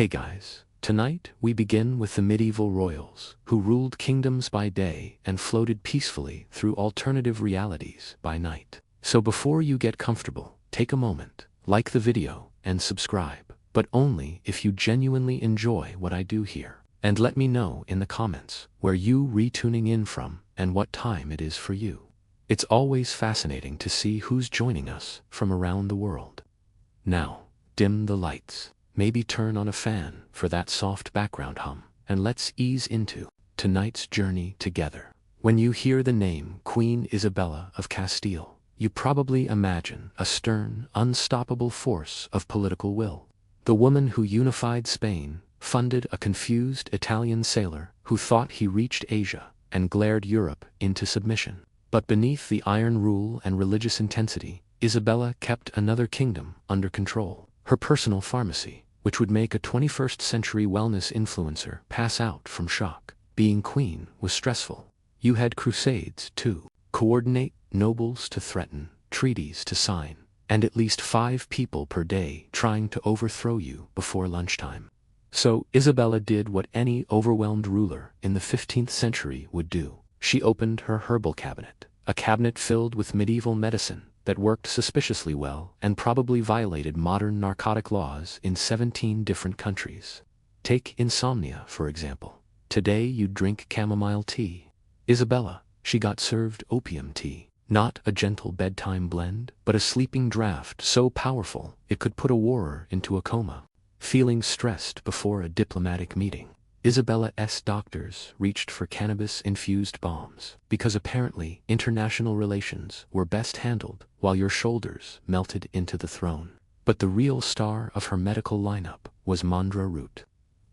Hey guys, tonight we begin with the medieval royals, who ruled kingdoms by day and floated peacefully through alternative realities by night. So before you get comfortable, take a moment, like the video, and subscribe, but only if you genuinely enjoy what I do here. And let me know in the comments where you retuning in from and what time it is for you. It's always fascinating to see who's joining us from around the world. Now, dim the lights. Maybe turn on a fan for that soft background hum, and let's ease into tonight's journey together. When you hear the name Queen Isabella of Castile, you probably imagine a stern, unstoppable force of political will. The woman who unified Spain, funded a confused Italian sailor who thought he reached Asia, and glared Europe into submission. But beneath the iron rule and religious intensity, Isabella kept another kingdom under control. Her personal pharmacy, which would make a 21st century wellness influencer pass out from shock. Being queen was stressful. You had crusades to coordinate, nobles to threaten, treaties to sign, and at least 5 people per day trying to overthrow you before lunchtime. So Isabella did what any overwhelmed ruler in the 15th century would do. She opened her herbal cabinet, a cabinet filled with medieval medicine that worked suspiciously well and probably violated modern narcotic laws in 17 different countries. Take insomnia, for example. Today you'd drink chamomile tea. Isabella, she got served opium tea. Not a gentle bedtime blend, but a sleeping draft so powerful it could put a warrior into a coma. Feeling stressed before a diplomatic meeting, Isabella's doctors reached for cannabis-infused bombs, because apparently international relations were best handled while your shoulders melted into the throne. But the real star of her medical lineup was mandra root.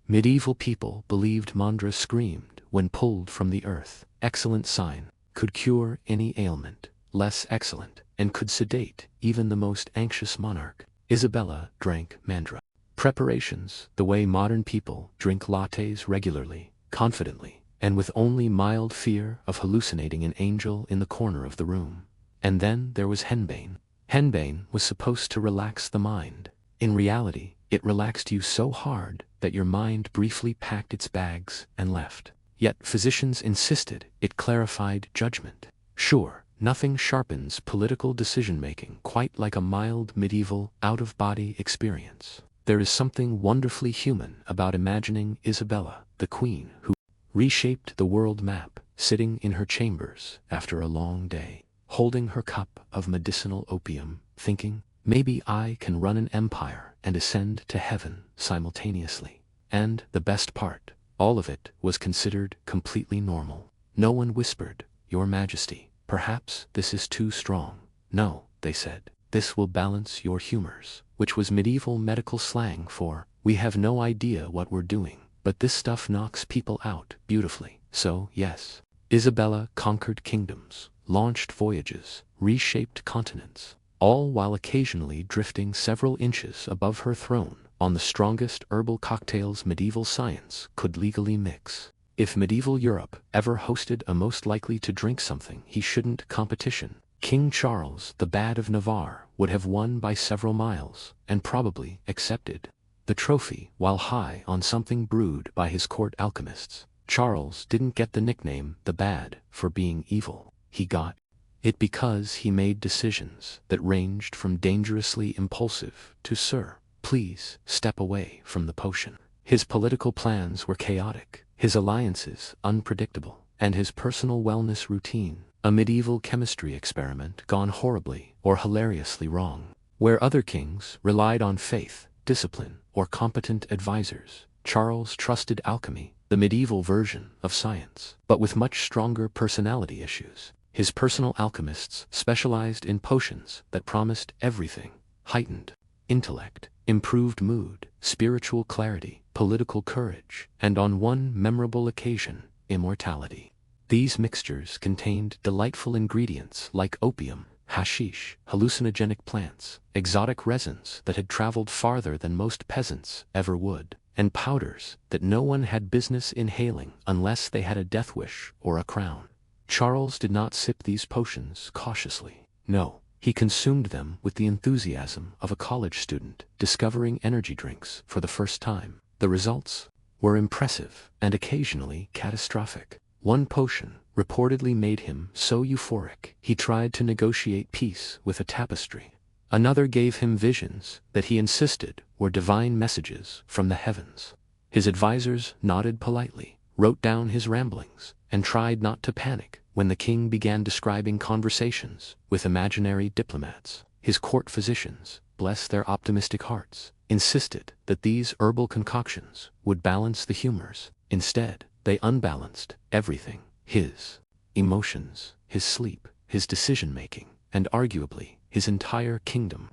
Medieval people believed mandra screamed when pulled from the earth. Excellent sign, could cure any ailment. Less excellent, and could sedate even the most anxious monarch. Isabella drank mandra. Preparations, the way modern people drink lattes regularly, confidently, and with only mild fear of hallucinating an angel in the corner of the room. And then there was henbane. Henbane was supposed to relax the mind. In reality, it relaxed you so hard that your mind briefly packed its bags and left. Yet physicians insisted it clarified judgment. Sure, nothing sharpens political decision-making quite like a mild medieval out-of-body experience. There is something wonderfully human about imagining Isabella, the queen, who reshaped the world map, sitting in her chambers after a long day, holding her cup of medicinal opium, thinking, maybe I can run an empire and ascend to heaven simultaneously. And the best part, all of it was considered completely normal. No one whispered, "Your Majesty, perhaps this is too strong." No, they said, "This will balance your humors," which was medieval medical slang for, "We have no idea what we're doing, but this stuff knocks people out beautifully." So, yes, Isabella conquered kingdoms, launched voyages, reshaped continents, all while occasionally drifting several inches above her throne on the strongest herbal cocktails medieval science could legally mix. If medieval Europe ever hosted a most likely to drink something he shouldn't competition, King Charles the Bad of Navarre would have won by several miles, and probably accepted the trophy while high on something brewed by his court alchemists. Charles didn't get the nickname the Bad for being evil. He got it because he made decisions that ranged from dangerously impulsive to "Sir, please step away from the potion." His political plans were chaotic, his alliances unpredictable, and his personal wellness routine a medieval chemistry experiment gone horribly or hilariously wrong. Where other kings relied on faith, discipline, or competent advisors, Charles trusted alchemy, the medieval version of science, but with much stronger personality issues. His personal alchemists specialized in potions that promised everything: heightened intellect, improved mood, spiritual clarity, political courage, and on one memorable occasion, immortality. These mixtures contained delightful ingredients like opium, hashish, hallucinogenic plants, exotic resins that had traveled farther than most peasants ever would, and powders that no one had business inhaling unless they had a death wish or a crown. Charles did not sip these potions cautiously. No, he consumed them with the enthusiasm of a college student discovering energy drinks for the first time. The results were impressive and occasionally catastrophic. One potion reportedly made him so euphoric he tried to negotiate peace with a tapestry. Another gave him visions that he insisted were divine messages from the heavens. His advisors nodded politely, wrote down his ramblings, and tried not to panic when the king began describing conversations with imaginary diplomats. His court physicians, bless their optimistic hearts, insisted that these herbal concoctions would balance the humors. Instead, they unbalanced everything: his emotions, his sleep, his decision-making, and arguably his entire kingdom.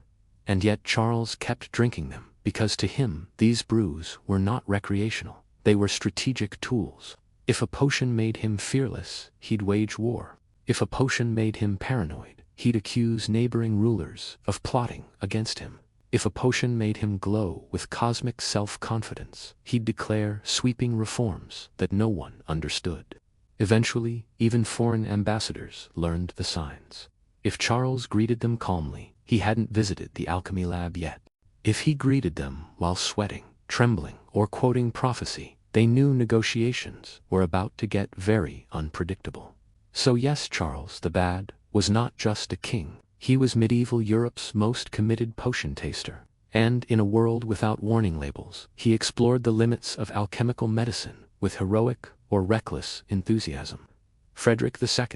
And yet Charles kept drinking them, because to him these brews were not recreational, they were strategic tools. If a potion made him fearless, he'd wage war. If a potion made him paranoid, he'd accuse neighboring rulers of plotting against him. If a potion made him glow with cosmic self-confidence, he'd declare sweeping reforms that no one understood. Eventually, even foreign ambassadors learned the signs. If Charles greeted them calmly, he hadn't visited the alchemy lab yet. If he greeted them while sweating, trembling, or quoting prophecy, they knew negotiations were about to get very unpredictable. So yes, Charles the Bad was not just a king. He was medieval Europe's most committed potion taster. And in a world without warning labels, he explored the limits of alchemical medicine with heroic or reckless enthusiasm. Frederick II,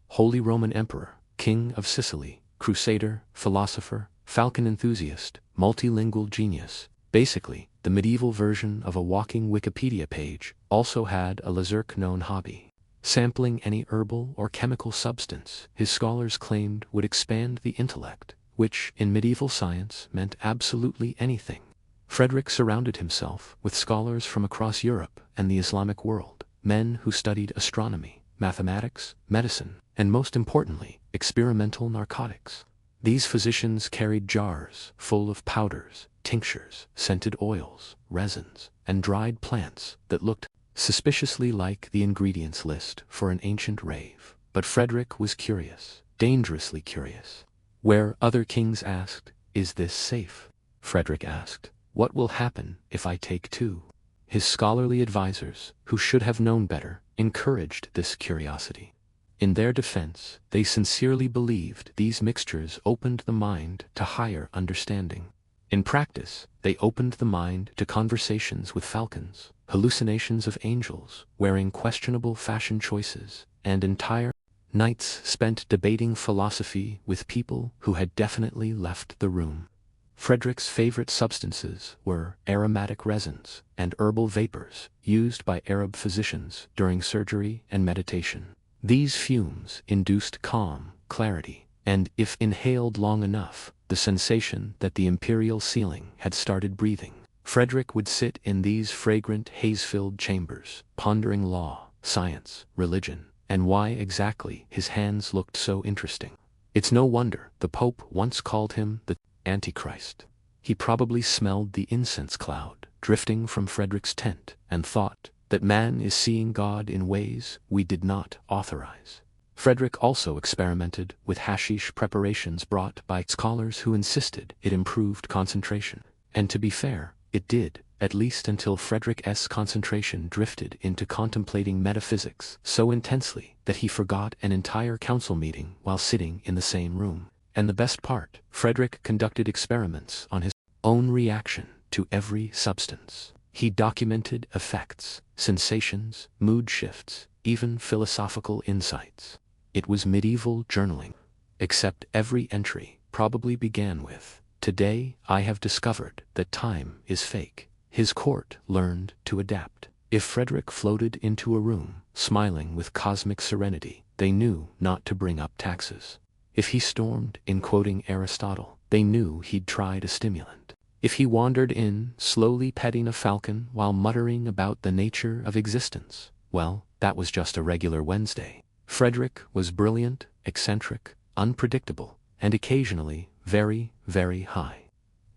Holy Roman Emperor, King of Sicily, crusader, philosopher, falcon enthusiast, multilingual genius, basically the medieval version of a walking Wikipedia page, also had a lesser-known hobby: sampling any herbal or chemical substance his scholars claimed would expand the intellect, which in medieval science meant absolutely anything. Frederick surrounded himself with scholars from across Europe and the Islamic world, men who studied astronomy, mathematics, medicine, and most importantly, experimental narcotics. These physicians carried jars full of powders, tinctures, scented oils, resins, and dried plants that looked suspiciously like the ingredients list for an ancient rave. But Frederick was curious, dangerously curious. Where other kings asked, "Is this safe?" Frederick asked, "What will happen if I take two?" His scholarly advisors, who should have known better, encouraged this curiosity. In their defense, they sincerely believed these mixtures opened the mind to higher understanding. In practice, they opened the mind to conversations with falcons, hallucinations of angels wearing questionable fashion choices, and entire nights spent debating philosophy with people who had definitely left the room. Frederick's favorite substances were aromatic resins and herbal vapors used by Arab physicians during surgery and meditation. These fumes induced calm, clarity, and, if inhaled long enough, the sensation that the imperial ceiling had started breathing. Frederick would sit in these fragrant, haze-filled chambers, pondering law, science, religion, and why exactly his hands looked so interesting. It's no wonder the Pope once called him the Antichrist. He probably smelled the incense cloud drifting from Frederick's tent and thought that man is seeing God in ways we did not authorize. Frederick also experimented with hashish preparations brought by scholars who insisted it improved concentration. And to be fair, it did, at least until Frederick's concentration drifted into contemplating metaphysics so intensely that he forgot an entire council meeting while sitting in the same room. And the best part, Frederick conducted experiments on his own reaction to every substance. He documented effects, sensations, mood shifts, even philosophical insights. It was medieval journaling. Except every entry probably began with, "Today I have discovered that time is fake." His court learned to adapt. If Frederick floated into a room, smiling with cosmic serenity, they knew not to bring up taxes. If he stormed in quoting Aristotle, they knew he'd tried a stimulant. If he wandered in, slowly petting a falcon while muttering about the nature of existence, well, that was just a regular Wednesday. Frederick was brilliant, eccentric, unpredictable, and occasionally very, very high.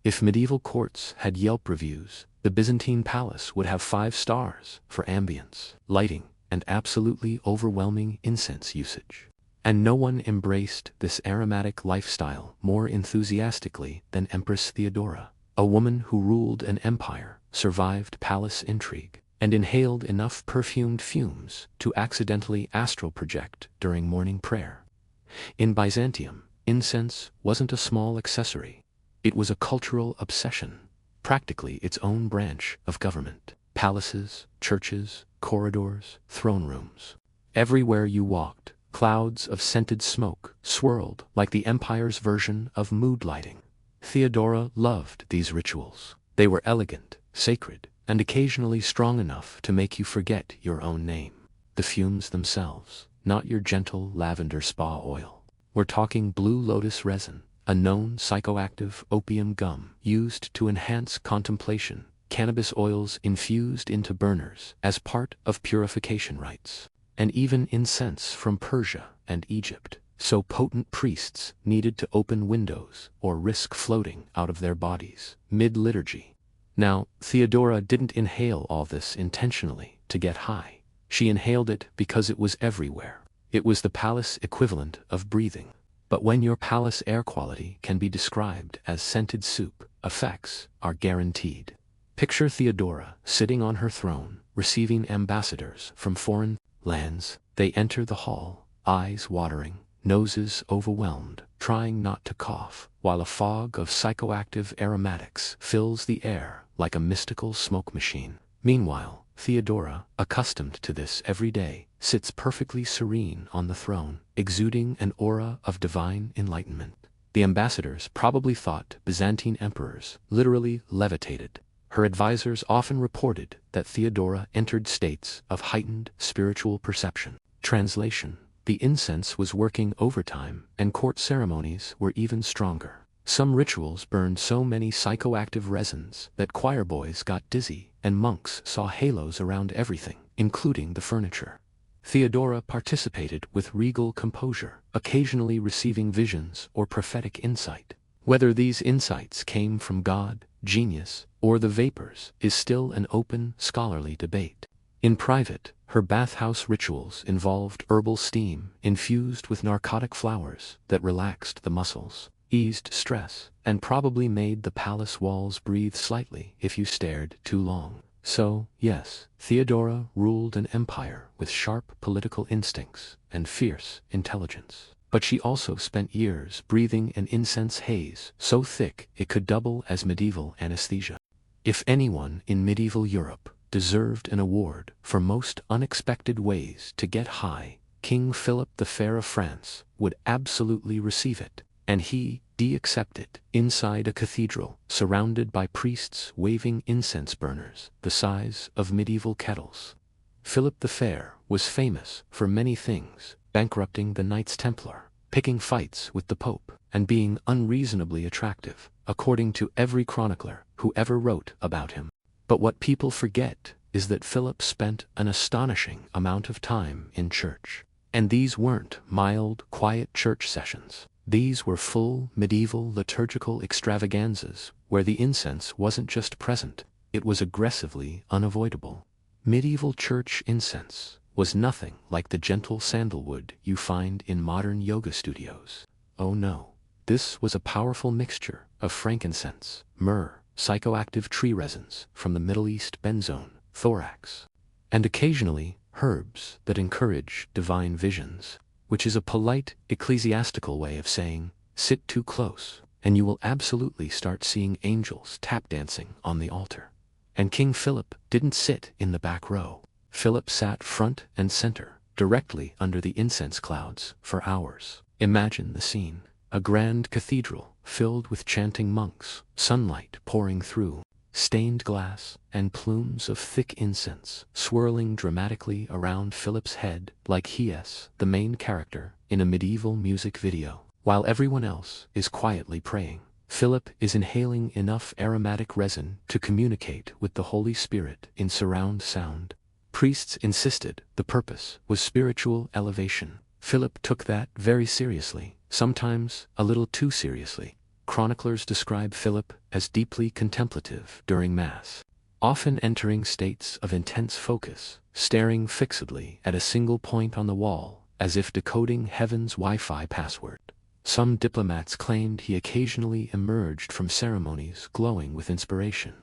If medieval courts had Yelp reviews, the Byzantine palace would have 5 stars for ambience, lighting, and absolutely overwhelming incense usage. And no one embraced this aromatic lifestyle more enthusiastically than Empress Theodora, a woman who ruled an empire survived palace intrigue, and inhaled enough perfumed fumes to accidentally astral project during morning prayer. In Byzantium, incense wasn't a small accessory. It was a cultural obsession, practically its own branch of government. Palaces, churches, corridors, throne rooms. Everywhere you walked, clouds of scented smoke swirled like the empire's version of mood lighting. Theodora loved these rituals. They were elegant, sacred, and occasionally strong enough to make you forget your own name. The fumes themselves, not your gentle lavender spa oil. We're talking blue lotus resin, a known psychoactive opium gum used to enhance contemplation, cannabis oils infused into burners as part of purification rites, and even incense from Persia and Egypt, so potent priests needed to open windows or risk floating out of their bodies mid-liturgy. Now, Theodora didn't inhale all this intentionally to get high. She inhaled it because it was everywhere. It was the palace equivalent of breathing. But when your palace air quality can be described as scented soup, effects are guaranteed. Picture Theodora sitting on her throne, receiving ambassadors from foreign lands. They enter the hall, eyes watering, noses overwhelmed, trying not to cough, while a fog of psychoactive aromatics fills the air like a mystical smoke machine. Meanwhile, Theodora, accustomed to this every day, sits perfectly serene on the throne, exuding an aura of divine enlightenment. The ambassadors probably thought Byzantine emperors literally levitated. Her advisors often reported that Theodora entered states of heightened spiritual perception. Translation: the incense was working overtime, and court ceremonies were even stronger. Some rituals burned so many psychoactive resins that choir boys got dizzy, and monks saw halos around everything, including the furniture. Theodora participated with regal composure, occasionally receiving visions or prophetic insight. Whether these insights came from God, genius, or the vapors is still an open, scholarly debate. In private, her bathhouse rituals involved herbal steam infused with narcotic flowers that relaxed the muscles, eased stress, and probably made the palace walls breathe slightly if you stared too long. So, yes, Theodora ruled an empire with sharp political instincts and fierce intelligence. But she also spent years breathing an incense haze so thick it could double as medieval anesthesia. If anyone in medieval Europe deserved an award for most unexpected ways to get high, King Philip the Fair of France would absolutely receive it, and he accepted inside a cathedral surrounded by priests waving incense burners the size of medieval kettles. Philip the Fair was famous for many things: bankrupting the Knights Templar, picking fights with the Pope, and being unreasonably attractive, according to every chronicler who ever wrote about him. But what people forget is that Philip spent an astonishing amount of time in church. And these weren't mild, quiet church sessions. These were full, medieval liturgical extravaganzas where the incense wasn't just present, it was aggressively unavoidable. Medieval church incense was nothing like the gentle sandalwood you find in modern yoga studios. Oh no, this was a powerful mixture of frankincense, myrrh, psychoactive tree resins from the Middle East benzoin, thorax, and occasionally herbs that encourage divine visions, which is a polite ecclesiastical way of saying, sit too close, and you will absolutely start seeing angels tap dancing on the altar. And King Philip didn't sit in the back row. Philip sat front and center, directly under the incense clouds, for hours. Imagine the scene: a grand cathedral filled with chanting monks, sunlight pouring through stained glass, and plumes of thick incense swirling dramatically around Philip's head like he's the main character in a medieval music video. While everyone else is quietly praying, Philip is inhaling enough aromatic resin to communicate with the Holy Spirit in surround sound. Priests insisted the purpose was spiritual elevation. Philip took that very seriously, sometimes a little too seriously. Chroniclers describe Philip as deeply contemplative during Mass, often entering states of intense focus, staring fixedly at a single point on the wall, as if decoding heaven's Wi-Fi password. Some diplomats claimed he occasionally emerged from ceremonies glowing with inspiration.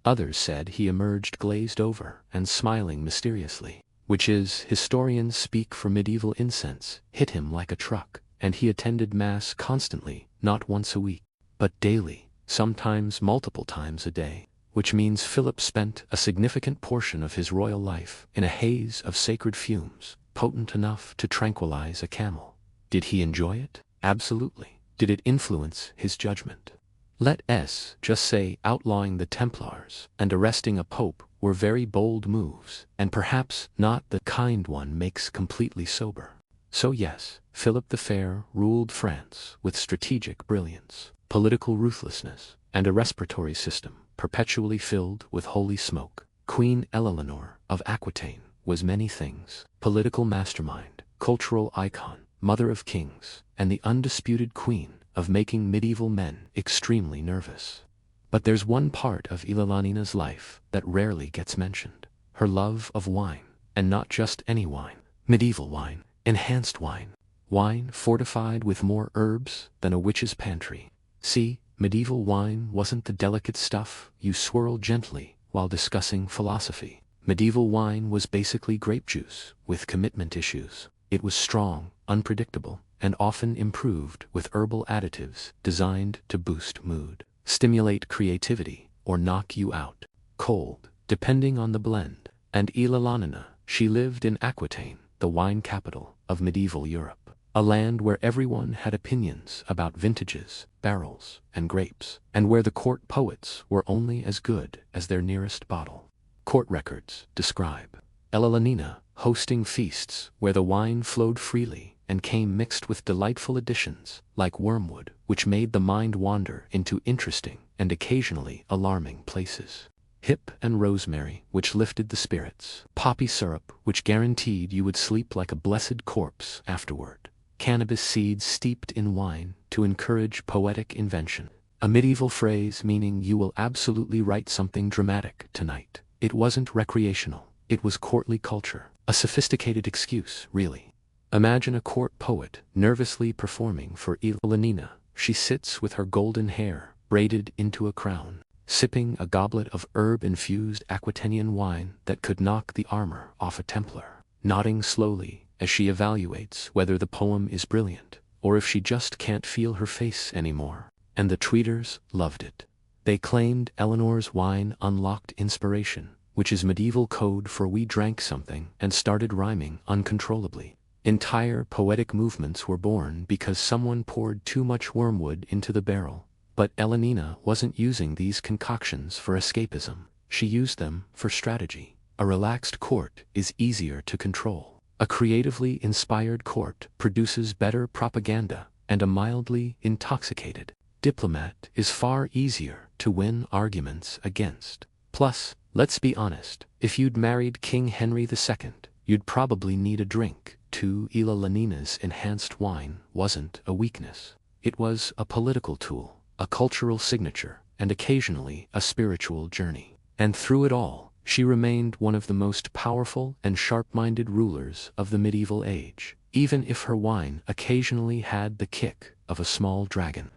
Others said he emerged glazed over and smiling mysteriously, which is, historians speak for medieval incense, hit him like a truck, and he attended Mass constantly, not once a week, but daily, sometimes multiple times a day, which means Philip spent a significant portion of his royal life in a haze of sacred fumes, potent enough to tranquilize a camel. Did he enjoy it? Absolutely. Did it influence his judgment? Let us just say outlawing the Templars and arresting a pope were very bold moves, and perhaps not the kind one makes completely sober. So yes, Philip the Fair ruled France with strategic brilliance, political ruthlessness, and a respiratory system perpetually filled with holy smoke. Queen Eleanor of Aquitaine was many things: political mastermind, cultural icon, mother of kings, and the undisputed queen of making medieval men extremely nervous. But there's one part of Ilalanina's life that rarely gets mentioned: her love of wine, and not just any wine. Medieval wine, enhanced wine, wine fortified with more herbs than a witch's pantry. See, medieval wine wasn't the delicate stuff you swirl gently while discussing philosophy. Medieval wine was basically grape juice with commitment issues. It was strong, unpredictable, and often improved with herbal additives designed to boost mood, stimulate creativity, or knock you out cold, depending on the blend. And Ilalanina, she lived in Aquitaine, the wine capital of medieval Europe, a land where everyone had opinions about vintages, barrels, and grapes, and where the court poets were only as good as their nearest bottle. Court records describe Ilalanina hosting feasts where the wine flowed freely and came mixed with delightful additions like wormwood, which made the mind wander into interesting and occasionally alarming places. Hyp and rosemary, which lifted the spirits. Poppy syrup, which guaranteed you would sleep like a blessed corpse afterward. Cannabis seeds steeped in wine to encourage poetic invention. A medieval phrase meaning you will absolutely write something dramatic tonight. It wasn't recreational, it was courtly culture. A sophisticated excuse, really. Imagine a court poet nervously performing for Ilalanina. She sits with her golden hair braided into a crown, sipping a goblet of herb-infused Aquitanian wine that could knock the armor off a Templar, nodding slowly as she evaluates whether the poem is brilliant, or if she just can't feel her face anymore. And the tweeters loved it. They claimed Eleanor's wine unlocked inspiration, which is medieval code for we drank something and started rhyming uncontrollably. Entire poetic movements were born because someone poured too much wormwood into the barrel. But Eleanina wasn't using these concoctions for escapism. She used them for strategy. A relaxed court is easier to control. A creatively inspired court produces better propaganda, and a mildly intoxicated diplomat is far easier to win arguments against. Plus, let's be honest, if you'd married King Henry II, you'd probably need a drink too. Ilalanina's enhanced wine wasn't a weakness. It was a political tool, a cultural signature, and occasionally a spiritual journey. And through it all, she remained one of the most powerful and sharp-minded rulers of the medieval age, even if her wine occasionally had the kick of a small dragon.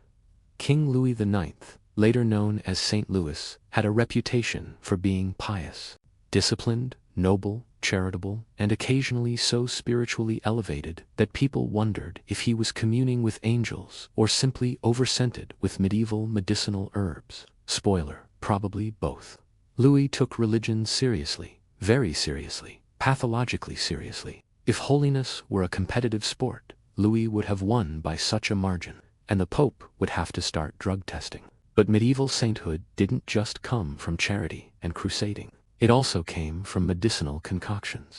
King Louis IX, later known as St. Louis, had a reputation for being pious, disciplined, noble, charitable, and occasionally so spiritually elevated that people wondered if he was communing with angels or simply overscented with medieval medicinal herbs. Spoiler, probably both. Louis took religion seriously, very seriously, pathologically seriously. If holiness were a competitive sport, Louis would have won by such a margin, and the Pope would have to start drug testing. But medieval sainthood didn't just come from charity and crusading. It also came from medicinal concoctions,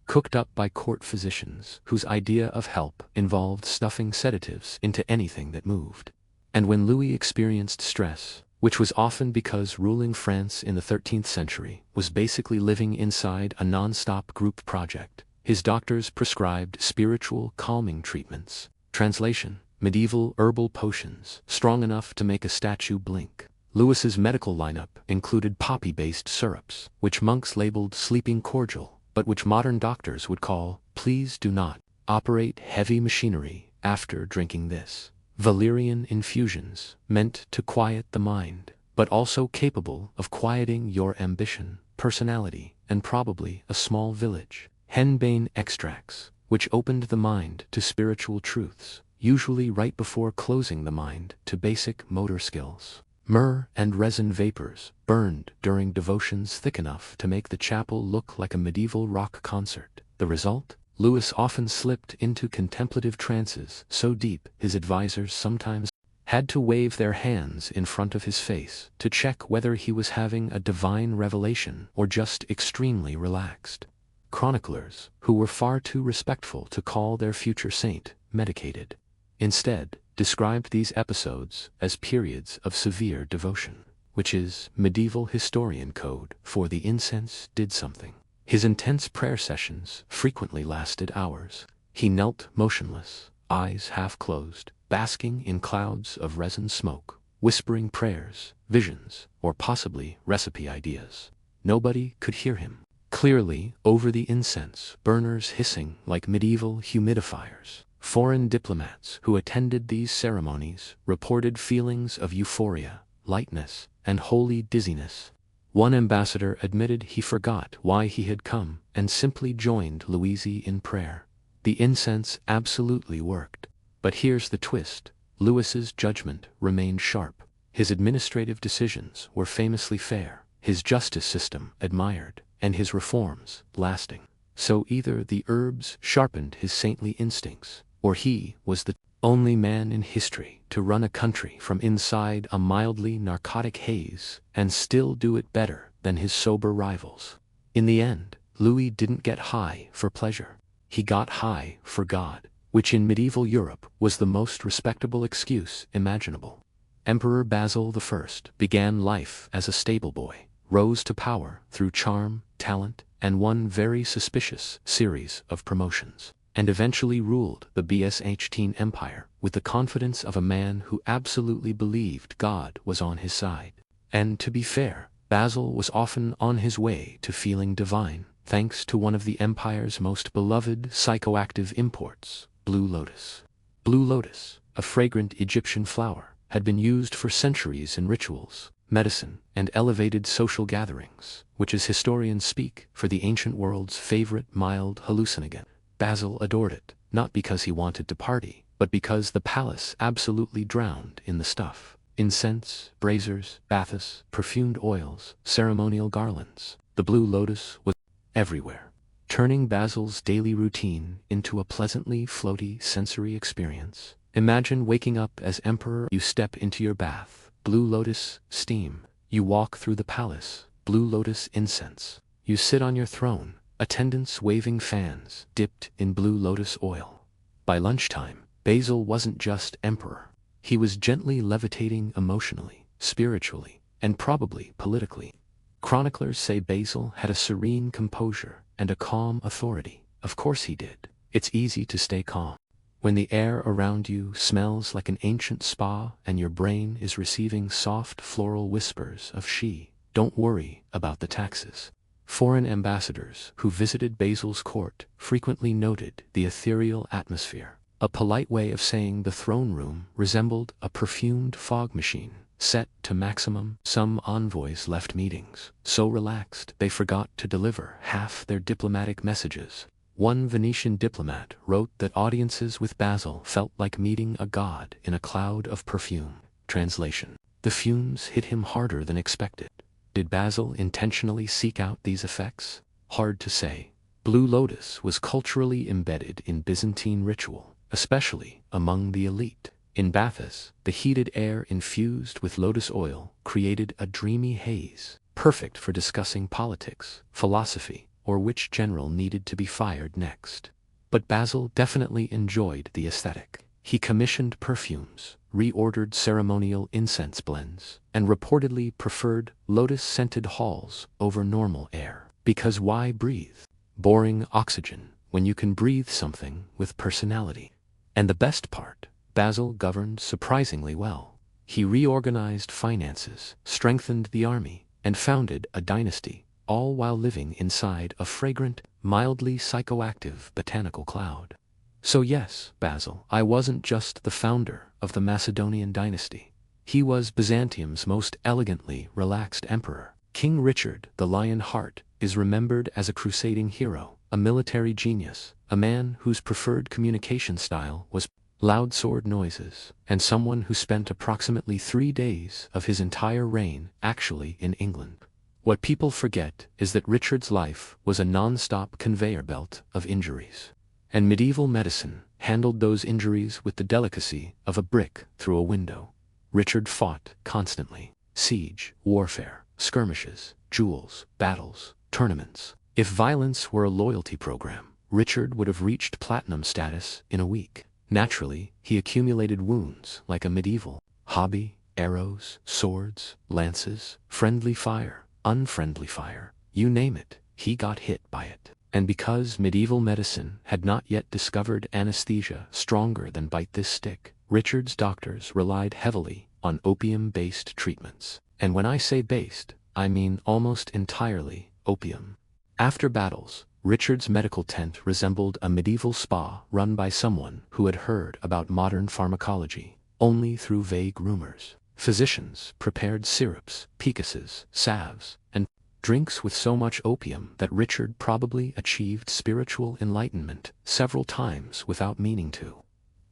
cooked up by court physicians whose idea of help involved stuffing sedatives into anything that moved. And when Louis experienced stress, which was often because ruling France in the 13th century was basically living inside a non-stop group project, his doctors prescribed spiritual calming treatments. Translation: medieval herbal potions strong enough to make a statue blink. Louis's medical lineup included poppy-based syrups, which monks labeled sleeping cordial, but which modern doctors would call, please do not operate heavy machinery after drinking this. Valerian infusions, meant to quiet the mind. but also capable of quieting your ambition, personality, and probably a small village. Henbane extracts, which opened the mind to spiritual truths, usually right before closing the mind to basic motor skills. Myrrh and resin vapors, burned during devotions thick enough to make the chapel look like a medieval rock concert. The result? Lewis often slipped into contemplative trances so deep his advisors sometimes had to wave their hands in front of his face to check whether he was having a divine revelation or just extremely relaxed. Chroniclers, who were far too respectful to call their future saint medicated, instead described these episodes as periods of severe devotion, which is medieval historian code for the incense did something. His intense prayer sessions frequently lasted hours. He knelt motionless, eyes half closed, basking in clouds of resin smoke, whispering prayers, visions, or possibly recipe ideas. Nobody could hear him. Clearly, over the incense burners hissing like medieval humidifiers. Foreign diplomats who attended these ceremonies reported feelings of euphoria, lightness, and holy dizziness. One ambassador admitted he forgot why he had come and simply joined Louise in prayer. The incense absolutely worked. But here's the twist. Lewis's judgment remained sharp. His administrative decisions were famously fair, his justice system admired, and his reforms lasting. So either the herbs sharpened his saintly instincts, or he was the only man in history to run a country from inside a mildly narcotic haze and still do it better than his sober rivals. In the end, Louis didn't get high for pleasure. He got high for God, which in medieval Europe was the most respectable excuse imaginable. Emperor Basil I began life as a stable boy, rose to power through charm, talent, and one very suspicious series of promotions, and eventually ruled the Byzantine Empire with the confidence of a man who absolutely believed God was on his side. And to be fair, Basil was often on his way to feeling divine, thanks to one of the empire's most beloved psychoactive imports, blue lotus. Blue lotus, a fragrant Egyptian flower, had been used for centuries in rituals, medicine, and elevated social gatherings, which as historians speak for the ancient world's favorite mild hallucinogen. Basil adored it, not because he wanted to party, but because the palace absolutely drowned in the stuff. Incense, braziers, baths, perfumed oils, ceremonial garlands. The blue lotus was everywhere, turning Basil's daily routine into a pleasantly floaty sensory experience. Imagine waking up as emperor. You step into your bath, blue lotus steam. You walk through the palace, blue lotus incense. You sit on your throne, attendants waving fans dipped in blue lotus oil. By lunchtime, Basil wasn't just emperor. He was gently levitating emotionally, spiritually, and probably politically. Chroniclers say Basil had a serene composure and a calm authority. Of course he did. It's easy to stay calm when the air around you smells like an ancient spa and your brain is receiving soft floral whispers of she. Don't worry about the taxes. Foreign ambassadors who visited Basil's court frequently noted the ethereal atmosphere, a polite way of saying the throne room resembled a perfumed fog machine set to maximum. Some envoys left meetings so relaxed they forgot to deliver half their diplomatic messages. One Venetian diplomat wrote that audiences with Basil felt like meeting a god in a cloud of perfume. Translation: the fumes hit him harder than expected. Did Basil intentionally seek out these effects? Hard to say. Blue lotus was culturally embedded in Byzantine ritual, especially among the elite. In baths, the heated air infused with lotus oil created a dreamy haze, perfect for discussing politics, philosophy, or which general needed to be fired next. But Basil definitely enjoyed the aesthetic. He commissioned perfumes, reordered ceremonial incense blends, and reportedly preferred lotus-scented halls over normal air. Because why breathe boring oxygen when you can breathe something with personality? And the best part, Basil governed surprisingly well. He reorganized finances, strengthened the army, and founded a dynasty, all while living inside a fragrant, mildly psychoactive botanical cloud. So yes, Basil, I wasn't just the founder of the Macedonian dynasty. He was Byzantium's most elegantly relaxed emperor. King Richard, the Lion Heart, is remembered as a crusading hero, a military genius, a man whose preferred communication style was loud sword noises, and someone who spent approximately 3 days of his entire reign actually in England. What people forget is that Richard's life was a non-stop conveyor belt of injuries. And medieval medicine handled those injuries with the delicacy of a brick through a window. Richard fought constantly. Siege, warfare, skirmishes, duels, battles, tournaments. If violence were a loyalty program, Richard would have reached platinum status in a week. Naturally, he accumulated wounds like a medieval hobby: arrows, swords, lances, friendly fire, unfriendly fire, you name it, he got hit by it. And because medieval medicine had not yet discovered anesthesia stronger than bite this stick, Richard's doctors relied heavily on opium-based treatments. And when I say based, I mean almost entirely opium. After battles, Richard's medical tent resembled a medieval spa run by someone who had heard about modern pharmacology only through vague rumors. Physicians prepared syrups, picases, salves, and drinks with so much opium that Richard probably achieved spiritual enlightenment several times without meaning to.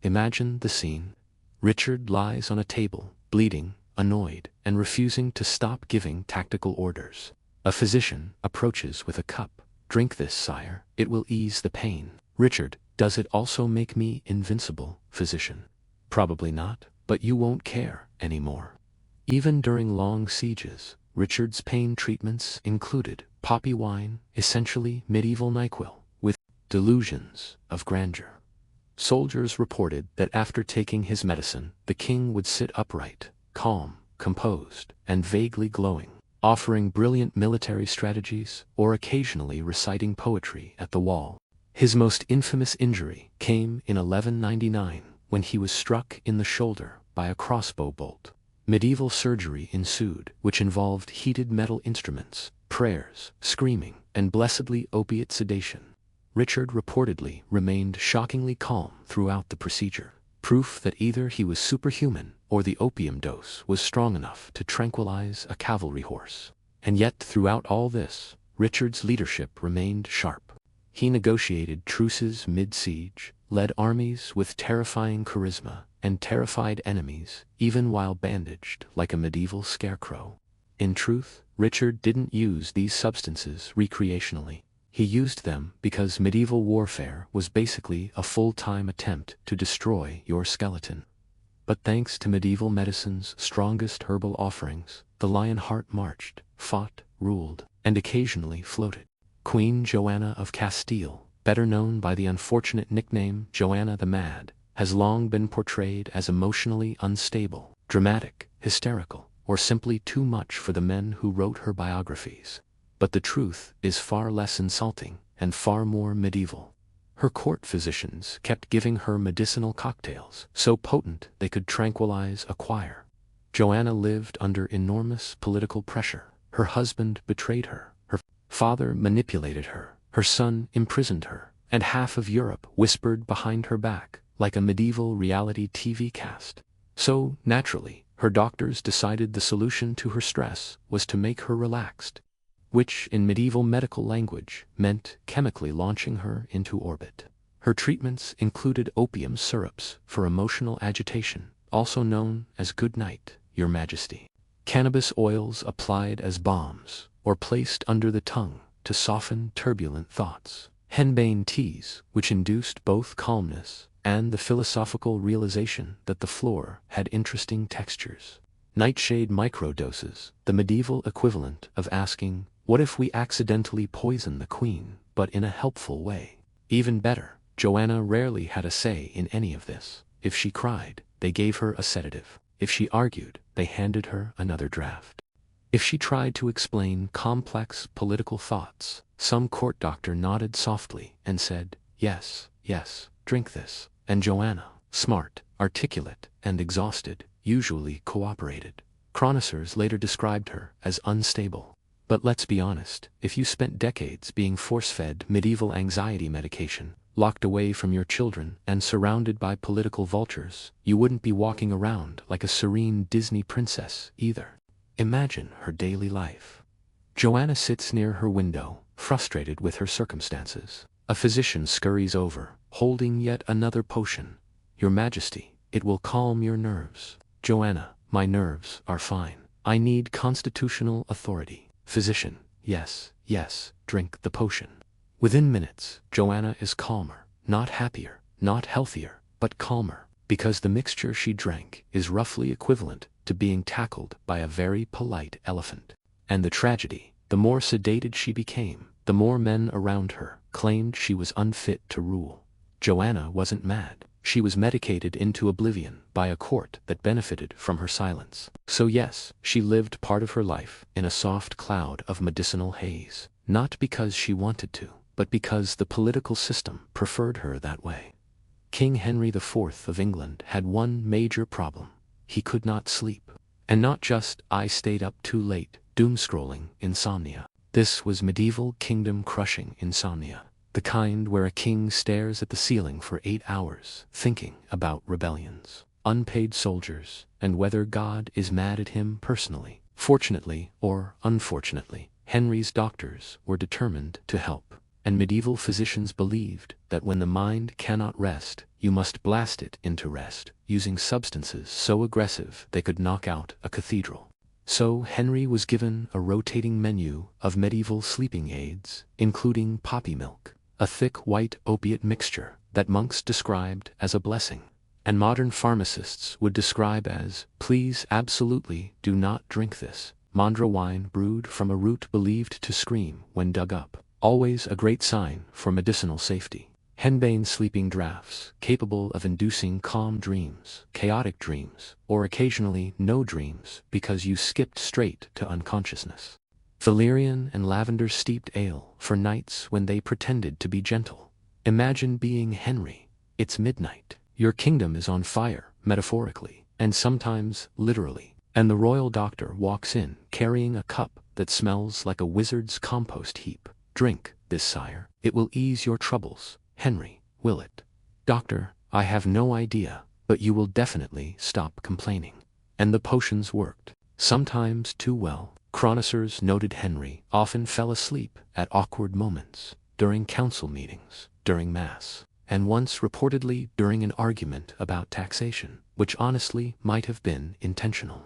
Imagine the scene. Richard lies on a table, bleeding, annoyed, and refusing to stop giving tactical orders. A physician approaches with a cup. Drink this, sire, it will ease the pain. Richard, does it also make me invincible, physician? Probably not, but you won't care anymore. Even during long sieges, Richard's pain treatments included poppy wine, essentially medieval NyQuil, with delusions of grandeur. Soldiers reported that after taking his medicine, the king would sit upright, calm, composed, and vaguely glowing, offering brilliant military strategies or occasionally reciting poetry at the wall. His most infamous injury came in 1199 when he was struck in the shoulder by a crossbow bolt. Medieval surgery ensued, which involved heated metal instruments, prayers, screaming, and blessedly opiate sedation. Richard reportedly remained shockingly calm throughout the procedure, proof that either he was superhuman or the opium dose was strong enough to tranquilize a cavalry horse. And yet throughout all this, Richard's leadership remained sharp. He negotiated truces mid-siege, led armies with terrifying charisma, and terrified enemies even while bandaged like a medieval scarecrow. In truth, Richard didn't use these substances recreationally. He used them because medieval warfare was basically a full-time attempt to destroy your skeleton. But thanks to medieval medicine's strongest herbal offerings, the Lion Heart marched, fought, ruled, and occasionally floated. Queen Joanna of Castile, better known by the unfortunate nickname Joanna the Mad, has long been portrayed as emotionally unstable, dramatic, hysterical, or simply too much for the men who wrote her biographies. But the truth is far less insulting and far more medieval. Her court physicians kept giving her medicinal cocktails so potent they could tranquilize a choir. Joanna lived under enormous political pressure. Her husband betrayed her, her father manipulated her, her son imprisoned her, and half of Europe whispered behind her back, like a medieval reality TV cast. So, naturally, her doctors decided the solution to her stress was to make her relaxed, which in medieval medical language meant chemically launching her into orbit. Her treatments included opium syrups for emotional agitation, also known as good night, your majesty. Cannabis oils applied as balms, or placed under the tongue to soften turbulent thoughts. Henbane teas, which induced both calmness and the philosophical realization that the floor had interesting textures. Nightshade microdoses, the medieval equivalent of asking, what if we accidentally poison the queen, but in a helpful way? Even better, Joanna rarely had a say in any of this. If she cried, they gave her a sedative. If she argued, they handed her another draft. If she tried to explain complex political thoughts, some court doctor nodded softly and said, yes, yes, drink this. And Joanna, smart, articulate, and exhausted, usually cooperated. Chroniclers later described her as unstable. But let's be honest, if you spent decades being force-fed medieval anxiety medication, locked away from your children and surrounded by political vultures, you wouldn't be walking around like a serene Disney princess either. Imagine her daily life. Joanna sits near her window, frustrated with her circumstances. A physician scurries over, holding yet another potion. Your Majesty, it will calm your nerves. Joanna, my nerves are fine. I need constitutional authority. Physician, yes, yes, drink the potion. Within minutes, Joanna is calmer, not happier, not healthier, but calmer, because the mixture she drank is roughly equivalent to being tackled by a very polite elephant. And the tragedy, the more sedated she became, the more men around her claimed she was unfit to rule. Joanna wasn't mad. She was medicated into oblivion by a court that benefited from her silence. So yes, she lived part of her life in a soft cloud of medicinal haze, not because she wanted to, but because the political system preferred her that way. King Henry IV of England had one major problem. He could not sleep. And not just, I stayed up too late, doom-scrolling insomnia. This was medieval kingdom-crushing insomnia. The kind where a king stares at the ceiling for 8 hours, thinking about rebellions, unpaid soldiers, and whether God is mad at him personally. Fortunately, or unfortunately, Henry's doctors were determined to help, and medieval physicians believed that when the mind cannot rest, you must blast it into rest, using substances so aggressive they could knock out a cathedral. So Henry was given a rotating menu of medieval sleeping aids, including poppy milk, a thick white opiate mixture that monks described as a blessing, and modern pharmacists would describe as, please absolutely do not drink this, Mandra wine brewed from a root believed to scream when dug up, always a great sign for medicinal safety. Henbane sleeping draughts, capable of inducing calm dreams, chaotic dreams, or occasionally no dreams because you skipped straight to unconsciousness. Valerian and lavender steeped ale for nights when they pretended to be gentle. Imagine being Henry. It's midnight. Your kingdom is on fire, metaphorically, and sometimes literally, and the royal doctor walks in carrying a cup that smells like a wizard's compost heap. Drink this, sire. It will ease your troubles. Henry, will it? Doctor, I have no idea, but you will definitely stop complaining. And the potions worked. Sometimes too well. Chroniclers noted Henry often fell asleep at awkward moments, during council meetings, during mass, and once reportedly during an argument about taxation, which honestly might have been intentional.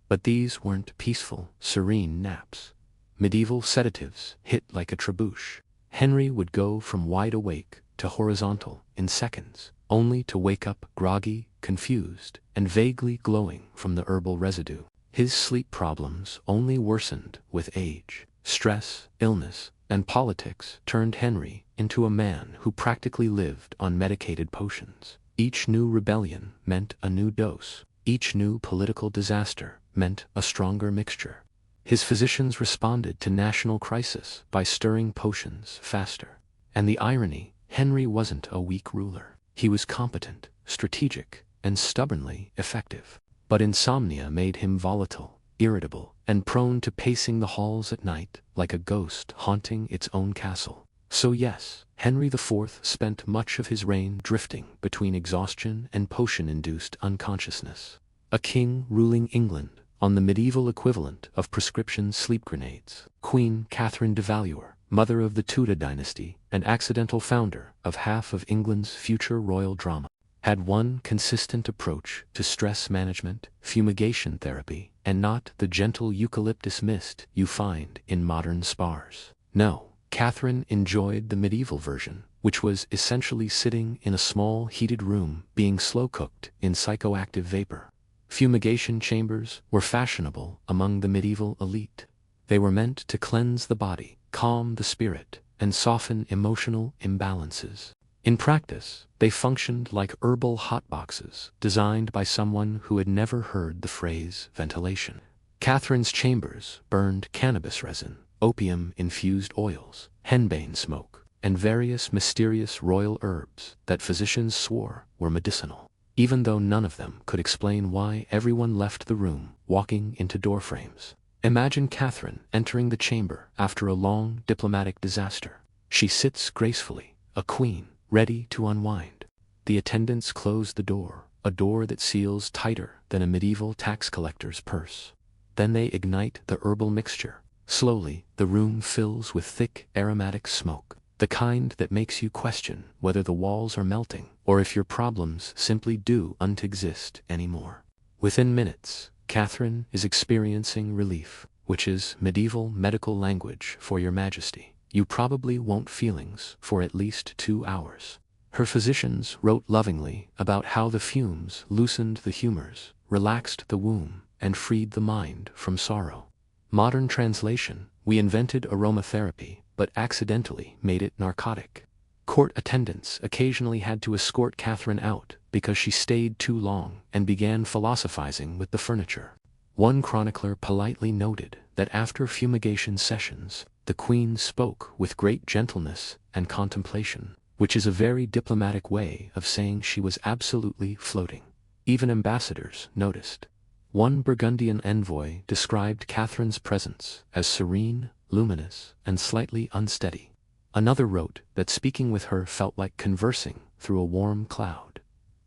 But these weren't peaceful, serene naps. Medieval sedatives hit like a trebuchet. Henry would go from wide awake to horizontal in seconds, only to wake up groggy, confused, and vaguely glowing from the herbal residue. His sleep problems only worsened with age. Stress, illness, and politics turned Henry into a man who practically lived on medicated potions. Each new rebellion meant a new dose. Each new political disaster meant a stronger mixture. His physicians responded to national crisis by stirring potions faster. And the irony, Henry wasn't a weak ruler. He was competent, strategic, and stubbornly effective. But insomnia made him volatile, irritable, and prone to pacing the halls at night like a ghost haunting its own castle. So yes, Henry IV spent much of his reign drifting between exhaustion and potion-induced unconsciousness. A king ruling England on the medieval equivalent of prescription sleep grenades. Queen Catherine de Valois, mother of the Tudor dynasty and accidental founder of half of England's future royal drama, had one consistent approach to stress management, fumigation therapy, and not the gentle eucalyptus mist you find in modern spas. No, Catherine enjoyed the medieval version, which was essentially sitting in a small heated room being slow-cooked in psychoactive vapor. Fumigation chambers were fashionable among the medieval elite. They were meant to cleanse the body, calm the spirit, and soften emotional imbalances. In practice, they functioned like herbal hotboxes designed by someone who had never heard the phrase ventilation. Catherine's chambers burned cannabis resin, opium-infused oils, henbane smoke, and various mysterious royal herbs that physicians swore were medicinal, even though none of them could explain why everyone left the room walking into doorframes. Imagine Catherine entering the chamber after a long diplomatic disaster. She sits gracefully, a queen, ready to unwind. The attendants close the door, a door that seals tighter than a medieval tax collector's purse. Then they ignite the herbal mixture. Slowly, the room fills with thick, aromatic smoke, the kind that makes you question whether the walls are melting or if your problems simply don't exist anymore. Within minutes, Catherine is experiencing relief, which is medieval medical language for Your Majesty. You probably won't feelings for at least 2 hours. Her physicians wrote lovingly about how the fumes loosened the humors, relaxed the womb, and freed the mind from sorrow. Modern translation: we invented aromatherapy, but accidentally made it narcotic. Court attendants occasionally had to escort Catherine out because she stayed too long and began philosophizing with the furniture. One chronicler politely noted that after fumigation sessions, the queen spoke with great gentleness and contemplation, which is a very diplomatic way of saying she was absolutely floating. Even ambassadors noticed. One Burgundian envoy described Catherine's presence as serene, luminous, and slightly unsteady. Another wrote that speaking with her felt like conversing through a warm cloud.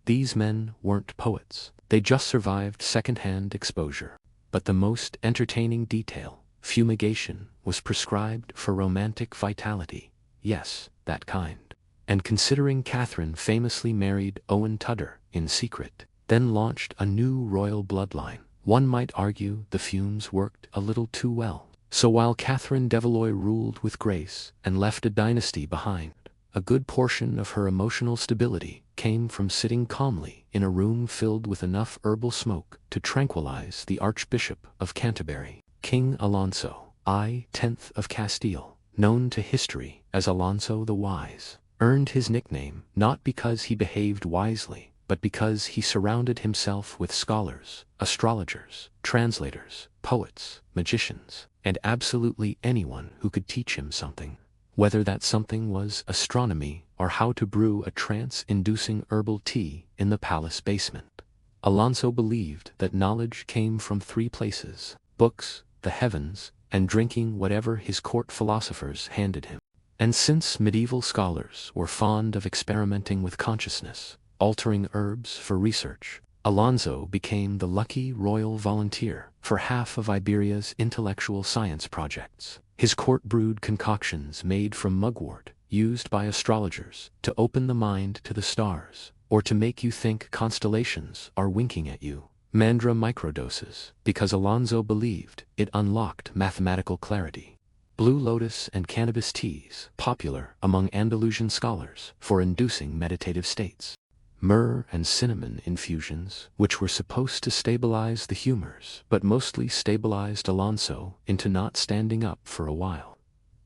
These men weren't poets, they just survived second-hand exposure. But the most entertaining detail: fumigation was prescribed for romantic vitality. Yes, that kind. And considering Catherine famously married Owen Tudor in secret, then launched a new royal bloodline, one might argue the fumes worked a little too well. So while Catherine de Valois ruled with grace and left a dynasty behind, a good portion of her emotional stability came from sitting calmly in a room filled with enough herbal smoke to tranquilize the Archbishop of Canterbury. King Alonso X of Castile, known to history as Alonso the Wise, earned his nickname not because he behaved wisely, but because he surrounded himself with scholars, astrologers, translators, poets, magicians, and absolutely anyone who could teach him something. Whether that something was astronomy or how to brew a trance-inducing herbal tea in the palace basement. Alonso believed that knowledge came from 3 places: books, the heavens, and drinking whatever his court philosophers handed him. And since medieval scholars were fond of experimenting with consciousness, altering herbs for research, Alonso became the lucky royal volunteer for half of Iberia's intellectual science projects. His court-brewed concoctions made from mugwort, used by astrologers to open the mind to the stars, or to make you think constellations are winking at you. Mandra microdoses, because Alonso believed it unlocked mathematical clarity. Blue lotus and cannabis teas, popular among Andalusian scholars for inducing meditative states. Myrrh and cinnamon infusions, which were supposed to stabilize the humors, but mostly stabilized Alonso into not standing up for a while.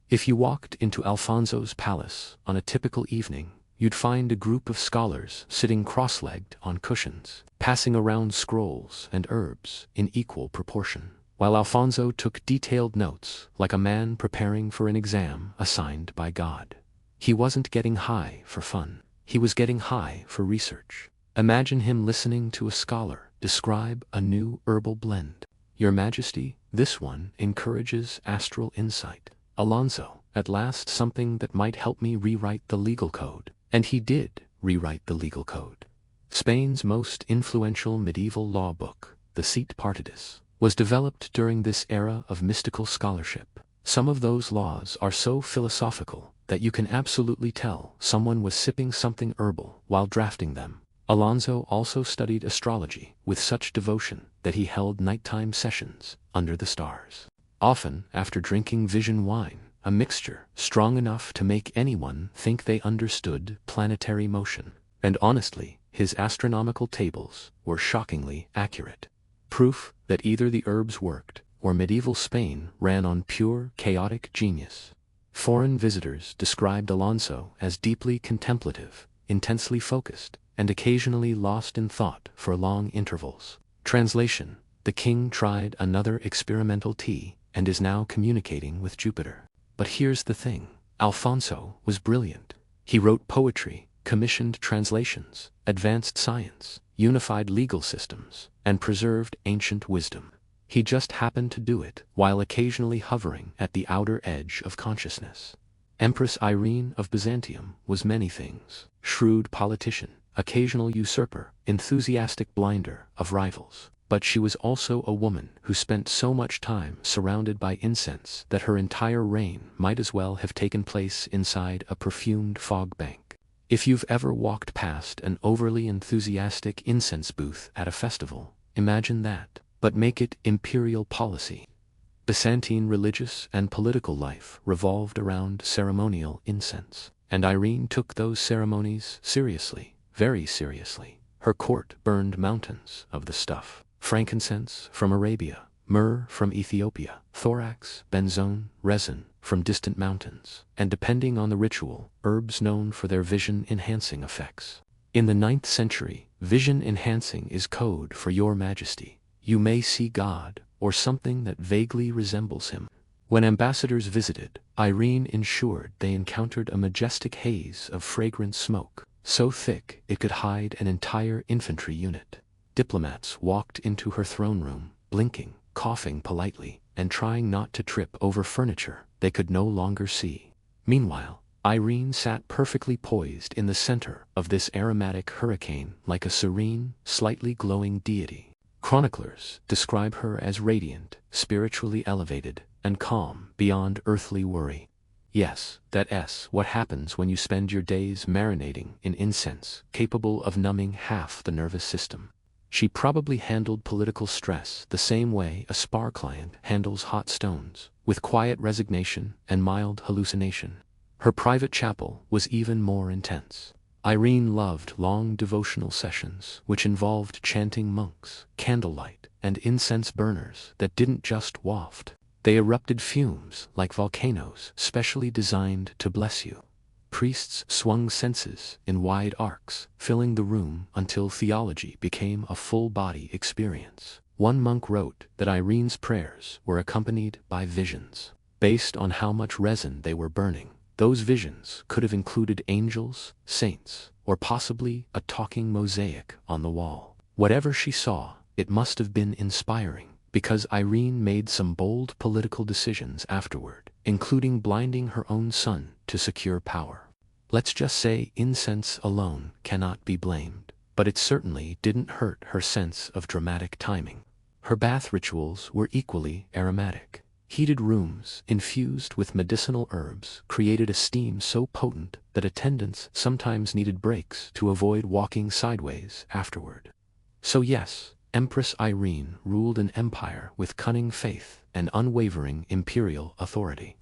If you walked into Alfonso's palace on a typical evening, you'd find a group of scholars sitting cross-legged on cushions, passing around scrolls and herbs in equal proportion, while Alfonso took detailed notes like a man preparing for an exam assigned by God. He wasn't getting high for fun. He was getting high for research. Imagine him listening to a scholar describe a new herbal blend. Your Majesty, this one encourages astral insight. Alonso, at last something that might help me rewrite the legal code. And he did rewrite the legal code. Spain's most influential medieval law book, the Cite Partidus, was developed during this era of mystical scholarship. Some of those laws are so philosophical that you can absolutely tell someone was sipping something herbal while drafting them. Alonso also studied astrology with such devotion that he held nighttime sessions under the stars. Often after drinking vision wine, a mixture strong enough to make anyone think they understood planetary motion. And honestly, his astronomical tables were shockingly accurate. Proof that either the herbs worked or medieval Spain ran on pure, chaotic genius. Foreign visitors described Alonso as deeply contemplative, intensely focused, and occasionally lost in thought for long intervals. Translation: the king tried another experimental tea and is now communicating with Jupiter. But here's the thing: Alfonso was brilliant. He wrote poetry, commissioned translations, advanced science, unified legal systems, and preserved ancient wisdom. He just happened to do it while occasionally hovering at the outer edge of consciousness. Empress Irene of Byzantium was many things: shrewd politician, occasional usurper, enthusiastic blinder of rivals. But she was also a woman who spent so much time surrounded by incense that her entire reign might as well have taken place inside a perfumed fog bank. If you've ever walked past an overly enthusiastic incense booth at a festival, imagine that, but make it imperial policy. Byzantine religious and political life revolved around ceremonial incense, and Irene took those ceremonies seriously, very seriously. Her court burned mountains of the stuff: frankincense from Arabia, myrrh from Ethiopia, thorax, benzoin, resin from distant mountains, and depending on the ritual, herbs known for their vision-enhancing effects. In the 9th century, vision-enhancing is code for Your Majesty. You may see God, or something that vaguely resembles him. When ambassadors visited, Irene ensured they encountered a majestic haze of fragrant smoke, so thick it could hide an entire infantry unit. Diplomats walked into her throne room, blinking, coughing politely, and trying not to trip over furniture they could no longer see. Meanwhile, Irene sat perfectly poised in the center of this aromatic hurricane like a serene, slightly glowing deity. Chroniclers describe her as radiant, spiritually elevated, and calm beyond earthly worry. Yes, that's what happens when you spend your days marinating in incense, capable of numbing half the nervous system. She probably handled political stress the same way a spa client handles hot stones, with quiet resignation and mild hallucination. Her private chapel was even more intense. Irene loved long devotional sessions, which involved chanting monks, candlelight, and incense burners that didn't just waft. They erupted fumes like volcanoes specially designed to bless you. Priests swung censers in wide arcs, filling the room until theology became a full-body experience. One monk wrote that Irene's prayers were accompanied by visions. Based on how much resin they were burning, those visions could have included angels, saints, or possibly a talking mosaic on the wall. Whatever she saw, it must have been inspiring, because Irene made some bold political decisions afterward, including blinding her own son to secure power. Let's just say incense alone cannot be blamed, but it certainly didn't hurt her sense of dramatic timing. Her bath rituals were equally aromatic. Heated rooms, infused with medicinal herbs, created a steam so potent that attendants sometimes needed breaks to avoid walking sideways afterward. So yes, Empress Irene ruled an empire with cunning faith and unwavering imperial authority.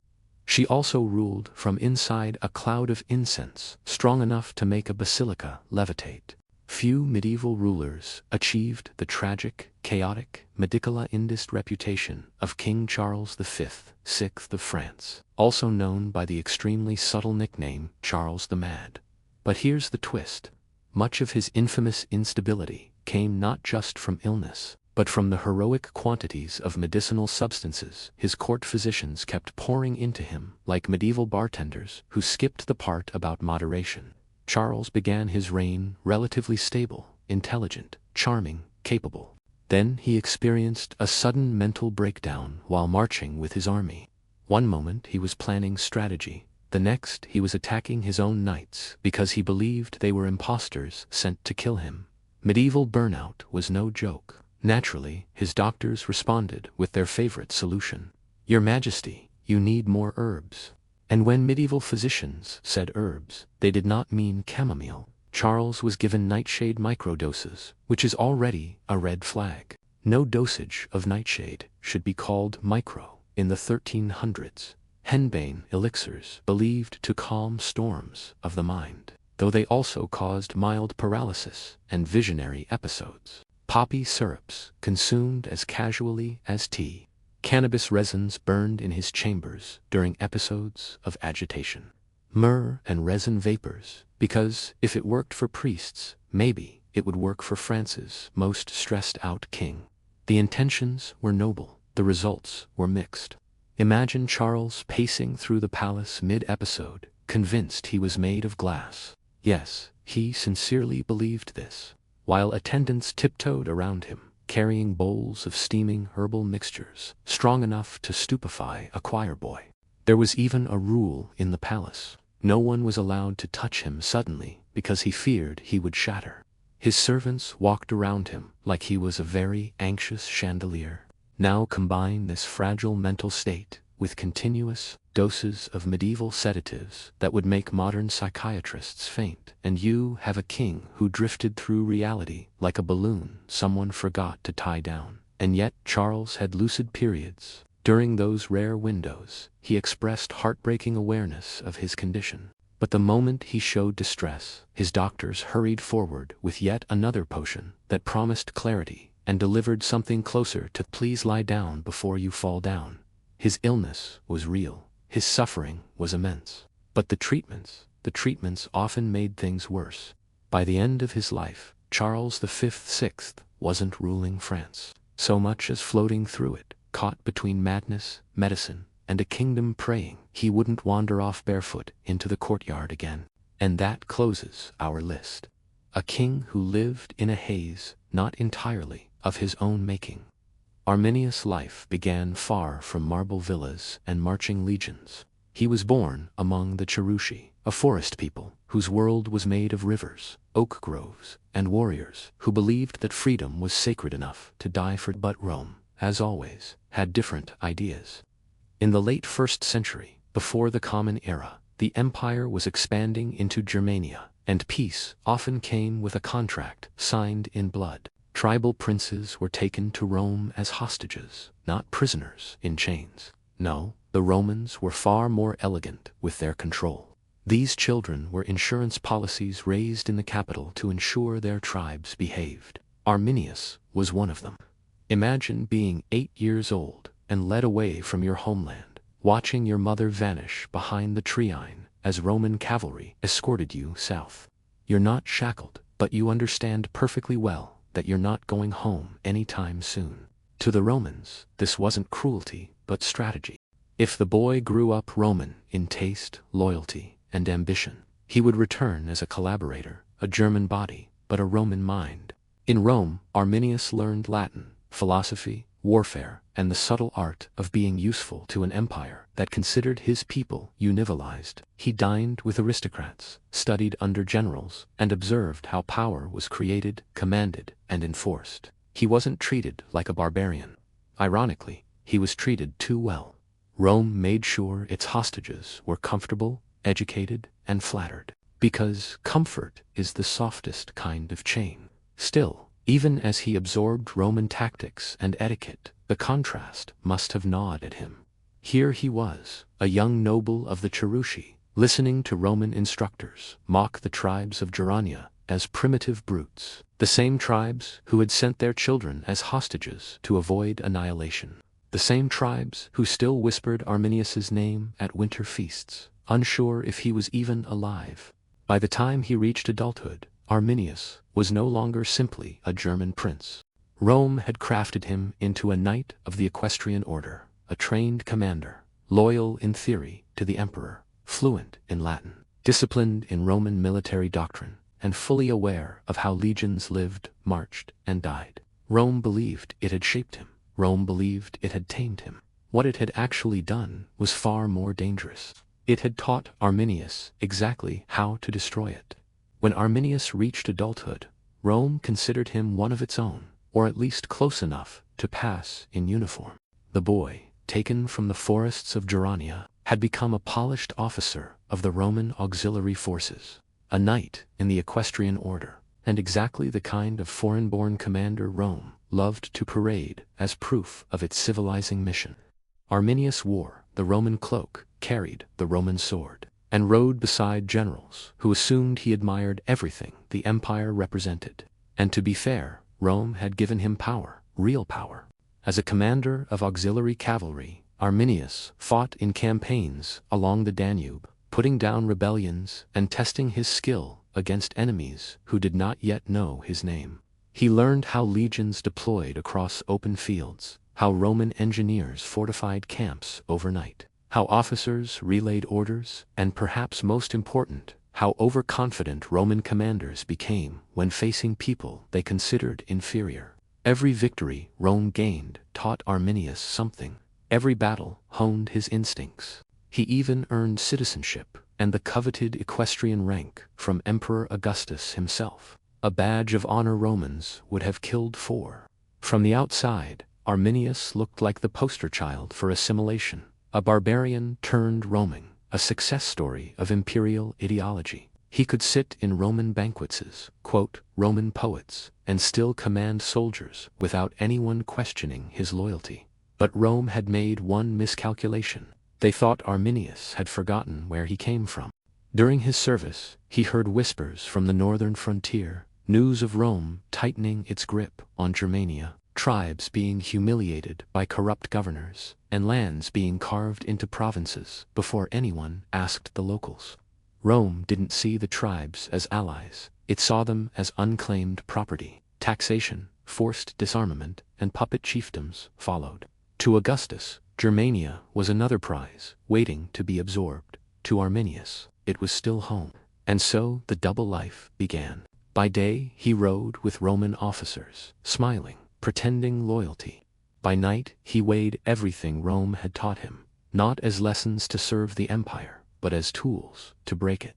She also ruled from inside a cloud of incense strong enough to make a basilica levitate. Few medieval rulers achieved the tragic, chaotic, Medicula Indis reputation of King Charles V, 6th of France, also known by the extremely subtle nickname Charles the Mad. But here's the twist. Much of his infamous instability came not just from illness, but from the heroic quantities of medicinal substances his court physicians kept pouring into him like medieval bartenders who skipped the part about moderation. Charles began his reign relatively stable, intelligent, charming, capable. Then he experienced a sudden mental breakdown while marching with his army. One moment he was planning strategy, the next he was attacking his own knights because he believed they were impostors sent to kill him. Medieval burnout was no joke. Naturally, his doctors responded with their favorite solution. Your Majesty, you need more herbs. And when medieval physicians said herbs, they did not mean chamomile. Charles was given nightshade microdoses, which is already a red flag. No dosage of nightshade should be called micro. In the 1300s, henbane elixirs believed to calm storms of the mind, though they also caused mild paralysis and visionary episodes. Poppy syrups consumed as casually as tea. Cannabis resins burned in his chambers during episodes of agitation. Myrrh and resin vapors, because if it worked for priests, maybe it would work for France's most stressed-out king. The intentions were noble, the results were mixed. Imagine Charles pacing through the palace mid-episode, convinced he was made of glass. Yes, he sincerely believed this, while attendants tiptoed around him, carrying bowls of steaming herbal mixtures, strong enough to stupefy a choir boy. There was even a rule in the palace. No one was allowed to touch him suddenly because he feared he would shatter. His servants walked around him like he was a very anxious chandelier. Now combine this fragile mental state with continuous doses of medieval sedatives that would make modern psychiatrists faint, and you have a king who drifted through reality like a balloon someone forgot to tie down. And yet Charles had lucid periods. During those rare windows, he expressed heartbreaking awareness of his condition. But the moment he showed distress, his doctors hurried forward with yet another potion that promised clarity and delivered something closer to "please lie down before you fall down." His illness was real. His suffering was immense. But the treatments often made things worse. By the end of his life, Charles V wasn't ruling France so much as floating through it, caught between madness, medicine, and a kingdom, praying he wouldn't wander off barefoot into the courtyard again. And that closes our list. A king who lived in a haze, not entirely of his own making. Arminius' life began far from marble villas and marching legions. He was born among the Cherushi, a forest people whose world was made of rivers, oak groves, and warriors who believed that freedom was sacred enough to die for. But Rome, as always, had different ideas. In the late 1st century, before the Common Era, the empire was expanding into Germania, and peace often came with a contract signed in blood. Tribal princes were taken to Rome as hostages, not prisoners in chains. No, the Romans were far more elegant with their control. These children were insurance policies raised in the capital to ensure their tribes behaved. Arminius was one of them. Imagine being 8 years old and led away from your homeland, watching your mother vanish behind the Triine as Roman cavalry escorted you south. You're not shackled, but you understand perfectly well that you're not going home anytime soon. To the Romans, this wasn't cruelty, but strategy. If the boy grew up Roman in taste, loyalty, and ambition, he would return as a collaborator, a German body, but a Roman mind. In Rome, Arminius learned Latin, philosophy, warfare, and the subtle art of being useful to an empire that considered his people univilized. He dined with aristocrats, studied under generals, and observed how power was created, commanded, and enforced. He wasn't treated like a barbarian. Ironically, he was treated too well. Rome made sure its hostages were comfortable, educated, and flattered, because comfort is the softest kind of chain. Still, even as he absorbed Roman tactics and etiquette, the contrast must have gnawed at him. Here he was, a young noble of the Cherushi, listening to Roman instructors mock the tribes of Germania as primitive brutes, the same tribes who had sent their children as hostages to avoid annihilation, the same tribes who still whispered Arminius's name at winter feasts, unsure if he was even alive. By the time he reached adulthood, Arminius was no longer simply a German prince. Rome had crafted him into a knight of the equestrian order, a trained commander, loyal in theory to the emperor, fluent in Latin, disciplined in Roman military doctrine, and fully aware of how legions lived, marched, and died. Rome believed it had shaped him. Rome believed it had tamed him. What it had actually done was far more dangerous. It had taught Arminius exactly how to destroy it. When Arminius reached adulthood, Rome considered him one of its own, or at least close enough to pass in uniform. The boy, taken from the forests of Germania, had become a polished officer of the Roman auxiliary forces, a knight in the equestrian order, and exactly the kind of foreign-born commander Rome loved to parade as proof of its civilizing mission. Arminius wore the Roman cloak, carried the Roman sword, and rode beside generals who assumed he admired everything the empire represented. And to be fair, Rome had given him power, real power. As a commander of auxiliary cavalry, Arminius fought in campaigns along the Danube, putting down rebellions and testing his skill against enemies who did not yet know his name. He learned how legions deployed across open fields, how Roman engineers fortified camps overnight, how officers relayed orders, and perhaps most important, how overconfident Roman commanders became when facing people they considered inferior. Every victory Rome gained taught Arminius something. Every battle honed his instincts. He even earned citizenship and the coveted equestrian rank from Emperor Augustus himself, a badge of honor Romans would have killed for. From the outside, Arminius looked like the poster child for assimilation, a barbarian turned Roman, a success story of imperial ideology. He could sit in Roman banquets, quote Roman poets, and still command soldiers without anyone questioning his loyalty. But Rome had made one miscalculation. They thought Arminius had forgotten where he came from. During his service, he heard whispers from the northern frontier, news of Rome tightening its grip on Germania, tribes being humiliated by corrupt governors, and lands being carved into provinces before anyone asked the locals. Rome didn't see the tribes as allies, it saw them as unclaimed property. Taxation, forced disarmament, and puppet chiefdoms followed. To Augustus, Germania was another prize, waiting to be absorbed. To Arminius, it was still home. And so the double life began. By day he rode with Roman officers, smiling, pretending loyalty. By night he weighed everything Rome had taught him, not as lessons to serve the empire, but as tools to break it.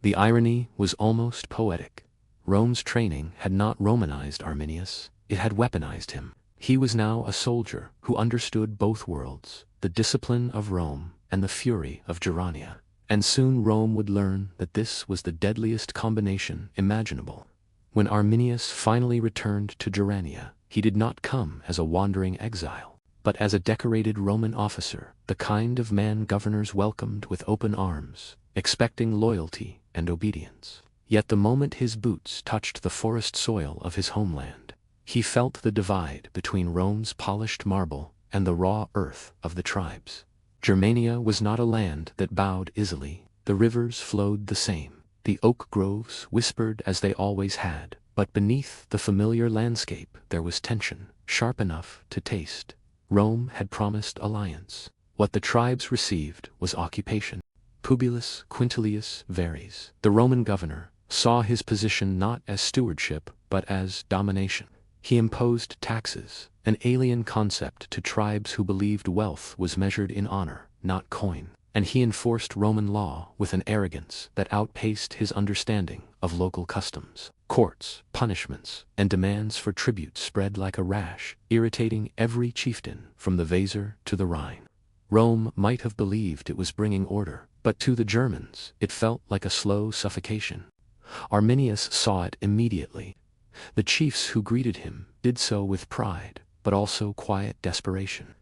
The irony was almost poetic. Rome's training had not Romanized Arminius, it had weaponized him. He was now a soldier who understood both worlds, the discipline of Rome and the fury of Germania. And soon Rome would learn that this was the deadliest combination imaginable. When Arminius finally returned to Germania, he did not come as a wandering exile, but as a decorated Roman officer, the kind of man governors welcomed with open arms, expecting loyalty and obedience. Yet the moment his boots touched the forest soil of his homeland, he felt the divide between Rome's polished marble and the raw earth of the tribes. Germania was not a land that bowed easily. The rivers flowed the same. The oak groves whispered as they always had, but beneath the familiar landscape there was tension, sharp enough to taste. Rome had promised alliance. What the tribes received was occupation. Publius Quintilius Verres, the Roman governor, saw his position not as stewardship but as domination. He imposed taxes, an alien concept to tribes who believed wealth was measured in honor, not coin, and he enforced Roman law with an arrogance that outpaced his understanding of local customs. Courts, punishments, and demands for tribute spread like a rash, irritating every chieftain from the Weser to the Rhine. Rome might have believed it was bringing order, but to the Germans it felt like a slow suffocation. Arminius saw it immediately. The chiefs who greeted him did so with pride, but also quiet desperation.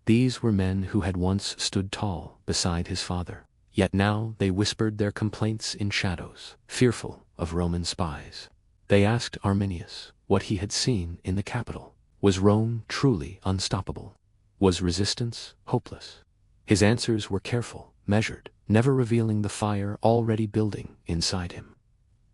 These were men who had once stood tall beside his father, yet now they whispered their complaints in shadows, fearful of Roman spies. They asked Arminius what he had seen in the capital. Was Rome truly unstoppable? Was resistance hopeless? His answers were careful, measured, never revealing the fire already building inside him.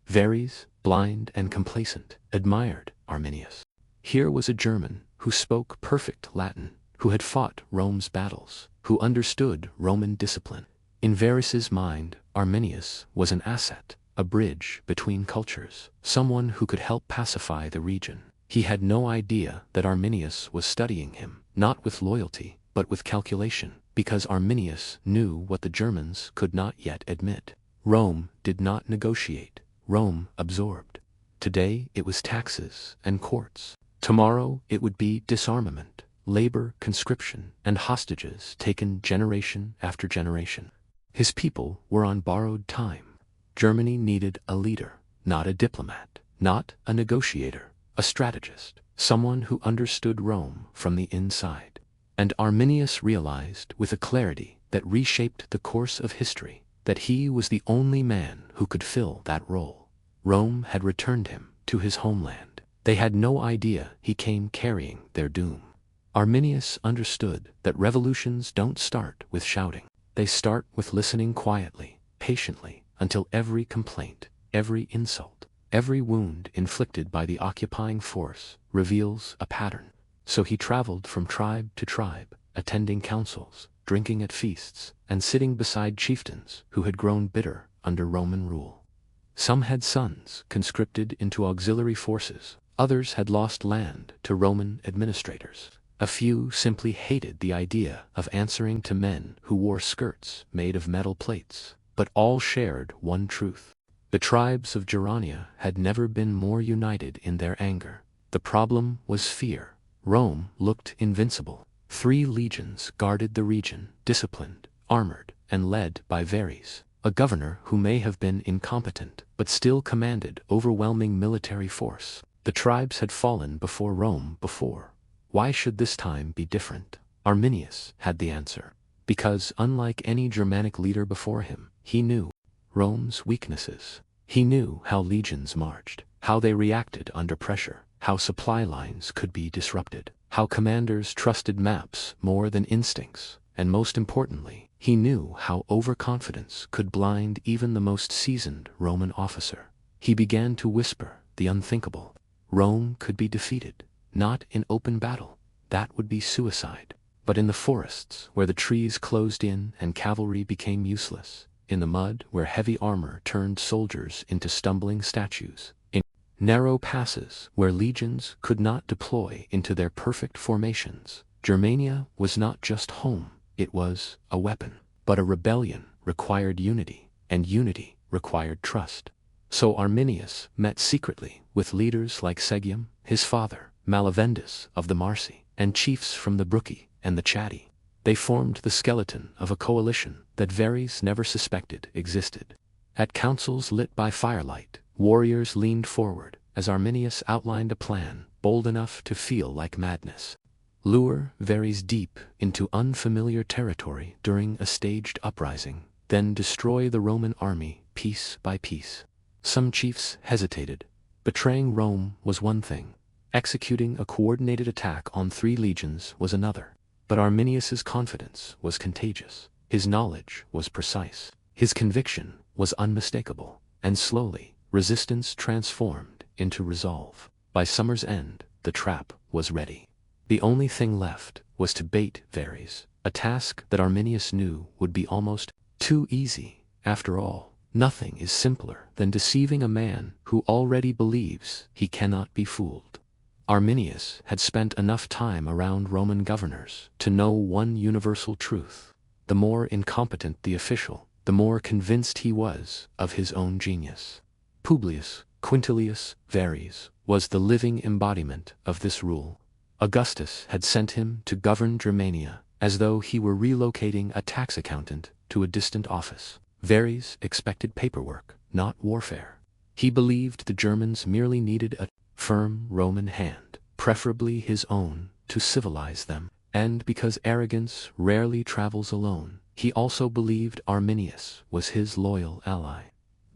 Verres, blind and complacent, admired Arminius. Here was a German who spoke perfect Latin, who had fought Rome's battles, who understood Roman discipline. In Verres's mind, Arminius was an asset, a bridge between cultures, someone who could help pacify the region. He had no idea that Arminius was studying him, not with loyalty, but with calculation, because Arminius knew what the Germans could not yet admit. Rome did not negotiate. Rome absorbed. Today it was taxes and courts. Tomorrow it would be disarmament, labor, conscription, and hostages taken generation after generation. His people were on borrowed time. Germany needed a leader, not a diplomat, not a negotiator, a strategist, someone who understood Rome from the inside. And Arminius realized with a clarity that reshaped the course of history that he was the only man who could fill that role. Rome had returned him to his homeland. They had no idea he came carrying their doom. Arminius understood that revolutions don't start with shouting. They start with listening quietly, patiently, until every complaint, every insult, every wound inflicted by the occupying force reveals a pattern. So he traveled from tribe to tribe, attending councils, drinking at feasts, and sitting beside chieftains who had grown bitter under Roman rule. Some had sons conscripted into auxiliary forces, others had lost land to Roman administrators. A few simply hated the idea of answering to men who wore skirts made of metal plates, but all shared one truth. The tribes of Germania had never been more united in their anger. The problem was fear. Rome looked invincible. 3 legions guarded the region, disciplined, armored, and led by Verres, a governor who may have been incompetent, but still commanded overwhelming military force. The tribes had fallen before Rome before. Why should this time be different? Arminius had the answer. Because unlike any Germanic leader before him, he knew Rome's weaknesses. He knew how legions marched, how they reacted under pressure, how supply lines could be disrupted, how commanders trusted maps more than instincts, and most importantly, he knew how overconfidence could blind even the most seasoned Roman officer. He began to whisper the unthinkable. Rome could be defeated, not in open battle, that would be suicide, but in the forests where the trees closed in and cavalry became useless, in the mud where heavy armor turned soldiers into stumbling statues, in narrow passes where legions could not deploy into their perfect formations. Germania was not just home, it was a weapon. But a rebellion required unity, and unity required trust. So Arminius met secretly with leaders like Segium, his father, Malavendus of the Marsi, and chiefs from the Bruci and the Chatti. They formed the skeleton of a coalition that Verres never suspected existed. At councils lit by firelight, warriors leaned forward as Arminius outlined a plan bold enough to feel like madness. Lure Verres deep into unfamiliar territory during a staged uprising, then destroy the Roman army piece by piece. Some chiefs hesitated. Betraying Rome was one thing. Executing a coordinated attack on 3 legions was another. But Arminius's confidence was contagious. His knowledge was precise. His conviction was unmistakable. And slowly, resistance transformed into resolve. By summer's end, the trap was ready. The only thing left was to bait Verres, a task that Arminius knew would be almost too easy. After all, nothing is simpler than deceiving a man who already believes he cannot be fooled. Arminius had spent enough time around Roman governors to know one universal truth. The more incompetent the official, the more convinced he was of his own genius. Publius Quintilius Verres was the living embodiment of this rule. Augustus had sent him to govern Germania as though he were relocating a tax accountant to a distant office. Verres expected paperwork, not warfare. He believed the Germans merely needed a firm Roman hand, preferably his own, to civilize them. And because arrogance rarely travels alone, he also believed Arminius was his loyal ally.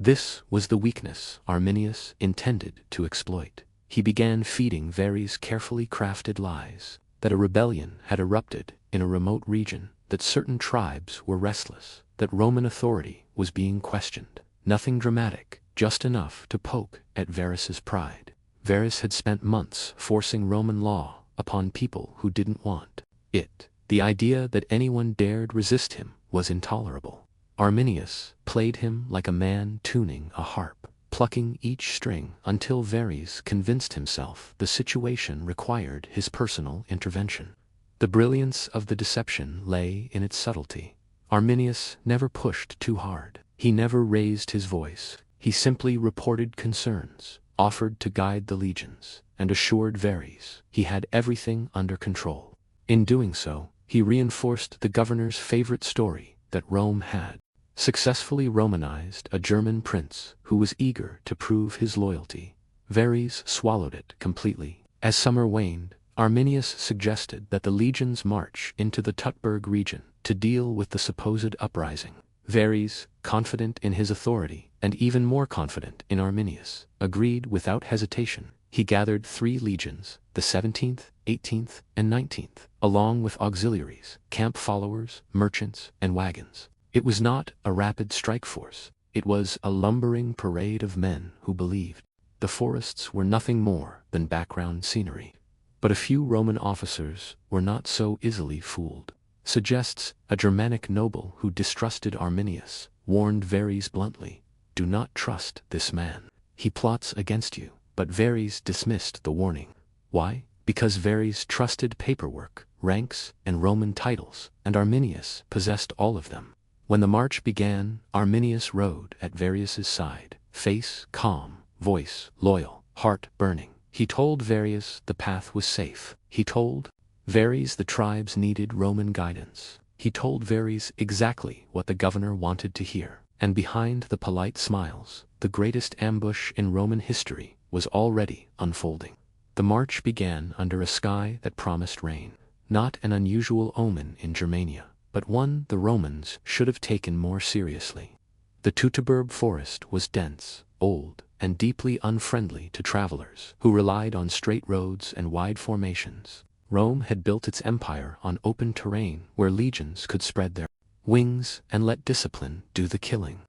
This was the weakness Arminius intended to exploit. He began feeding Verres carefully crafted lies, that a rebellion had erupted in a remote region, that certain tribes were restless, that Roman authority was being questioned. Nothing dramatic, just enough to poke at Verres's pride. Verres had spent months forcing Roman law upon people who didn't want it. The idea that anyone dared resist him was intolerable. Arminius played him like a man tuning a harp, plucking each string until Verres convinced himself the situation required his personal intervention. The brilliance of the deception lay in its subtlety. Arminius never pushed too hard. He never raised his voice. He simply reported concerns, offered to guide the legions, and assured Verres he had everything under control. In doing so, he reinforced the governor's favorite story that Rome had successfully Romanized a German prince who was eager to prove his loyalty. Verres swallowed it completely. As summer waned, Arminius suggested that the legions march into the Tutberg region to deal with the supposed uprising. Verres, confident in his authority, and even more confident in Arminius, agreed without hesitation. He gathered 3 legions, the 17th, 18th, and 19th, along with auxiliaries, camp followers, merchants, and wagons. It was not a rapid strike force. It was a lumbering parade of men who believed the forests were nothing more than background scenery. But a few Roman officers were not so easily fooled. Suggests a Germanic noble who distrusted Arminius, warned Verres bluntly, "Do not trust this man. He plots against you." But Verres dismissed the warning. Why? Because Verres trusted paperwork, ranks, and Roman titles, and Arminius possessed all of them. When the march began, Arminius rode at Verrius's side, face calm, voice loyal, heart burning. He told Verrius the path was safe. He told Verres the tribes needed Roman guidance. He told Verres exactly what the governor wanted to hear. And behind the polite smiles, the greatest ambush in Roman history was already unfolding. The march began under a sky that promised rain. Not an unusual omen in Germania, but one the Romans should have taken more seriously. The Teutoburg forest was dense, old, and deeply unfriendly to travelers who relied on straight roads and wide formations. Rome had built its empire on open terrain where legions could spread their wings and let discipline do the killing.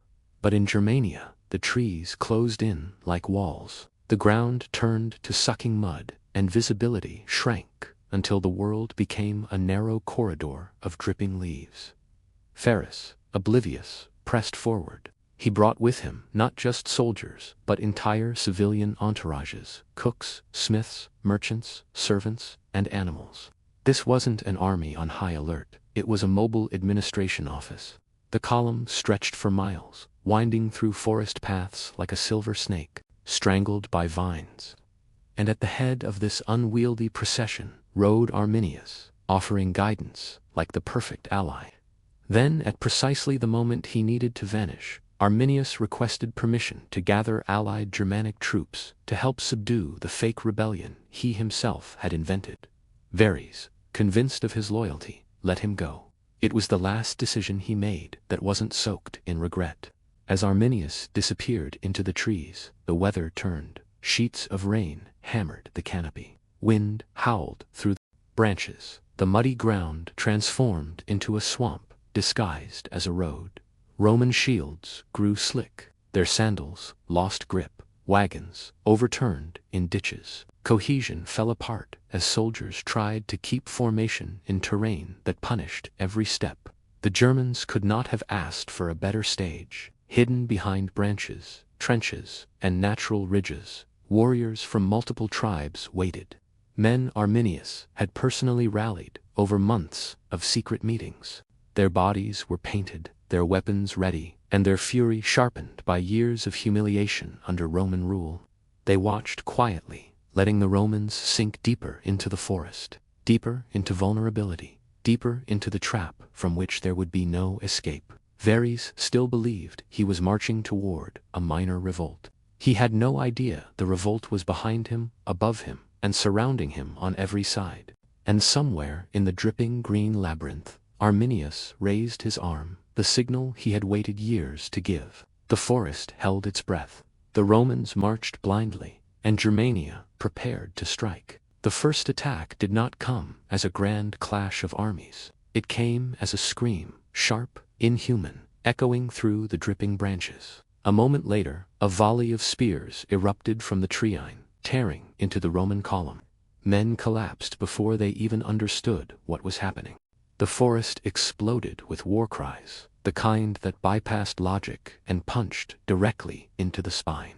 But in Germania, the trees closed in like walls. The ground turned to sucking mud, and visibility shrank until the world became a narrow corridor of dripping leaves. Verres, oblivious, pressed forward. He brought with him not just soldiers, but entire civilian entourages, cooks, smiths, merchants, servants, and animals. This wasn't an army on high alert, it was a mobile administration office. The column stretched for miles, winding through forest paths like a silver snake, strangled by vines. And at the head of this unwieldy procession rode Arminius, offering guidance like the perfect ally. Then, at precisely the moment he needed to vanish, Arminius requested permission to gather allied Germanic troops to help subdue the fake rebellion he himself had invented. Verres, convinced of his loyalty, let him go. It was the last decision he made that wasn't soaked in regret. As Arminius disappeared into the trees, the weather turned. Sheets of rain hammered the canopy. Wind howled through the branches. The muddy ground transformed into a swamp disguised as a road. Roman shields grew slick. Their sandals lost grip. Wagons overturned in ditches. Cohesion fell apart as soldiers tried to keep formation in terrain that punished every step. The Germans could not have asked for a better stage. Hidden behind branches, trenches, and natural ridges, warriors from multiple tribes waited. Men Arminius had personally rallied over months of secret meetings. Their bodies were painted, their weapons ready, and their fury sharpened by years of humiliation under Roman rule. They watched quietly, letting the Romans sink deeper into the forest, deeper into vulnerability, deeper into the trap from which there would be no escape. Verres still believed he was marching toward a minor revolt. He had no idea the revolt was behind him, above him, and surrounding him on every side. And somewhere in the dripping green labyrinth, Arminius raised his arm, the signal he had waited years to give. The forest held its breath. The Romans marched blindly, and Germania prepared to strike. The first attack did not come as a grand clash of armies. It came as a scream, sharp, inhuman, echoing through the dripping branches. A moment later, a volley of spears erupted from the treine, tearing into the Roman column. Men collapsed before they even understood what was happening. The forest exploded with war cries, the kind that bypassed logic and punched directly into the spine.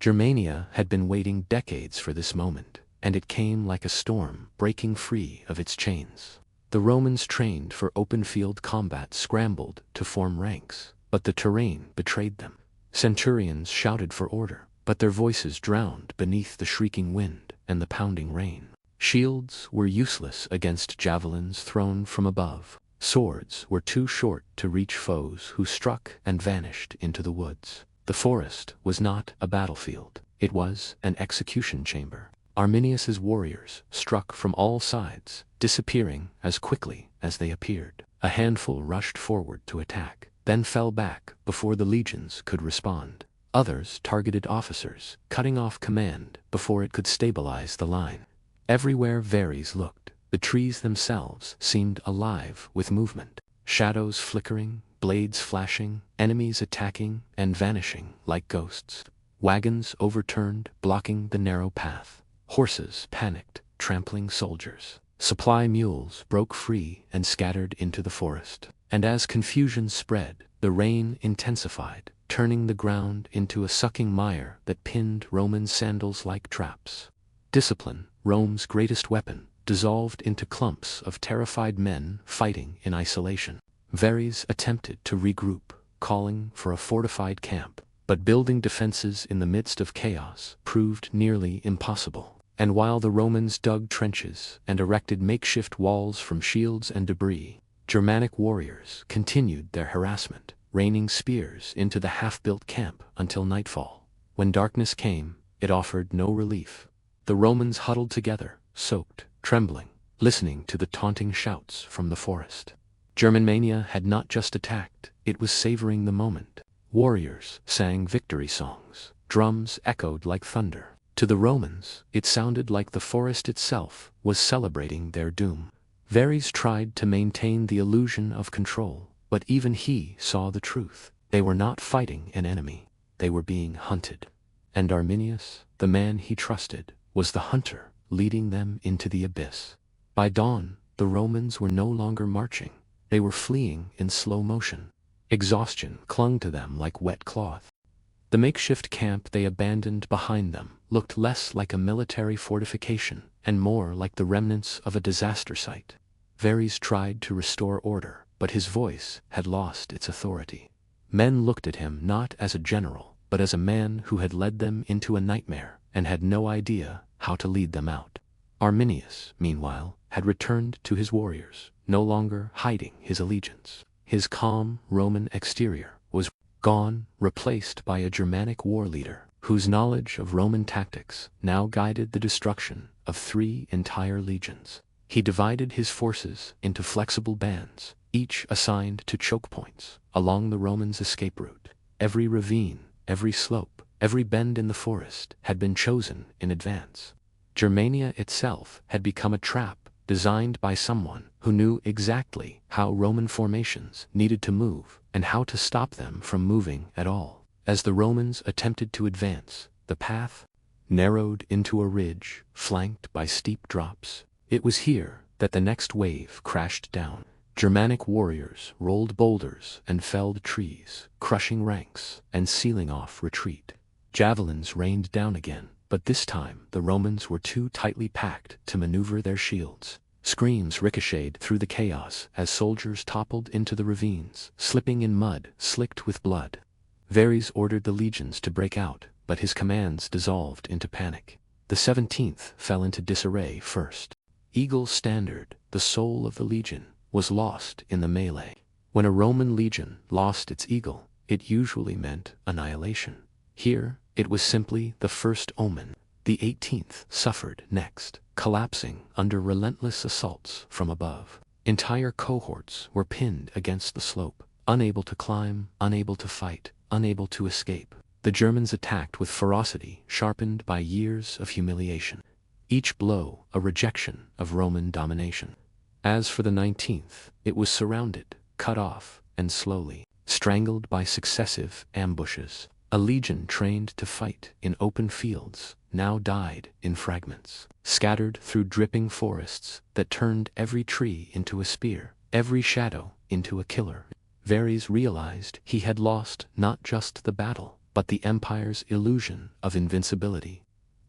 Germania had been waiting decades for this moment, and it came like a storm breaking free of its chains. The Romans trained for open-field combat scrambled to form ranks, but the terrain betrayed them. Centurions shouted for order, but their voices drowned beneath the shrieking wind and the pounding rain. Shields were useless against javelins thrown from above. Swords were too short to reach foes who struck and vanished into the woods. The forest was not a battlefield. It was an execution chamber. Arminius's warriors struck from all sides, disappearing as quickly as they appeared. A handful rushed forward to attack, then fell back before the legions could respond. Others targeted officers, cutting off command before it could stabilize the line. Everywhere Verres looked, the trees themselves seemed alive with movement. Shadows flickering, blades flashing, enemies attacking and vanishing like ghosts. Wagons overturned, blocking the narrow path. Horses panicked, trampling soldiers. Supply mules broke free and scattered into the forest. And as confusion spread, the rain intensified, turning the ground into a sucking mire that pinned Roman sandals like traps. Discipline Rome's greatest weapon, dissolved into clumps of terrified men fighting in isolation. Verres attempted to regroup, calling for a fortified camp, but building defenses in the midst of chaos proved nearly impossible. And while the Romans dug trenches and erected makeshift walls from shields and debris, Germanic warriors continued their harassment, raining spears into the half-built camp until nightfall. When darkness came, it offered no relief. The Romans huddled together, soaked, trembling, listening to the taunting shouts from the forest. Germania had not just attacked, it was savoring the moment. Warriors sang victory songs, drums echoed like thunder. To the Romans, it sounded like the forest itself was celebrating their doom. Verres tried to maintain the illusion of control, but even he saw the truth. They were not fighting an enemy, they were being hunted. And Arminius, the man he trusted, was the hunter, leading them into the abyss. By dawn, the Romans were no longer marching, they were fleeing in slow motion. Exhaustion clung to them like wet cloth. The makeshift camp they abandoned behind them looked less like a military fortification and more like the remnants of a disaster site. Verres tried to restore order, but his voice had lost its authority. Men looked at him not as a general, but as a man who had led them into a nightmare and had no idea how to lead them out. Arminius, meanwhile, had returned to his warriors, no longer hiding his allegiance. His calm Roman exterior was gone, replaced by a Germanic war leader, whose knowledge of Roman tactics now guided the destruction of 3 entire legions. He divided his forces into flexible bands, each assigned to choke points along the Romans' escape route. Every ravine, every slope, every bend in the forest had been chosen in advance. Germania itself had become a trap designed by someone who knew exactly how Roman formations needed to move and how to stop them from moving at all. As the Romans attempted to advance, the path narrowed into a ridge flanked by steep drops. It was here that the next wave crashed down. Germanic warriors rolled boulders and felled trees, crushing ranks and sealing off retreat. Javelins rained down again, but this time the Romans were too tightly packed to maneuver their shields. Screams ricocheted through the chaos as soldiers toppled into the ravines, slipping in mud slicked with blood. Verres ordered the legions to break out, but his commands dissolved into panic. The 17th fell into disarray first. Eagle's standard, the soul of the legion, was lost in the melee. When a Roman legion lost its eagle, it usually meant annihilation. Here, it was simply the first omen. The 18th suffered next, collapsing under relentless assaults from above. Entire cohorts were pinned against the slope, unable to climb, unable to fight, unable to escape. The Germans attacked with ferocity sharpened by years of humiliation. Each blow a rejection of Roman domination. As for the 19th, it was surrounded, cut off, and slowly strangled by successive ambushes. A legion trained to fight in open fields now died in fragments, scattered through dripping forests that turned every tree into a spear, every shadow into a killer. Verres realized he had lost not just the battle, but the empire's illusion of invincibility.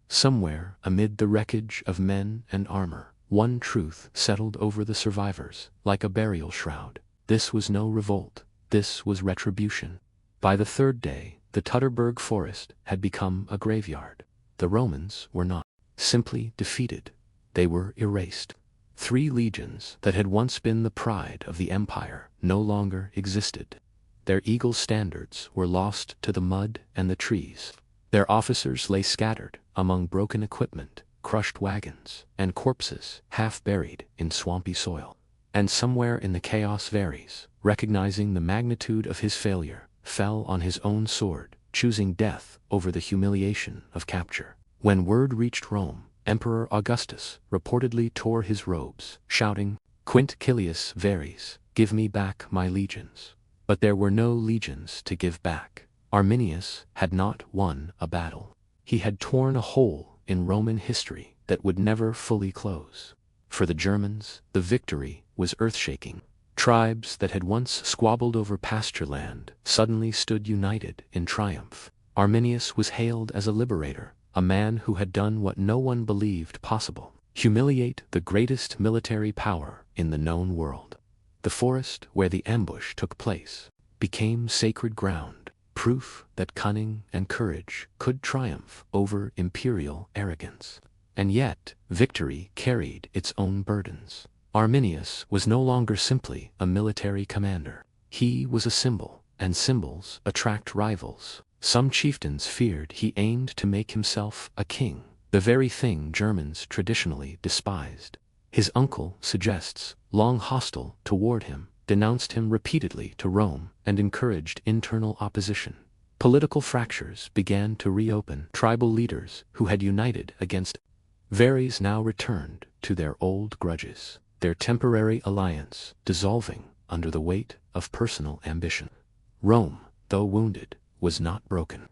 Somewhere amid the wreckage of men and armor, one truth settled over the survivors, like a burial shroud. This was no revolt, this was retribution. By the 3rd day, the Tutterberg forest had become a graveyard. The Romans were not simply defeated, they were erased. 3 legions that had once been the pride of the empire no longer existed. Their eagle standards were lost to the mud and the trees. Their officers lay scattered among broken equipment, crushed wagons, and corpses half buried in swampy soil. And somewhere in the chaos Verres, recognizing the magnitude of his failure, fell on his own sword, choosing death over the humiliation of capture. When word reached Rome, Emperor Augustus reportedly tore his robes, shouting, "Quint Cilius Verres, give me back my legions." But there were no legions to give back. Arminius had not won a battle. He had torn a hole in Roman history that would never fully close. For the Germans, the victory was earth-shaking. Tribes that had once squabbled over pasture land suddenly stood united in triumph. Arminius was hailed as a liberator, a man who had done what no one believed possible: humiliate the greatest military power in the known world. The forest where the ambush took place became sacred ground, proof that cunning and courage could triumph over imperial arrogance. And yet, victory carried its own burdens. Arminius was no longer simply a military commander. He was a symbol, and symbols attract rivals. Some chieftains feared he aimed to make himself a king, the very thing Germans traditionally despised. His uncle, Segestes, long hostile toward him, denounced him repeatedly to Rome and encouraged internal opposition. Political fractures began to reopen. Tribal leaders who had united against Varys now returned to their old grudges, their temporary alliance dissolving under the weight of personal ambition. Rome, though wounded, was not broken.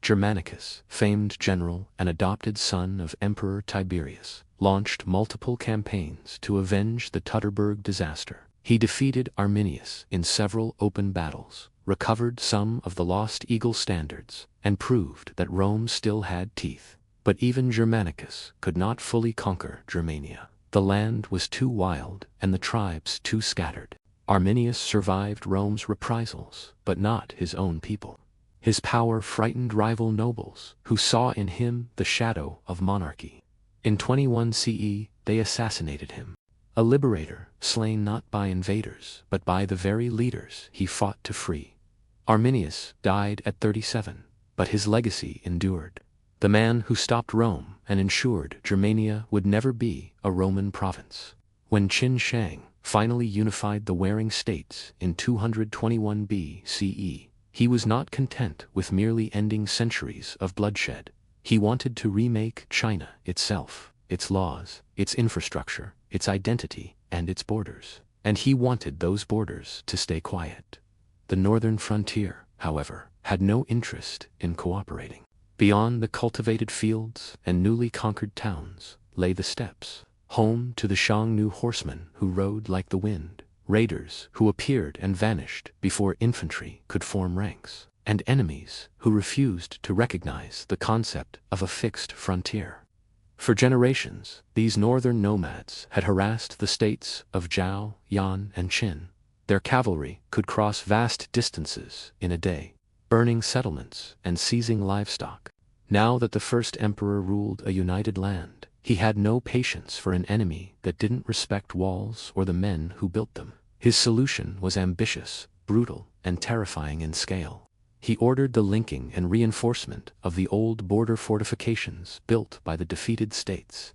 Germanicus, famed general and adopted son of Emperor Tiberius, launched multiple campaigns to avenge the Teutoburg disaster. He defeated Arminius in several open battles, recovered some of the lost eagle standards, and proved that Rome still had teeth. But even Germanicus could not fully conquer Germania. The land was too wild and the tribes too scattered. Arminius survived Rome's reprisals, but not his own people. His power frightened rival nobles, who saw in him the shadow of monarchy. In 21 CE, they assassinated him. A liberator, slain not by invaders, but by the very leaders he fought to free. Arminius died at 37, but his legacy endured. The man who stopped Rome and ensured Germania would never be a Roman province. When Qin Shang finally unified the warring states in 221 BCE, he was not content with merely ending centuries of bloodshed. He wanted to remake China itself, its laws, its infrastructure, its identity, and its borders. And he wanted those borders to stay quiet. The northern frontier, however, had no interest in cooperating. Beyond the cultivated fields and newly conquered towns lay the steppes, home to the Xiongnu horsemen who rode like the wind, raiders who appeared and vanished before infantry could form ranks, and enemies who refused to recognize the concept of a fixed frontier. For generations, these northern nomads had harassed the states of Zhao, Yan, and Qin. Their cavalry could cross vast distances in a day, burning settlements and seizing livestock. Now that the first emperor ruled a united land, he had no patience for an enemy that didn't respect walls or the men who built them. His solution was ambitious, brutal, and terrifying in scale. He ordered the linking and reinforcement of the old border fortifications built by the defeated states.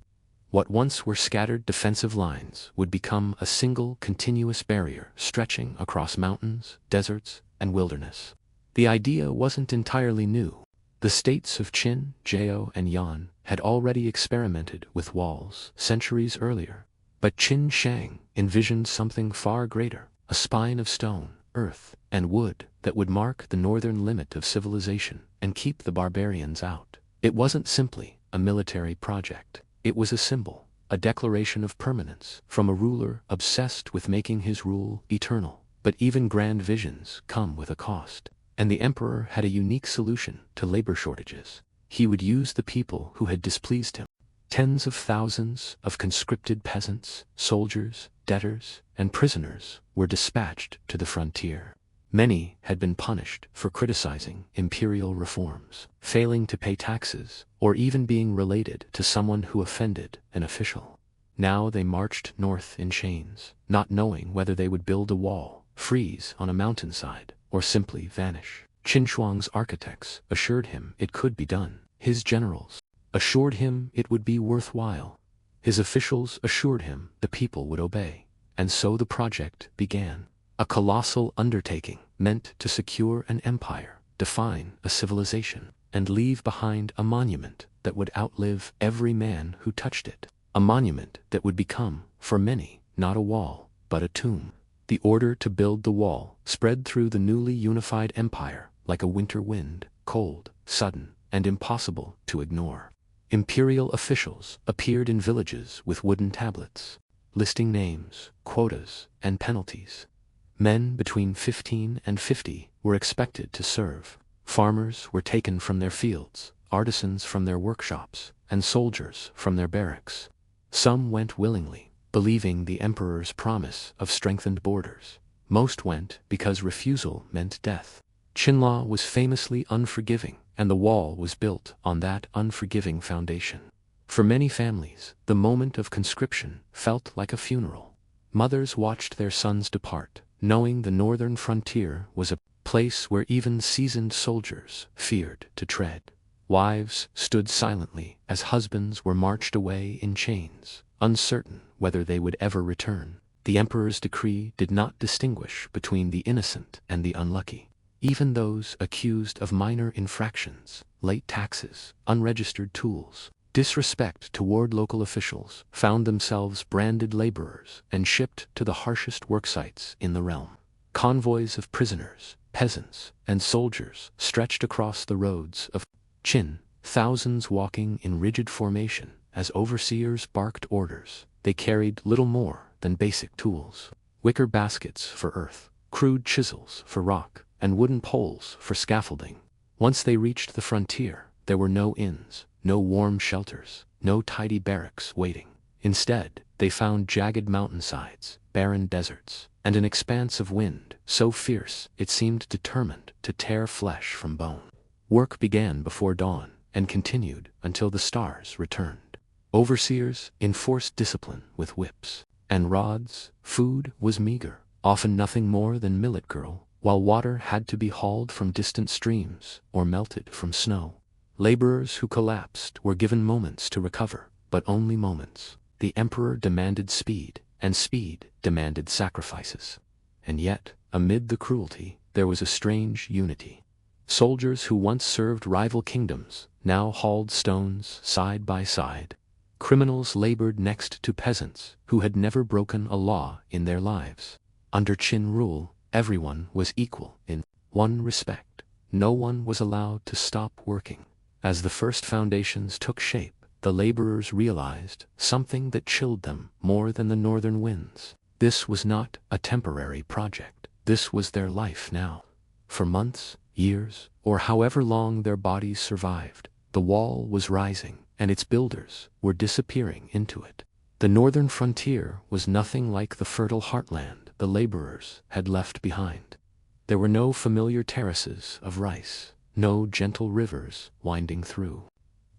What once were scattered defensive lines would become a single continuous barrier stretching across mountains, deserts, and wilderness. The idea wasn't entirely new. The states of Qin, Zhao, and Yan had already experimented with walls centuries earlier. But Qin Shang envisioned something far greater, a spine of stone, earth, and wood that would mark the northern limit of civilization and keep the barbarians out. It wasn't simply a military project. It was a symbol, a declaration of permanence from a ruler obsessed with making his rule eternal. But even grand visions come with a cost. And the emperor had a unique solution to labor shortages. He would use the people who had displeased him. Tens of thousands of conscripted peasants, soldiers, debtors, and prisoners were dispatched to the frontier. Many had been punished for criticizing imperial reforms, failing to pay taxes, or even being related to someone who offended an official. Now they marched north in chains, not knowing whether they would build a wall, freeze on a mountainside, or simply vanish. Qin Shuang's architects assured him it could be done. His generals assured him it would be worthwhile. His officials assured him the people would obey. And so the project began. A colossal undertaking meant to secure an empire, define a civilization, and leave behind a monument that would outlive every man who touched it. A monument that would become, for many, not a wall, but a tomb. The order to build the wall spread through the newly unified empire like a winter wind, cold, sudden, and impossible to ignore. Imperial officials appeared in villages with wooden tablets, listing names, quotas, and penalties. Men between 15 and 50 were expected to serve. Farmers were taken from their fields, artisans from their workshops, and soldiers from their barracks. Some went willingly, believing the emperor's promise of strengthened borders. Most went because refusal meant death. Qinla was famously unforgiving, and the wall was built on that unforgiving foundation. For many families, the moment of conscription felt like a funeral. Mothers watched their sons depart, knowing the northern frontier was a place where even seasoned soldiers feared to tread. Wives stood silently as husbands were marched away in chains, uncertain whether they would ever return. The emperor's decree did not distinguish between the innocent and the unlucky. Even those accused of minor infractions, late taxes, unregistered tools, disrespect toward local officials, found themselves branded laborers and shipped to the harshest worksites in the realm. Convoys of prisoners, peasants, and soldiers stretched across the roads of Qin, thousands walking in rigid formation as overseers barked orders. They carried little more than basic tools: wicker baskets for earth, crude chisels for rock, and wooden poles for scaffolding. Once they reached the frontier, there were no inns, no warm shelters, no tidy barracks waiting. Instead, they found jagged mountainsides, barren deserts, and an expanse of wind so fierce it seemed determined to tear flesh from bone. Work began before dawn and continued until the stars returned. Overseers enforced discipline with whips and rods. Food was meager, often nothing more than millet gruel, while water had to be hauled from distant streams or melted from snow. Laborers who collapsed were given moments to recover, but only moments. The emperor demanded speed, and speed demanded sacrifices. And yet, amid the cruelty, there was a strange unity. Soldiers who once served rival kingdoms now hauled stones side by side. Criminals labored next to peasants who had never broken a law in their lives. Under Qin rule, everyone was equal in one respect: no one was allowed to stop working. As the first foundations took shape, the laborers realized something that chilled them more than the northern winds. This was not a temporary project. This was their life now. For months, years, or however long their bodies survived, the wall was rising, and its builders were disappearing into it. The northern frontier was nothing like the fertile heartland the laborers had left behind. There were no familiar terraces of rice, no gentle rivers winding through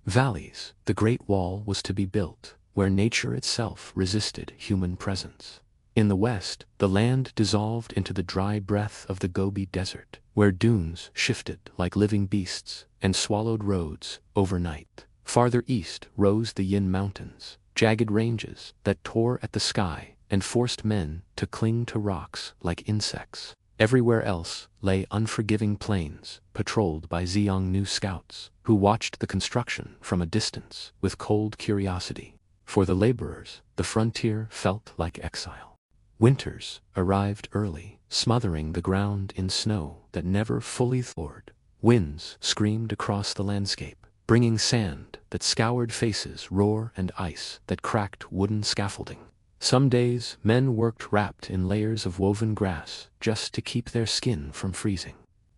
valleys. The Great Wall was to be built where nature itself resisted human presence. In the west, the land dissolved into the dry breath of the Gobi Desert, where dunes shifted like living beasts and swallowed roads overnight. Farther east rose the Yin Mountains, jagged ranges that tore at the sky and forced men to cling to rocks like insects. Everywhere else lay unforgiving plains, patrolled by Xiongnu scouts, who watched the construction from a distance with cold curiosity. For the laborers, the frontier felt like exile. Winters arrived early, smothering the ground in snow that never fully thawed. Winds screamed across the landscape, bringing sand that scoured faces, roar, and ice that cracked wooden scaffolding. Some days, men worked wrapped in layers of woven grass just to keep their skin from freezing.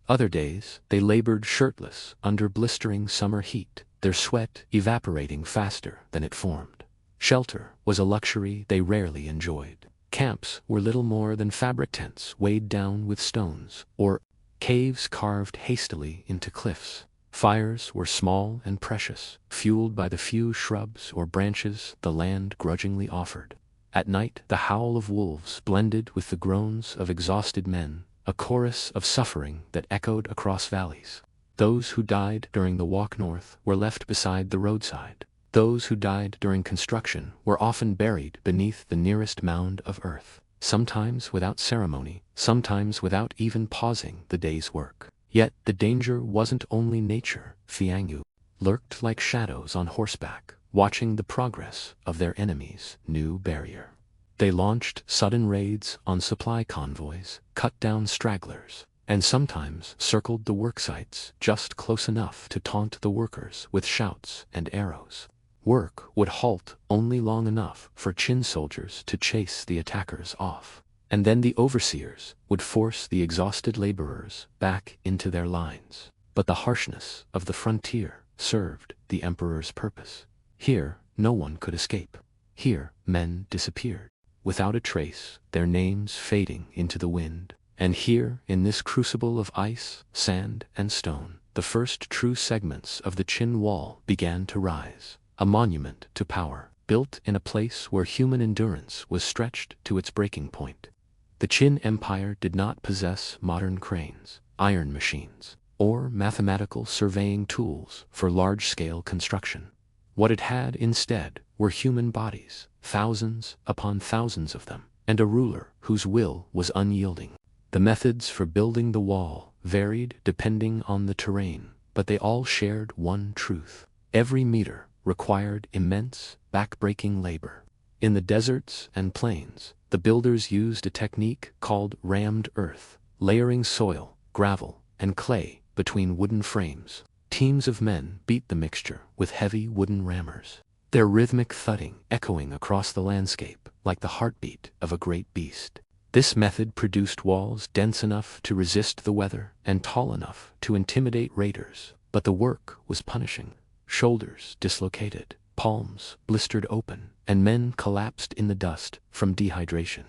Other days, they labored shirtless under blistering summer heat, their sweat evaporating faster than it formed. Shelter was a luxury they rarely enjoyed. Camps were little more than fabric tents weighed down with stones, or caves carved hastily into cliffs. Fires were small and precious, fueled by the few shrubs or branches the land grudgingly offered. At night, the howl of wolves blended with the groans of exhausted men, a chorus of suffering that echoed across valleys. Those who died during the walk north were left beside the roadside. Those who died during construction were often buried beneath the nearest mound of earth, sometimes without ceremony, sometimes without even pausing the day's work. Yet the danger wasn't only nature. Fiangyu lurked like shadows on horseback, watching the progress of their enemies' new barrier. They launched sudden raids on supply convoys, cut down stragglers, and sometimes circled the worksites just close enough to taunt the workers with shouts and arrows. Work would halt only long enough for Qin soldiers to chase the attackers off, and then the overseers would force the exhausted laborers back into their lines. But the harshness of the frontier served the emperor's purpose. Here, no one could escape. Here, men disappeared, without a trace, their names fading into the wind. And here, in this crucible of ice, sand, and stone, the first true segments of the Qin wall began to rise, a monument to power, built in a place where human endurance was stretched to its breaking point. The Qin Empire did not possess modern cranes, iron machines, or mathematical surveying tools for large-scale construction. What it had instead were human bodies, thousands upon thousands of them, and a ruler whose will was unyielding. The methods for building the wall varied depending on the terrain, but they all shared one truth. Every meter required immense, back-breaking labor. In the deserts and plains, the builders used a technique called rammed earth, layering soil, gravel, and clay between wooden frames. Teams of men beat the mixture with heavy wooden rammers, their rhythmic thudding echoing across the landscape like the heartbeat of a great beast. This method produced walls dense enough to resist the weather and tall enough to intimidate raiders, but the work was punishing. Shoulders dislocated, palms blistered open, and men collapsed in the dust from dehydration.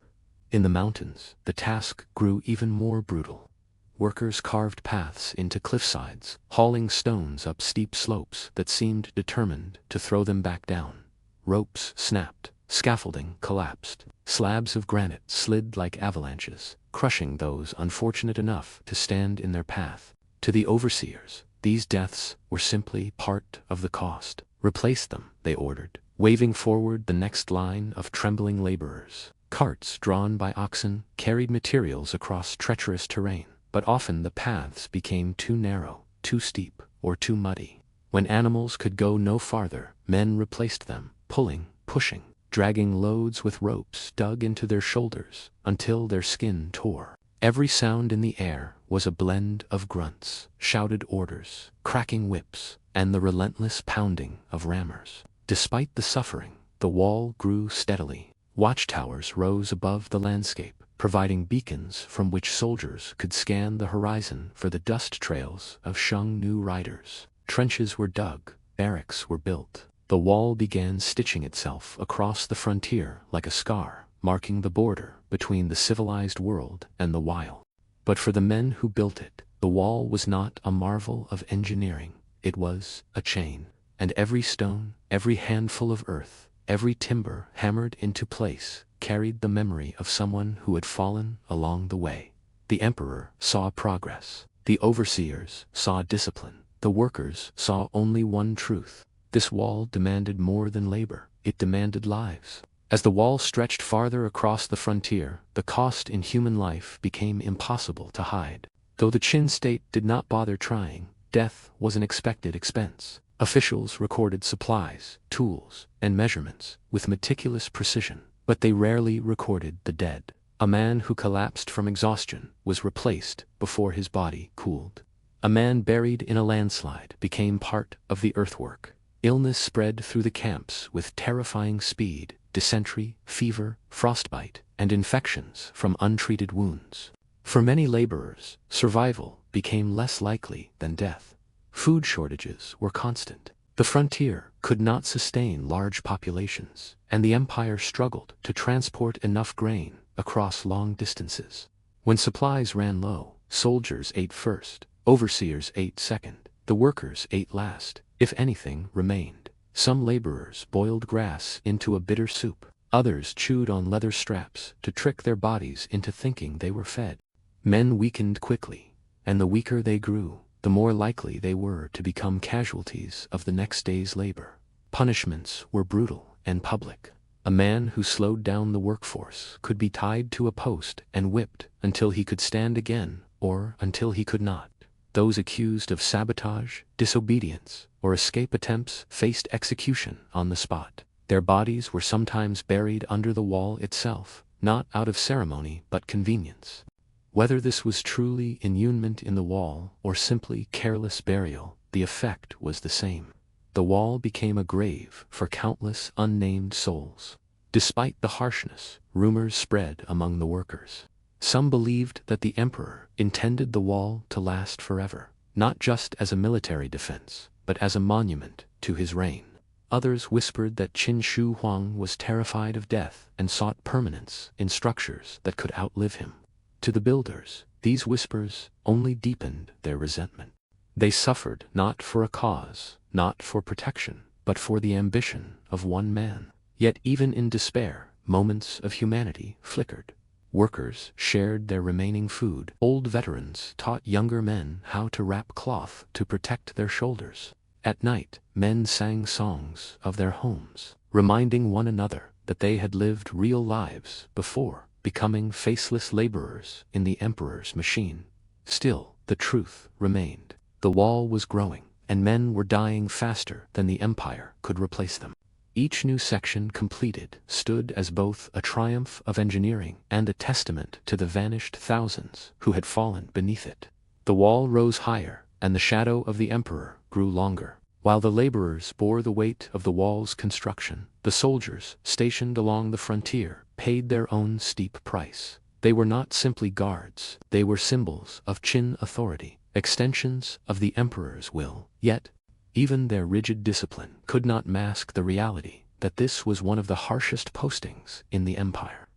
In the mountains, the task grew even more brutal. Workers carved paths into cliffsides, hauling stones up steep slopes that seemed determined to throw them back down. Ropes snapped, scaffolding collapsed, slabs of granite slid like avalanches, crushing those unfortunate enough to stand in their path. To the overseers, these deaths were simply part of the cost. Replace them, they ordered, waving forward the next line of trembling laborers. Carts drawn by oxen carried materials across treacherous terrain, but often the paths became too narrow, too steep, or too muddy. When animals could go no farther, men replaced them, pulling, pushing, dragging loads with ropes dug into their shoulders until their skin tore. Every sound in the air was a blend of grunts, shouted orders, cracking whips, and the relentless pounding of rammers. Despite the suffering, the wall grew steadily. Watchtowers rose above the landscape, providing beacons from which soldiers could scan the horizon for the dust trails of Shang new riders. Trenches were dug, barracks were built. The wall began stitching itself across the frontier like a scar, marking the border between the civilized world and the wild. But for the men who built it, the wall was not a marvel of engineering. It was a chain, and every stone, every handful of earth, every timber hammered into place carried the memory of someone who had fallen along the way. The emperor saw progress. The overseers saw discipline. The workers saw only one truth. This wall demanded more than labor. It demanded lives. As the wall stretched farther across the frontier, the cost in human life became impossible to hide. Though the Qin state did not bother trying, death was an expected expense. Officials recorded supplies, tools, and measurements with meticulous precision, but they rarely recorded the dead. A man who collapsed from exhaustion was replaced before his body cooled. A man buried in a landslide became part of the earthwork. Illness spread through the camps with terrifying speed: dysentery, fever, frostbite, and infections from untreated wounds. For many laborers, survival became less likely than death. Food shortages were constant. The frontier could not sustain large populations, and the empire struggled to transport enough grain across long distances. When supplies ran low, soldiers ate first, overseers ate second, the workers ate last, if anything remained. Some laborers boiled grass into a bitter soup. Others chewed on leather straps to trick their bodies into thinking they were fed. Men weakened quickly, and the weaker they grew, the more likely they were to become casualties of the next day's labor. Punishments were brutal and public. A man who slowed down the workforce could be tied to a post and whipped until he could stand again, or until he could not. Those accused of sabotage, disobedience, or escape attempts faced execution on the spot. Their bodies were sometimes buried under the wall itself, not out of ceremony but convenience. Whether this was truly inhunement in the wall or simply careless burial, the effect was the same. The wall became a grave for countless unnamed souls. Despite the harshness, rumors spread among the workers. Some believed that the emperor intended the wall to last forever, not just as a military defense, but as a monument to his reign. Others whispered that Qin Shi Huang was terrified of death and sought permanence in structures that could outlive him. To the builders, these whispers only deepened their resentment. They suffered not for a cause, not for protection, but for the ambition of one man. Yet even in despair, moments of humanity flickered. Workers shared their remaining food. Old veterans taught younger men how to wrap cloth to protect their shoulders. At night, men sang songs of their homes, reminding one another that they had lived real lives before becoming faceless laborers in the emperor's machine. Still, the truth remained. The wall was growing, and men were dying faster than the empire could replace them. Each new section completed stood as both a triumph of engineering and a testament to the vanished thousands who had fallen beneath it. The wall rose higher, and the shadow of the emperor grew longer. While the laborers bore the weight of the wall's construction, the soldiers stationed along the frontier paid their own steep price. They were not simply guards, they were symbols of Qin authority, extensions of the emperor's will. Yet, even their rigid discipline could not mask the reality that this was one of the harshest postings in the empire.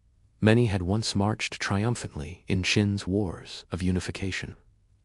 Many had once marched triumphantly in Qin's wars of unification.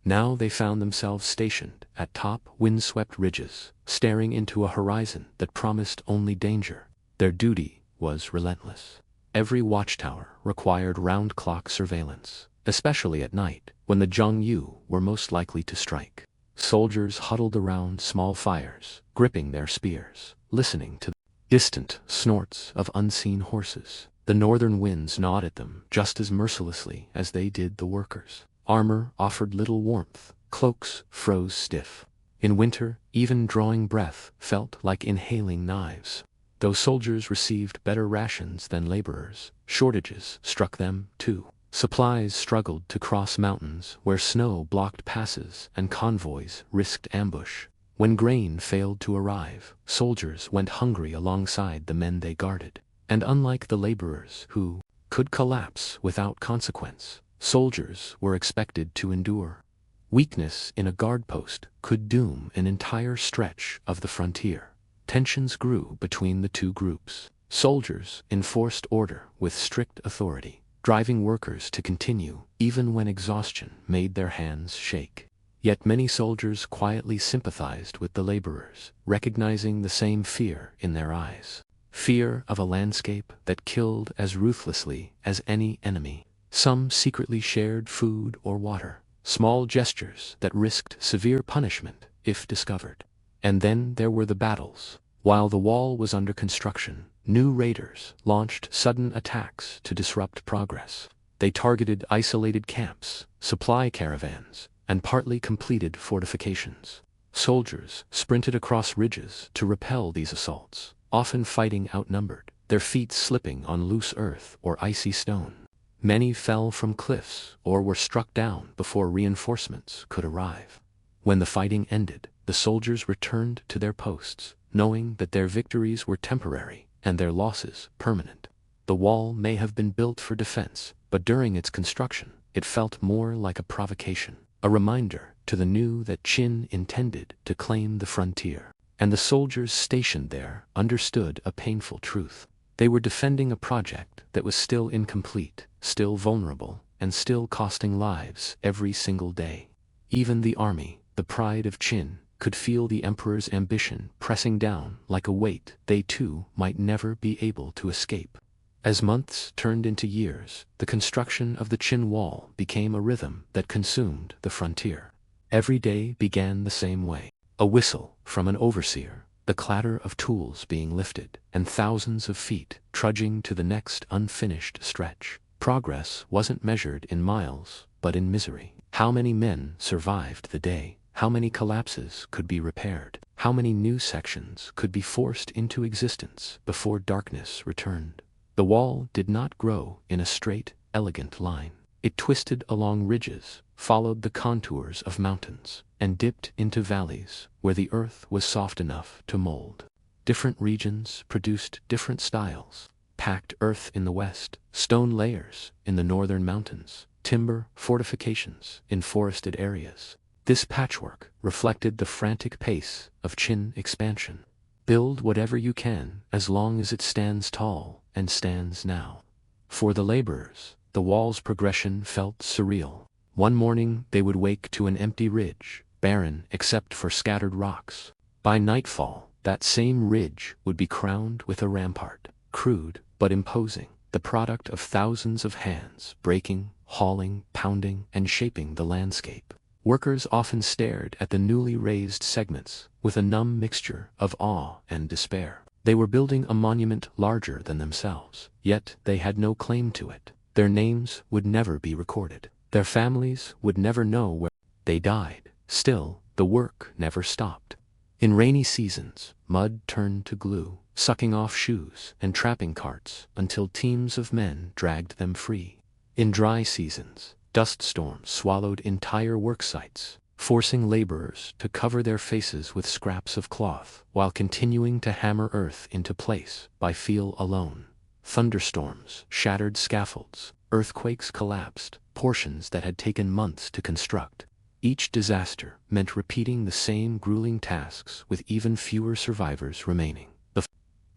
Now they found themselves stationed at top windswept ridges, staring into a horizon that promised only danger. Their duty was relentless. Every watchtower required round-clock surveillance, especially at night, when the Zhongyu were most likely to strike. Soldiers huddled around small fires, gripping their spears, listening to the distant snorts of unseen horses. The northern winds gnawed at them just as mercilessly as they did the workers. Armor offered little warmth, cloaks froze stiff. In winter, even drawing breath felt like inhaling knives. Though soldiers received better rations than laborers, shortages struck them too. Supplies struggled to cross mountains where snow blocked passes and convoys risked ambush. When grain failed to arrive, soldiers went hungry alongside the men they guarded. And unlike the laborers who could collapse without consequence, soldiers were expected to endure. Weakness in a guard post could doom an entire stretch of the frontier. Tensions grew between the two groups. Soldiers enforced order with strict authority, driving workers to continue even when exhaustion made their hands shake. Yet many soldiers quietly sympathized with the laborers, recognizing the same fear in their eyes. Fear of a landscape that killed as ruthlessly as any enemy. Some secretly shared food or water, small gestures that risked severe punishment if discovered. And then there were the battles. While the wall was under construction, new raiders launched sudden attacks to disrupt progress. They targeted isolated camps, supply caravans, and partly completed fortifications. Soldiers sprinted across ridges to repel these assaults, often fighting outnumbered, their feet slipping on loose earth or icy stone. Many fell from cliffs or were struck down before reinforcements could arrive. When the fighting ended, the soldiers returned to their posts, knowing that their victories were temporary and their losses permanent. The wall may have been built for defense, but during its construction, it felt more like a provocation, a reminder to the new that Qin intended to claim the frontier. And the soldiers stationed there understood a painful truth. They were defending a project that was still incomplete, still vulnerable, and still costing lives every single day. Even the army, the pride of Qin, could feel the emperor's ambition pressing down like a weight they too might never be able to escape. As months turned into years, the construction of the Qin wall became a rhythm that consumed the frontier. Every day began the same way. A whistle from an overseer, the clatter of tools being lifted, and thousands of feet trudging to the next unfinished stretch. Progress wasn't measured in miles, but in misery. How many men survived the day? How many collapses could be repaired? How many new sections could be forced into existence before darkness returned? The wall did not grow in a straight, elegant line. It twisted along ridges, followed the contours of mountains, and dipped into valleys where the earth was soft enough to mold. Different regions produced different styles. Packed earth in the west, stone layers in the northern mountains, timber fortifications in forested areas. This patchwork reflected the frantic pace of Qin expansion. Build whatever you can as long as it stands tall and stands now. For the laborers, the wall's progression felt surreal. One morning they would wake to an empty ridge, barren except for scattered rocks. By nightfall, that same ridge would be crowned with a rampart, crude but imposing, the product of thousands of hands breaking, hauling, pounding, and shaping the landscape. Workers often stared at the newly raised segments with a numb mixture of awe and despair. They were building a monument larger than themselves, yet they had no claim to it. Their names would never be recorded. Their families would never know where they died. Still, the work never stopped. In rainy seasons, mud turned to glue, sucking off shoes and trapping carts until teams of men dragged them free. In dry seasons, dust storms swallowed entire work sites, forcing laborers to cover their faces with scraps of cloth while continuing to hammer earth into place by feel alone. Thunderstorms shattered scaffolds, earthquakes collapsed portions that had taken months to construct. Each disaster meant repeating the same grueling tasks with even fewer survivors remaining. The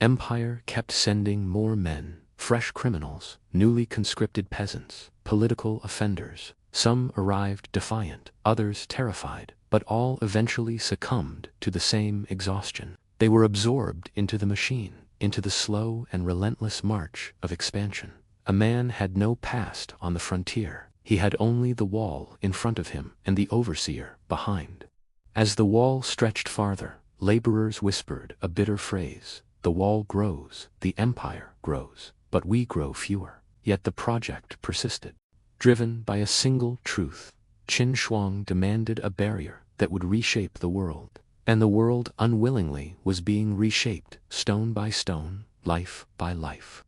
empire kept sending more men, fresh criminals, newly conscripted peasants, political offenders. Some arrived defiant, others terrified, but all eventually succumbed to the same exhaustion. They were absorbed into the machine, into the slow and relentless march of expansion. A man had no past on the frontier. He had only the wall in front of him and the overseer behind. As the wall stretched farther, laborers whispered a bitter phrase: "The wall grows, the empire grows, but we grow fewer." Yet the project persisted. Driven by a single truth, Qin Shuang demanded a barrier that would reshape the world. And the world unwillingly was being reshaped, stone by stone, life by life.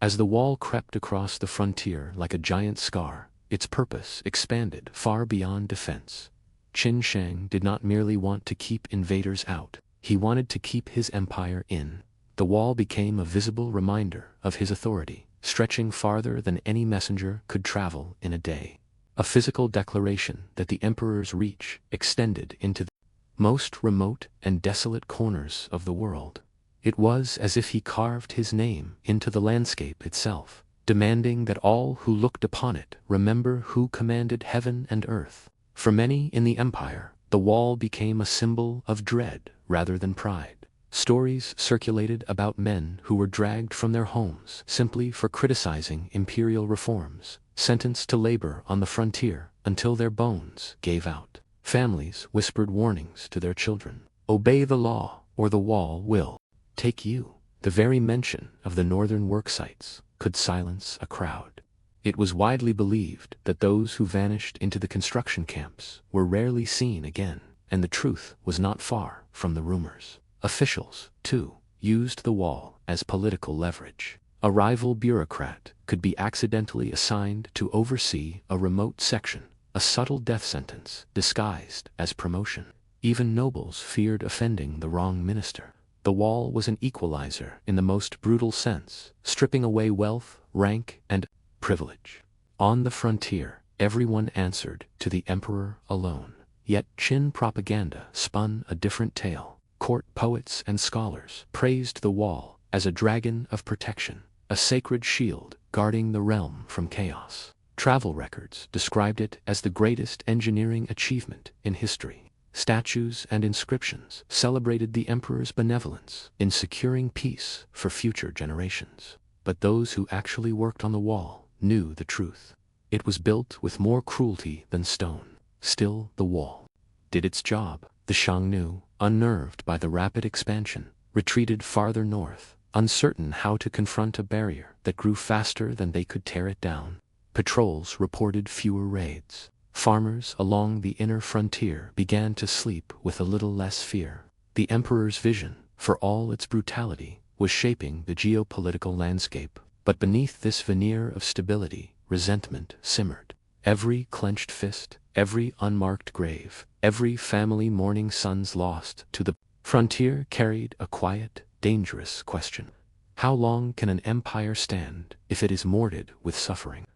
As the wall crept across the frontier like a giant scar, its purpose expanded far beyond defense. Qin Shang did not merely want to keep invaders out, he wanted to keep his empire in. The wall became a visible reminder of his authority, stretching farther than any messenger could travel in a day. A physical declaration that the emperor's reach extended into the most remote and desolate corners of the world. It was as if he carved his name into the landscape itself, demanding that all who looked upon it remember who commanded heaven and earth. For many in the empire, the wall became a symbol of dread rather than pride. Stories circulated about men who were dragged from their homes simply for criticizing imperial reforms, sentenced to labor on the frontier until their bones gave out. Families whispered warnings to their children: "Obey the law, or the wall will take you." The very mention of the northern work sites could silence a crowd. It was widely believed that those who vanished into the construction camps were rarely seen again, and the truth was not far from the rumors. Officials, too, used the wall as political leverage. A rival bureaucrat could be accidentally assigned to oversee a remote section, a subtle death sentence disguised as promotion. Even nobles feared offending the wrong minister. The wall was an equalizer in the most brutal sense, stripping away wealth, rank, and privilege. On the frontier, everyone answered to the emperor alone. Yet Qin propaganda spun a different tale. Court poets and scholars praised the wall as a dragon of protection, a sacred shield guarding the realm from chaos. Travel records described it as the greatest engineering achievement in history. Statues and inscriptions celebrated the emperor's benevolence in securing peace for future generations. But those who actually worked on the wall knew the truth. It was built with more cruelty than stone. Still, the wall did its job. The Xiongnu, unnerved by the rapid expansion, retreated farther north, uncertain how to confront a barrier that grew faster than they could tear it down. Patrols reported fewer raids. Farmers along the inner frontier began to sleep with a little less fear. The emperor's vision, for all its brutality, was shaping the geopolitical landscape. But beneath this veneer of stability, resentment simmered. Every clenched fist, every unmarked grave, every family mourning sons lost to the frontier carried a quiet, dangerous question. How long can an empire stand if it is mortared with suffering?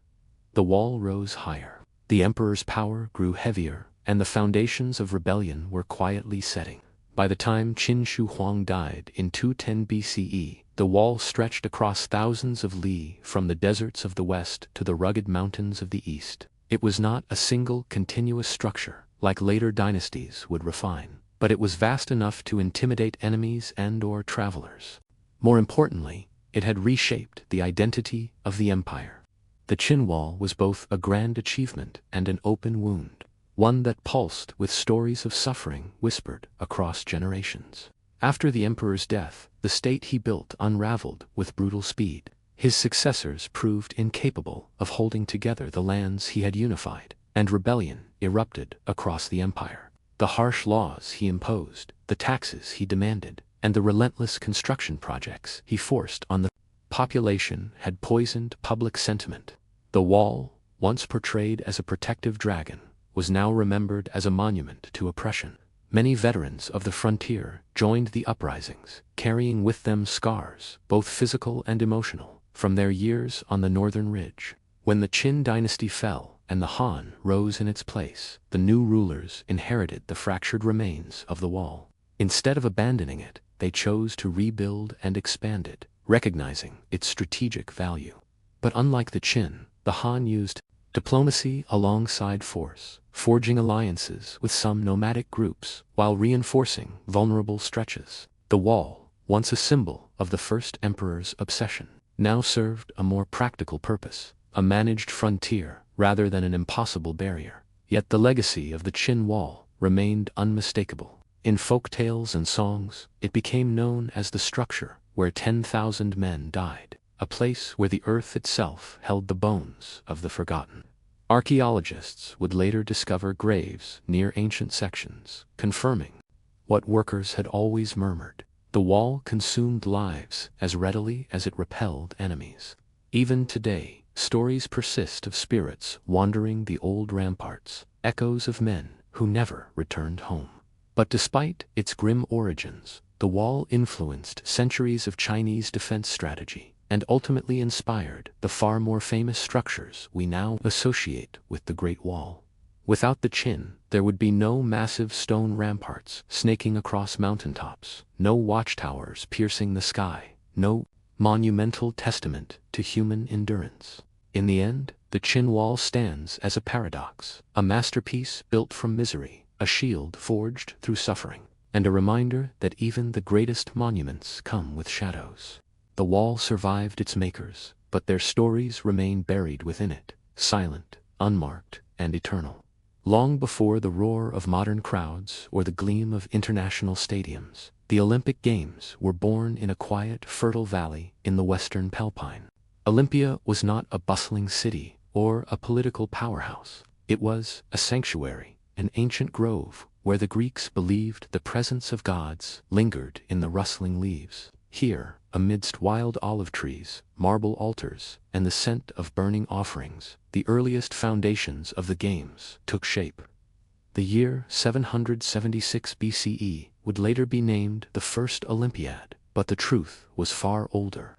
The wall rose higher. The emperor's power grew heavier and the foundations of rebellion were quietly setting. By the time Qin Shi Huang died in 210 BCE, the wall stretched across thousands of li from the deserts of the west to the rugged mountains of the east. It was not a single continuous structure, like later dynasties would refine, but it was vast enough to intimidate enemies and/or travelers. More importantly, it had reshaped the identity of the empire. The Qin Wall was both a grand achievement and an open wound, one that pulsed with stories of suffering whispered across generations. After the emperor's death, the state he built unraveled with brutal speed. His successors proved incapable of holding together the lands he had unified, and rebellion erupted across the empire. The harsh laws he imposed, the taxes he demanded, and the relentless construction projects he forced on the population had poisoned public sentiment. The wall, once portrayed as a protective dragon, was now remembered as a monument to oppression. Many veterans of the frontier joined the uprisings, carrying with them scars, both physical and emotional, from their years on the northern ridge. When the Qin dynasty fell and the Han rose in its place, the new rulers inherited the fractured remains of the wall. Instead of abandoning it, they chose to rebuild and expand it, recognizing its strategic value. But unlike the Qin, the Han used diplomacy alongside force, forging alliances with some nomadic groups while reinforcing vulnerable stretches. The wall, once a symbol of the first emperor's obsession, now served a more practical purpose, a managed frontier rather than an impossible barrier. Yet the legacy of the Qin Wall remained unmistakable. In folk tales and songs, it became known as the structure where 10,000 men died, a place where the earth itself held the bones of the forgotten. Archaeologists would later discover graves near ancient sections, confirming what workers had always murmured. The wall consumed lives as readily as it repelled enemies. Even today, stories persist of spirits wandering the old ramparts, echoes of men who never returned home. But despite its grim origins, the wall influenced centuries of Chinese defense strategy and ultimately inspired the far more famous structures we now associate with the Great Wall. Without the Qin, there would be no massive stone ramparts snaking across mountaintops, no watchtowers piercing the sky, no monumental testament to human endurance. In the end, the Qin Wall stands as a paradox, a masterpiece built from misery, a shield forged through suffering, and a reminder that even the greatest monuments come with shadows. The wall survived its makers, but their stories remain buried within it, silent, unmarked, and eternal. Long before the roar of modern crowds or the gleam of international stadiums, the Olympic Games were born in a quiet, fertile valley in the western Pelpine. Olympia was not a bustling city or a political powerhouse. It was a sanctuary, an ancient grove where the Greeks believed the presence of gods lingered in the rustling leaves. Here, amidst wild olive trees, marble altars, and the scent of burning offerings, the earliest foundations of the games took shape. The year 776 BCE would later be named the First Olympiad, but the truth was far older.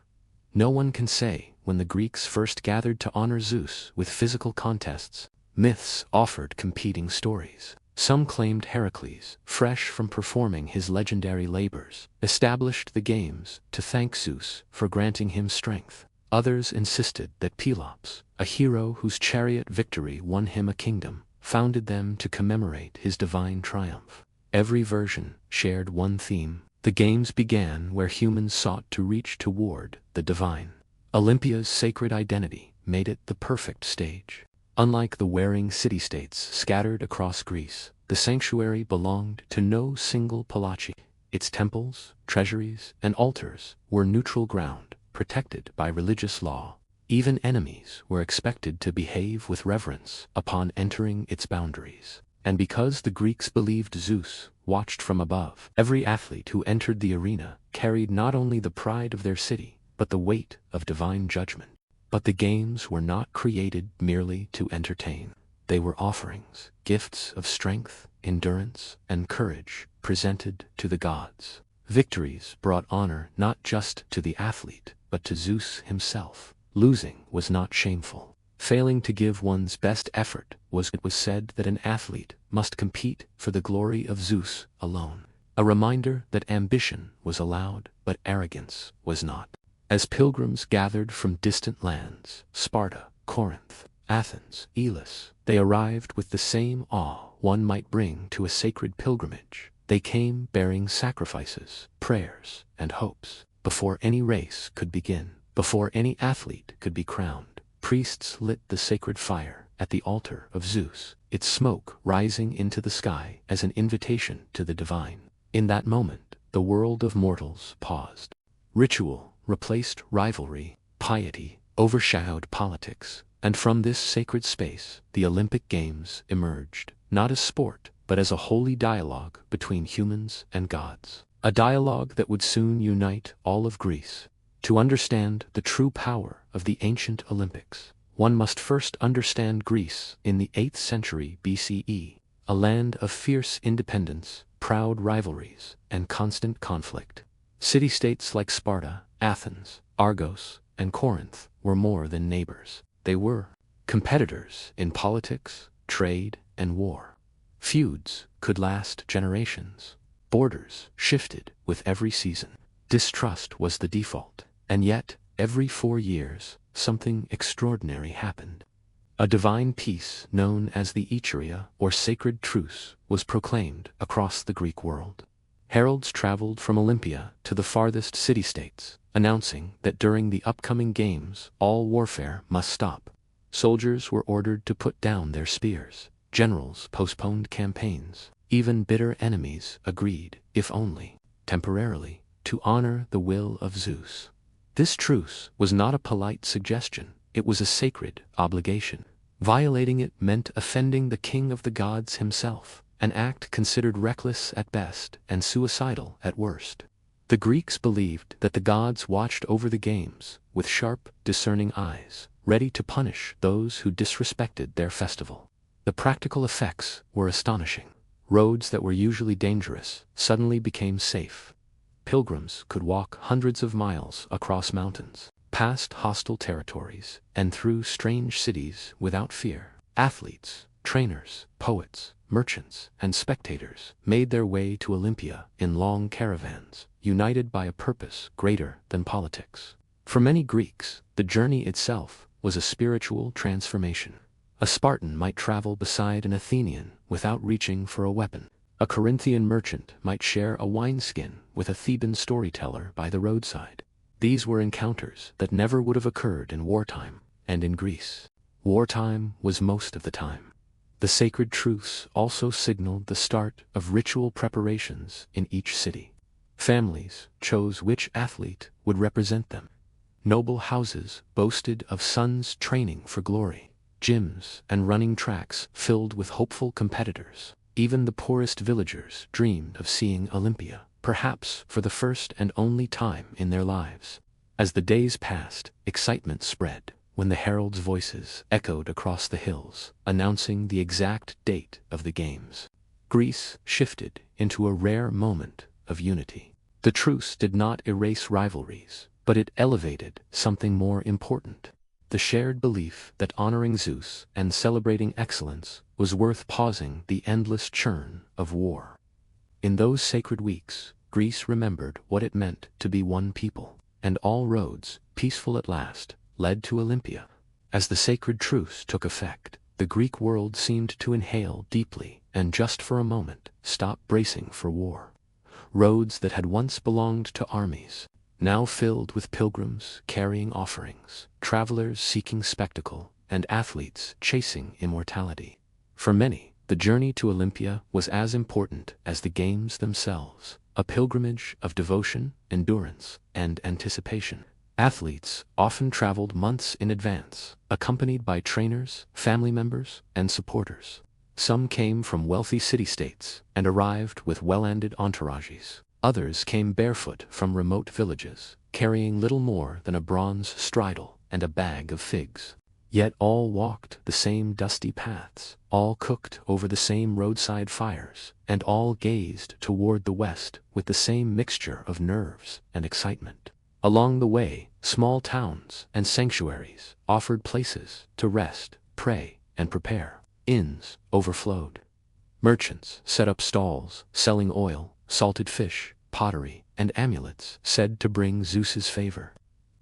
No one can say when the Greeks first gathered to honor Zeus with physical contests. Myths offered competing stories. Some claimed Heracles, fresh from performing his legendary labors, established the games to thank Zeus for granting him strength. Others insisted that Pelops, a hero whose chariot victory won him a kingdom, founded them to commemorate his divine triumph. Every version shared one theme. The games began where humans sought to reach toward the divine. Olympia's sacred identity made it the perfect stage. Unlike the warring city-states scattered across Greece, the sanctuary belonged to no single palachi. Its temples, treasuries, and altars were neutral ground, protected by religious law. Even enemies were expected to behave with reverence upon entering its boundaries. And because the Greeks believed Zeus watched from above, every athlete who entered the arena carried not only the pride of their city, but the weight of divine judgment. But the games were not created merely to entertain. They were offerings, gifts of strength, endurance, and courage, presented to the gods. Victories brought honor not just to the athlete, but to Zeus himself. Losing was not shameful. Failing to give one's best effort it was said that an athlete must compete for the glory of Zeus alone. A reminder that ambition was allowed, but arrogance was not. As pilgrims gathered from distant lands, Sparta, Corinth, Athens, Elis, they arrived with the same awe one might bring to a sacred pilgrimage. They came bearing sacrifices, prayers, and hopes. Before any race could begin, before any athlete could be crowned, priests lit the sacred fire at the altar of Zeus, its smoke rising into the sky as an invitation to the divine. In that moment, the world of mortals paused. Ritual replaced rivalry, piety overshadowed politics, and from this sacred space, the Olympic Games emerged, not as sport, but as a holy dialogue between humans and gods. A dialogue that would soon unite all of Greece. To understand the true power of the ancient Olympics, one must first understand Greece in the 8th century BCE, a land of fierce independence, proud rivalries, and constant conflict. City-states like Sparta, Athens, Argos, and Corinth were more than neighbors. They were competitors in politics, trade, and war. Feuds could last generations. Borders shifted with every season. Distrust was the default. And yet, every 4 years, something extraordinary happened. A divine peace known as the Echeria, or sacred truce, was proclaimed across the Greek world. Heralds traveled from Olympia to the farthest city-states, announcing that during the upcoming games, all warfare must stop. Soldiers were ordered to put down their spears. Generals postponed campaigns. Even bitter enemies agreed, if only temporarily, to honor the will of Zeus. This truce was not a polite suggestion, it was a sacred obligation. Violating it meant offending the king of the gods himself, an act considered reckless at best and suicidal at worst. The Greeks believed that the gods watched over the games with sharp, discerning eyes, ready to punish those who disrespected their festival. The practical effects were astonishing. Roads that were usually dangerous suddenly became safe. Pilgrims could walk hundreds of miles across mountains, past hostile territories, and through strange cities without fear. Athletes, trainers, poets, merchants, and spectators made their way to Olympia in long caravans, united by a purpose greater than politics. For many Greeks, the journey itself was a spiritual transformation. A Spartan might travel beside an Athenian without reaching for a weapon. A Corinthian merchant might share a wineskin with a Theban storyteller by the roadside. These were encounters that never would have occurred in wartime, and in Greece. Wartime was most of the time. The sacred truce also signaled the start of ritual preparations in each city. Families chose which athlete would represent them. Noble houses boasted of sons training for glory. Gyms and running tracks filled with hopeful competitors. Even the poorest villagers dreamed of seeing Olympia, perhaps for the first and only time in their lives. As the days passed, excitement spread, when the heralds' voices echoed across the hills, announcing the exact date of the games. Greece shifted into a rare moment of unity. The truce did not erase rivalries, but it elevated something more important. The shared belief that honoring Zeus and celebrating excellence was worth pausing the endless churn of war. In those sacred weeks, Greece remembered what it meant to be one people, and all roads, peaceful at last, led to Olympia. As the sacred truce took effect, the Greek world seemed to inhale deeply and just for a moment stop bracing for war. Roads that had once belonged to armies, now filled with pilgrims carrying offerings, travelers seeking spectacle, and athletes chasing immortality. For many, the journey to Olympia was as important as the games themselves, a pilgrimage of devotion, endurance, and anticipation. Athletes often traveled months in advance, accompanied by trainers, family members, and supporters. Some came from wealthy city-states and arrived with well-ended entourages. Others came barefoot from remote villages, carrying little more than a bronze stridle and a bag of figs. Yet all walked the same dusty paths, all cooked over the same roadside fires, and all gazed toward the west with the same mixture of nerves and excitement. Along the way, small towns and sanctuaries offered places to rest, pray, and prepare. Inns overflowed. Merchants set up stalls, selling oil, salted fish, pottery, and amulets said to bring Zeus's favor.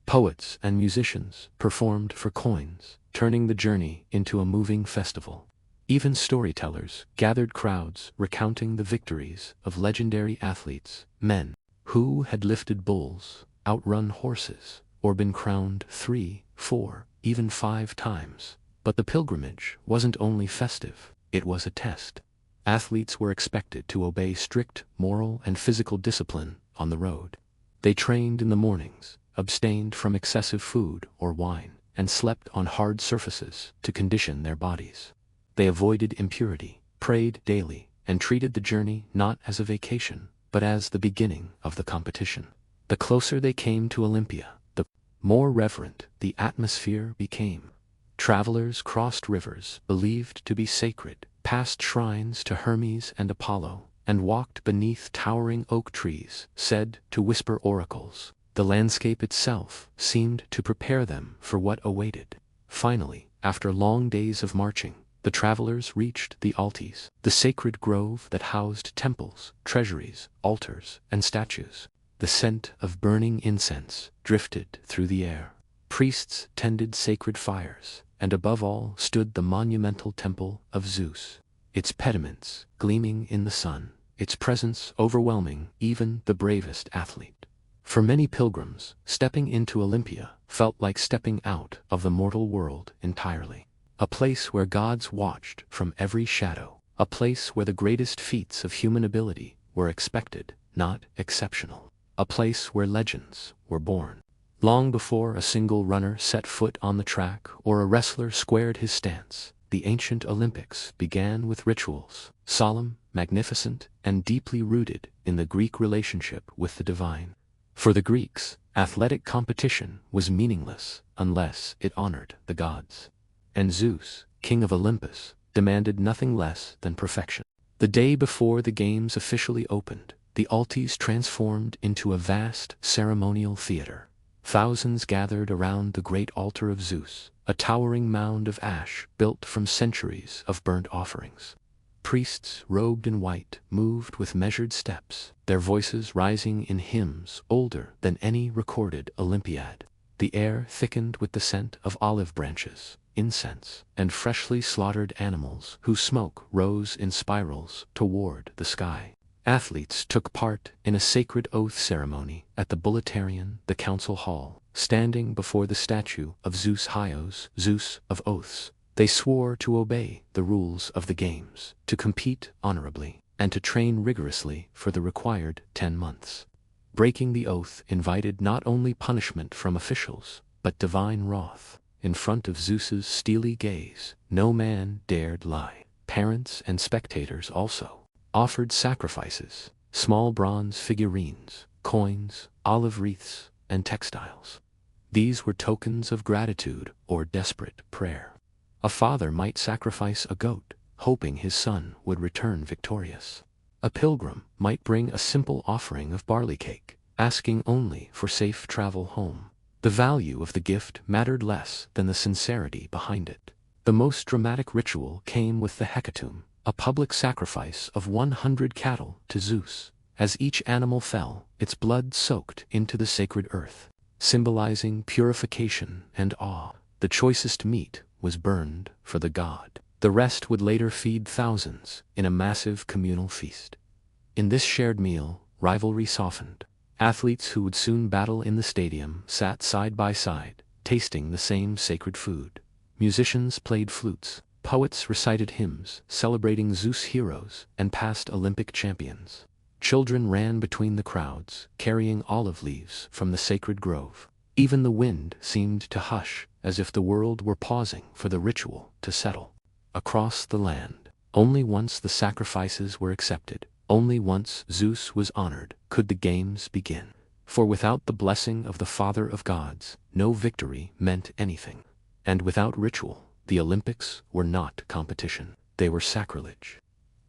Poets and musicians performed for coins, turning the journey into a moving festival. Even storytellers gathered crowds recounting the victories of legendary athletes, men who had lifted bulls, outrun horses, or been crowned 3, 4, even 5 times. But the pilgrimage wasn't only festive, it was a test. Athletes were expected to obey strict moral and physical discipline on the road. They trained in the mornings, abstained from excessive food or wine, and slept on hard surfaces to condition their bodies. They avoided impurity, prayed daily, and treated the journey not as a vacation, but as the beginning of the competition. The closer they came to Olympia, the more reverent the atmosphere became. Travelers crossed rivers believed to be sacred, passed shrines to Hermes and Apollo, and walked beneath towering oak trees said to whisper oracles. The landscape itself seemed to prepare them for what awaited. Finally, after long days of marching, the travelers reached the Royalties, the sacred grove that housed temples, treasuries, altars, and statues. The scent of burning incense drifted through the air. Priests tended sacred fires, and above all stood the monumental temple of Zeus, its pediments gleaming in the sun, its presence overwhelming even the bravest athlete. For many pilgrims, stepping into Olympia felt like stepping out of the mortal world entirely. A place where gods watched from every shadow, a place where the greatest feats of human ability were expected, not exceptional, a place where legends were born. Long before a single runner set foot on the track or a wrestler squared his stance, the ancient Olympics began with rituals, solemn, magnificent, and deeply rooted in the Greek relationship with the divine. For the Greeks, athletic competition was meaningless unless it honored the gods. And Zeus, king of Olympus, demanded nothing less than perfection. The day before the games officially opened, the Royalties transformed into a vast ceremonial theater. Thousands gathered around the great altar of Zeus, a towering mound of ash built from centuries of burnt offerings. Priests robed in white moved with measured steps, their voices rising in hymns older than any recorded Olympiad. The air thickened with the scent of olive branches, incense, and freshly slaughtered animals whose smoke rose in spirals toward the sky. Athletes took part in a sacred oath ceremony at the Bulletarion, the council hall, standing before the statue of Zeus Hyos, Zeus of Oaths. They swore to obey the rules of the games, to compete honorably, and to train rigorously for the required 10 months. Breaking the oath invited not only punishment from officials, but divine wrath. In front of Zeus's steely gaze, no man dared lie. Parents and spectators also offered sacrifices, small bronze figurines, coins, olive wreaths, and textiles. These were tokens of gratitude or desperate prayer. A father might sacrifice a goat, hoping his son would return victorious. A pilgrim might bring a simple offering of barley cake, asking only for safe travel home. The value of the gift mattered less than the sincerity behind it. The most dramatic ritual came with the hecatomb, a public sacrifice of 100 cattle to Zeus. As each animal fell, its blood soaked into the sacred earth, symbolizing purification and awe. The choicest meat was burned for the god. The rest would later feed thousands in a massive communal feast. In this shared meal, rivalry softened. Athletes who would soon battle in the stadium sat side by side, tasting the same sacred food. Musicians played flutes. Poets recited hymns, celebrating Zeus heroes and past Olympic champions. Children ran between the crowds, carrying olive leaves from the sacred grove. Even the wind seemed to hush, as if the world were pausing for the ritual to settle. Across the land, only once the sacrifices were accepted, only once Zeus was honored, could the games begin. For without the blessing of the Father of Gods, no victory meant anything. And without ritual, the Olympics were not competition, they were sacrilege.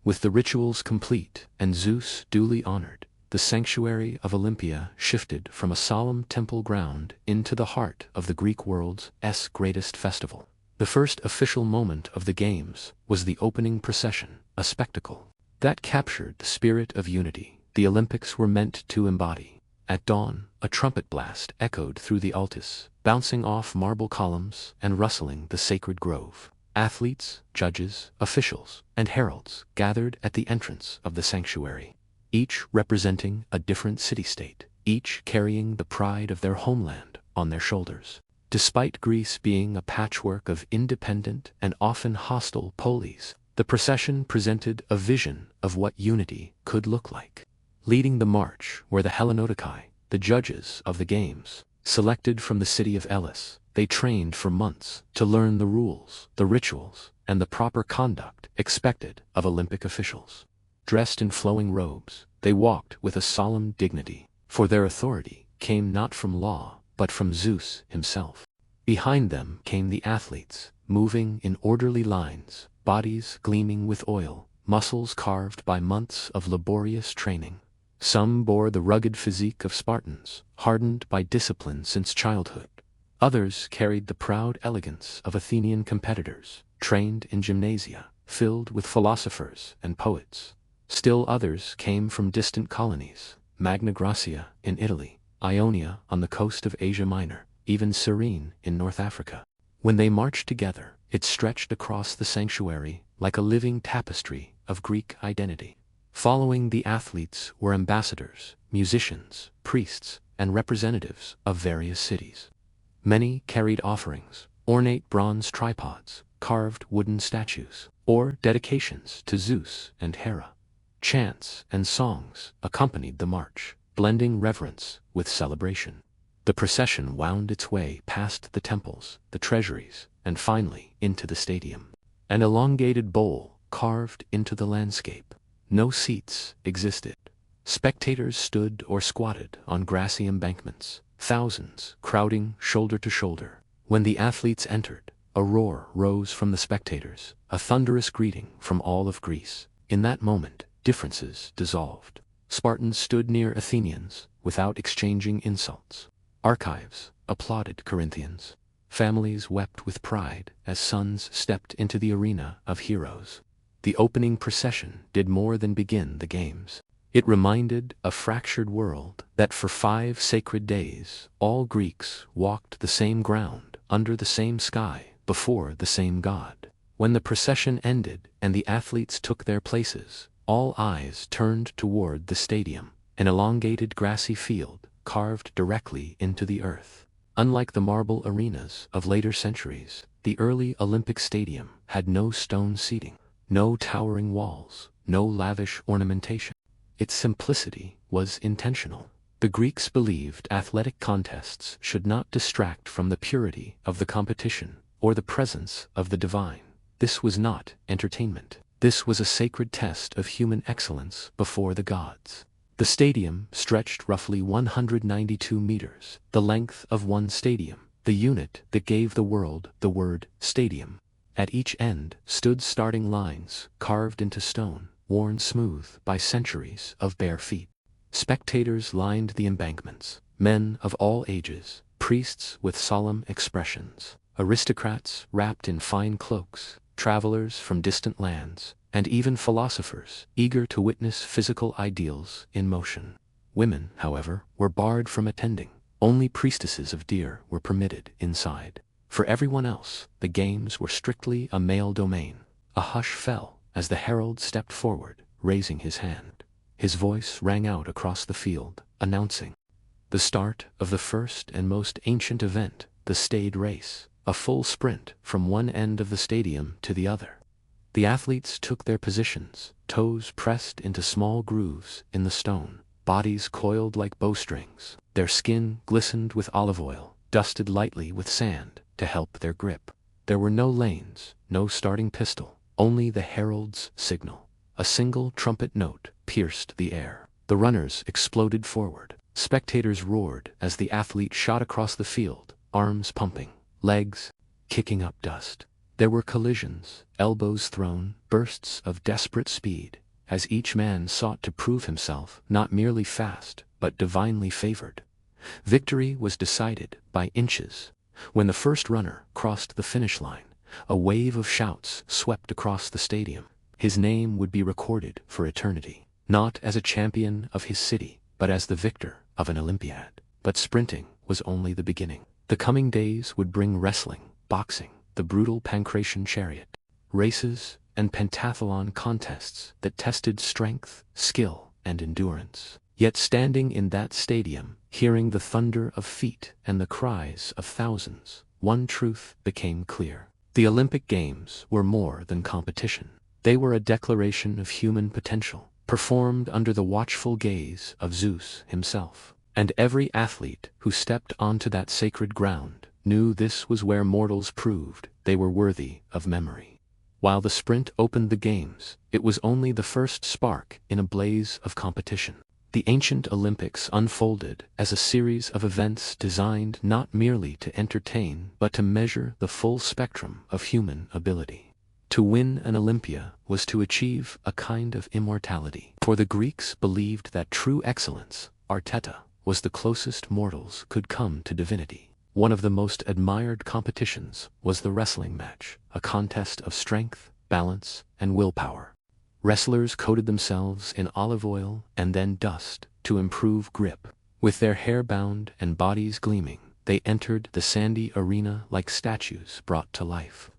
With the rituals complete and Zeus duly honored, the sanctuary of Olympia shifted from a solemn temple ground into the heart of the Greek world's greatest festival. The first official moment of the Games was the opening procession, a spectacle that captured the spirit of unity the Olympics were meant to embody. At dawn, a trumpet blast echoed through the Altis, bouncing off marble columns and rustling the sacred grove. Athletes, judges, officials, and heralds gathered at the entrance of the sanctuary, each representing a different city-state, each carrying the pride of their homeland on their shoulders. Despite Greece being a patchwork of independent and often hostile polis, the procession presented a vision of what unity could look like. Leading the march were the Hellenodikai, the judges of the Games. Selected from the city of Elis, they trained for months to learn the rules, the rituals, and the proper conduct expected of Olympic officials. Dressed in flowing robes, they walked with a solemn dignity, for their authority came not from law, but from Zeus himself. Behind them came the athletes, moving in orderly lines, bodies gleaming with oil, muscles carved by months of laborious training. Some bore the rugged physique of Spartans, hardened by discipline since childhood. Others carried the proud elegance of Athenian competitors, trained in gymnasia, filled with philosophers and poets. Still others came from distant colonies, Magna Graecia in Italy, Ionia on the coast of Asia Minor, even Cyrene in North Africa. When they marched together, it stretched across the sanctuary like a living tapestry of Greek identity. Following the athletes were ambassadors, musicians, priests, and representatives of various cities. Many carried offerings, ornate bronze tripods, carved wooden statues, or dedications to Zeus and Hera. Chants and songs accompanied the march, blending reverence with celebration. The procession wound its way past the temples, the treasuries, and finally into the stadium. An elongated bowl carved into the landscape. No seats existed. Spectators stood or squatted on grassy embankments, thousands crowding shoulder to shoulder. When the athletes entered, a roar rose from the spectators, a thunderous greeting from all of Greece. In that moment, differences dissolved. Spartans stood near Athenians without exchanging insults. Archives applauded Corinthians. Families wept with pride as sons stepped into the arena of heroes. The opening procession did more than begin the Games. It reminded a fractured world that for 5 sacred days, all Greeks walked the same ground, under the same sky, before the same god. When the procession ended and the athletes took their places, all eyes turned toward the stadium, an elongated grassy field carved directly into the earth. Unlike the marble arenas of later centuries, the early Olympic Stadium had no stone seating, no towering walls, no lavish ornamentation. Its simplicity was intentional. The Greeks believed athletic contests should not distract from the purity of the competition or the presence of the divine. This was not entertainment. This was a sacred test of human excellence before the gods. The stadium stretched roughly 192 meters, the length of one stadium, the unit that gave the world the word stadium. At each end stood starting lines carved into stone, worn smooth by centuries of bare feet. Spectators lined the embankments, men of all ages, priests with solemn expressions, aristocrats wrapped in fine cloaks, travelers from distant lands, and even philosophers eager to witness physical ideals in motion. Women, however, were barred from attending. Only priestesses of Deer were permitted inside. For everyone else, the Games were strictly a male domain. A hush fell as the herald stepped forward, raising his hand. His voice rang out across the field, announcing the start of the first and most ancient event, the stayed race, a full sprint from one end of the stadium to the other. The athletes took their positions, toes pressed into small grooves in the stone, bodies coiled like bowstrings. Their skin glistened with olive oil, dusted lightly with sand to help their grip. There were no lanes, no starting pistol, only the herald's signal. A single trumpet note pierced the air. The runners exploded forward. Spectators roared as the athlete shot across the field, arms pumping, legs kicking up dust. There were collisions, elbows thrown, bursts of desperate speed, as each man sought to prove himself not merely fast, but divinely favored. Victory was decided by inches. When the first runner crossed the finish line, a wave of shouts swept across the stadium. His name would be recorded for eternity, not as a champion of his city, but as the victor of an Olympiad. But sprinting was only the beginning. The coming days would bring wrestling, boxing, the brutal pancration chariot, races, and pentathlon contests that tested strength, skill, and endurance. Yet standing in that stadium, hearing the thunder of feet and the cries of thousands, one truth became clear. The Olympic Games were more than competition. They were a declaration of human potential, performed under the watchful gaze of Zeus himself. And every athlete who stepped onto that sacred ground knew this was where mortals proved they were worthy of memory. While the sprint opened the games, it was only the first spark in a blaze of competition. The ancient Olympics unfolded as a series of events designed not merely to entertain but to measure the full spectrum of human ability. To win an Olympia was to achieve a kind of immortality, for the Greeks believed that true excellence, arteta, was the closest mortals could come to divinity. One of the most admired competitions was the wrestling match, a contest of strength, balance, and willpower. Wrestlers coated themselves in olive oil and then dust to improve grip. With their hair bound and bodies gleaming, they entered the sandy arena like statues brought to life.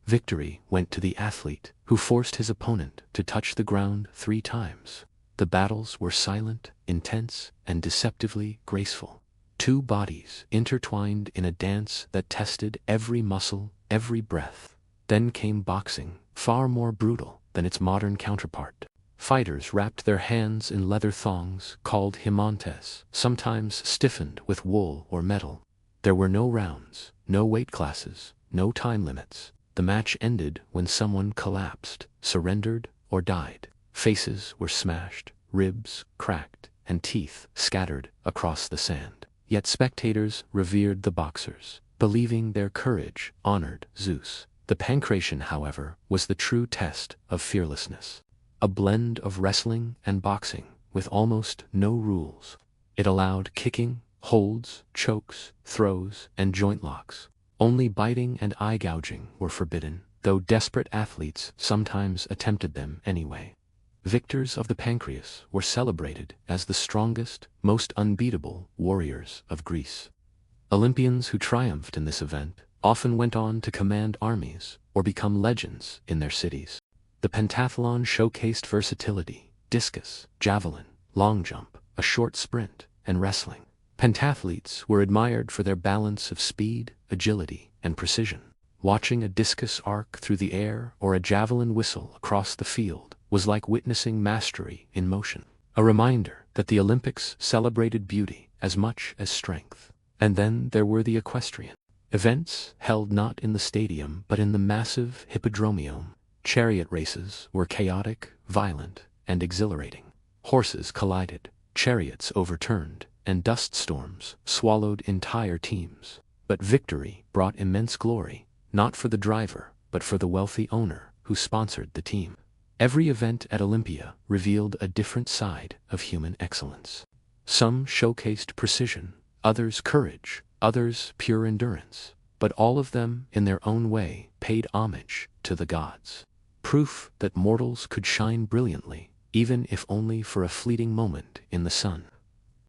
Victory went to the athlete who forced his opponent to touch the ground 3 times. The battles were silent, intense, and deceptively graceful. 2 bodies intertwined in a dance that tested every muscle, every breath. Then came boxing, far more brutal than its modern counterpart. Fighters wrapped their hands in leather thongs called himontes, sometimes stiffened with wool or metal. There were no rounds, no weight classes, no time limits. The match ended when someone collapsed, surrendered, or died. Faces were smashed, ribs cracked, and teeth scattered across the sand. Yet spectators revered the boxers, believing their courage honored Zeus. The pancration, however, was the true test of fearlessness. A blend of wrestling and boxing, with almost no rules. It allowed kicking, holds, chokes, throws, and joint locks. Only biting and eye gouging were forbidden, though desperate athletes sometimes attempted them anyway. Victors of the pancreas were celebrated as the strongest, most unbeatable warriors of Greece. Olympians who triumphed in this event often went on to command armies or become legends in their cities. The pentathlon showcased versatility: discus, javelin, long jump, a short sprint, and wrestling. Pentathletes were admired for their balance of speed, agility, and precision. Watching a discus arc through the air or a javelin whistle across the field was like witnessing mastery in motion, a reminder that the Olympics celebrated beauty as much as strength. And then there were the equestrian events, held not in the stadium but in the massive hippodromium. Chariot races were chaotic, violent, and exhilarating. Horses collided, chariots overturned, and dust storms swallowed entire teams. But victory brought immense glory, not for the driver, but for the wealthy owner who sponsored the team. Every event at Olympia revealed a different side of human excellence. Some showcased precision, others courage, others pure endurance, but all of them, in their own way, paid homage to the gods. Proof that mortals could shine brilliantly, even if only for a fleeting moment in the sun.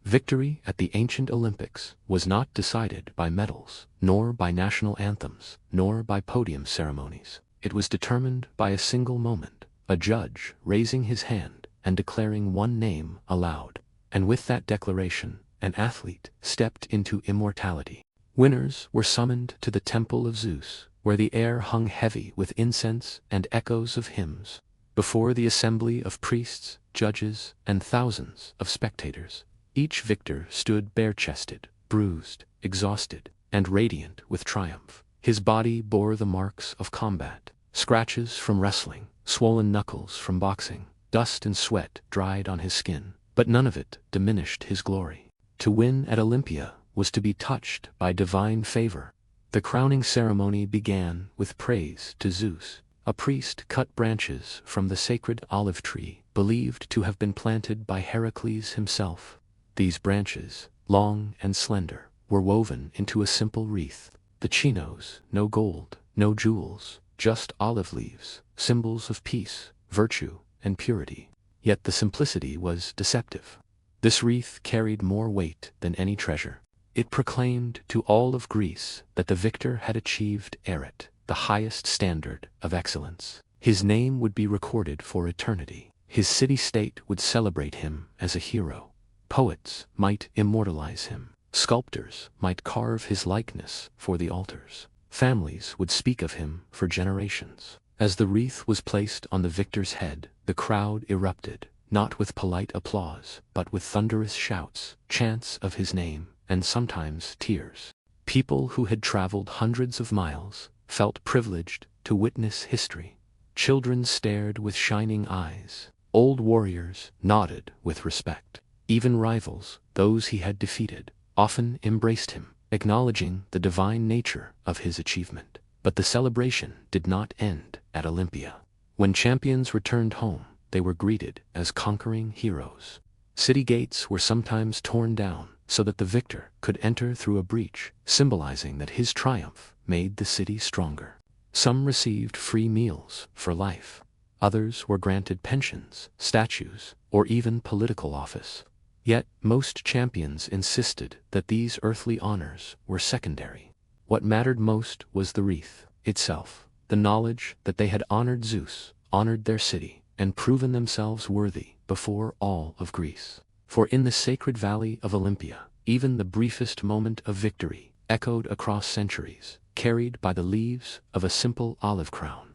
Victory at the ancient Olympics was not decided by medals, nor by national anthems, nor by podium ceremonies. It was determined by a single moment, a judge raising his hand and declaring one name aloud. And with that declaration, an athlete stepped into immortality. Winners were summoned to the temple of Zeus, where the air hung heavy with incense and echoes of hymns. Before the assembly of priests, judges, and thousands of spectators, each victor stood bare-chested, bruised, exhausted, and radiant with triumph. His body bore the marks of combat, scratches from wrestling, swollen knuckles from boxing, dust and sweat dried on his skin, but none of it diminished his glory. To win at Olympia was to be touched by divine favor. The crowning ceremony began with praise to Zeus. A priest cut branches from the sacred olive tree believed to have been planted by Heracles himself. These branches, long and slender, were woven into a simple wreath. The chinos, no gold, no jewels, just olive leaves, symbols of peace, virtue, and purity. Yet the simplicity was deceptive. This wreath carried more weight than any treasure. It proclaimed to all of Greece that the victor had achieved erit, the highest standard of excellence. His name would be recorded for eternity. His city-state would celebrate him as a hero. Poets might immortalize him. Sculptors might carve his likeness for the altars. Families would speak of him for generations. As the wreath was placed on the victor's head, the crowd erupted, not with polite applause, but with thunderous shouts, chants of his name, and sometimes tears. People who had traveled hundreds of miles felt privileged to witness history. Children stared with shining eyes. Old warriors nodded with respect. Even rivals, those he had defeated, often embraced him, acknowledging the divine nature of his achievement. But the celebration did not end at Olympia. When champions returned home, they were greeted as conquering heroes. City gates were sometimes torn down so that the victor could enter through a breach, symbolizing that his triumph made the city stronger. Some received free meals for life. Others were granted pensions, statues, or even political office. Yet most champions insisted that these earthly honors were secondary. What mattered most was the wreath itself, the knowledge that they had honored Zeus, honored their city, and proven themselves worthy before all of Greece. For in the sacred valley of Olympia, even the briefest moment of victory echoed across centuries, carried by the leaves of a simple olive crown.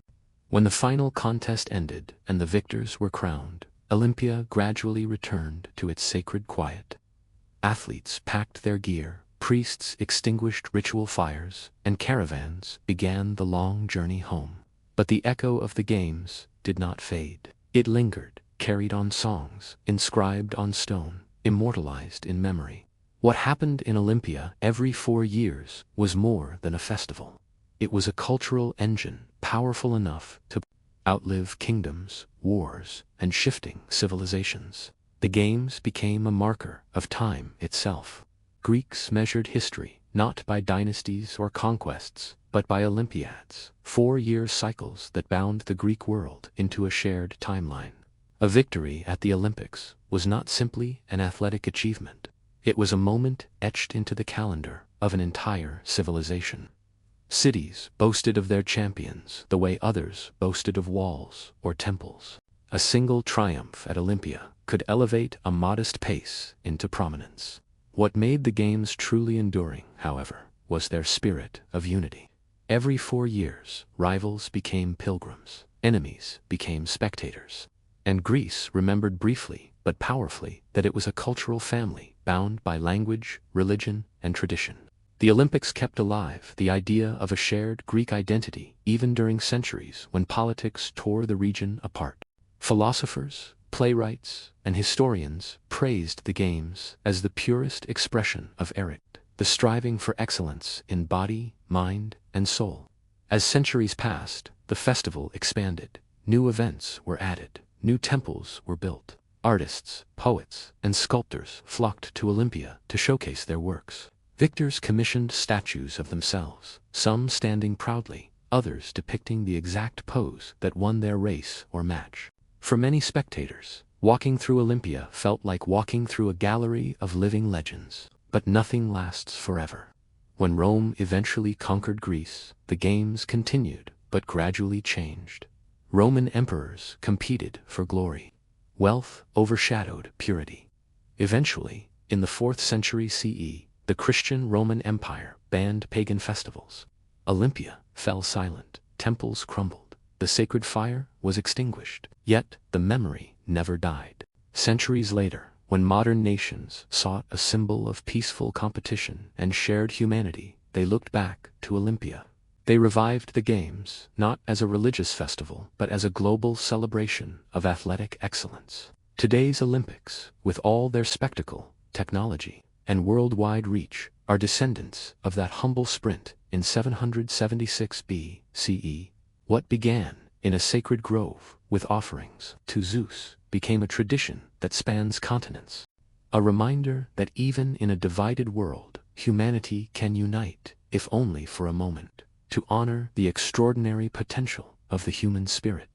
When the final contest ended and the victors were crowned, Olympia gradually returned to its sacred quiet. Athletes packed their gear, priests extinguished ritual fires, and caravans began the long journey home. But the echo of the games did not fade. It lingered, carried on songs, inscribed on stone, immortalized in memory. What happened in Olympia every 4 years was more than a festival. It was a cultural engine, powerful enough to outlive kingdoms, wars, and shifting civilizations. The games became a marker of time itself. Greeks measured history not by dynasties or conquests, but by Olympiads, 4-year cycles that bound the Greek world into a shared timeline. A victory at the Olympics was not simply an athletic achievement. It was a moment etched into the calendar of an entire civilization. Cities boasted of their champions the way others boasted of walls or temples. A single triumph at Olympia could elevate a modest pace into prominence. What made the games truly enduring, however, was their spirit of unity. Every 4 years, rivals became pilgrims, enemies became spectators. And Greece remembered briefly but powerfully that it was a cultural family bound by language, religion, and tradition. The Olympics kept alive the idea of a shared Greek identity even during centuries when politics tore the region apart. Philosophers, playwrights, and historians praised the games as the purest expression of erit, the striving for excellence in body, mind, and soul. As centuries passed, the festival expanded. New events were added. New temples were built. Artists, poets, and sculptors flocked to Olympia to showcase their works. Victors commissioned statues of themselves, some standing proudly, others depicting the exact pose that won their race or match. For many spectators, walking through Olympia felt like walking through a gallery of living legends. But nothing lasts forever. When Rome eventually conquered Greece, the games continued, but gradually changed. Roman emperors competed for glory. Wealth overshadowed purity. Eventually, in the 4th century CE, the Christian Roman Empire banned pagan festivals. Olympia fell silent, temples crumbled, the sacred fire was extinguished. Yet the memory never died. Centuries later, when modern nations sought a symbol of peaceful competition and shared humanity, they looked back to Olympia. They revived the games, not as a religious festival, but as a global celebration of athletic excellence. Today's Olympics, with all their spectacle, technology, and worldwide reach, are descendants of that humble sprint in 776 BCE. What began in a sacred grove with offerings to Zeus became a tradition that spans continents. A reminder that even in a divided world, humanity can unite, if only for a moment, to honor the extraordinary potential of the human spirit.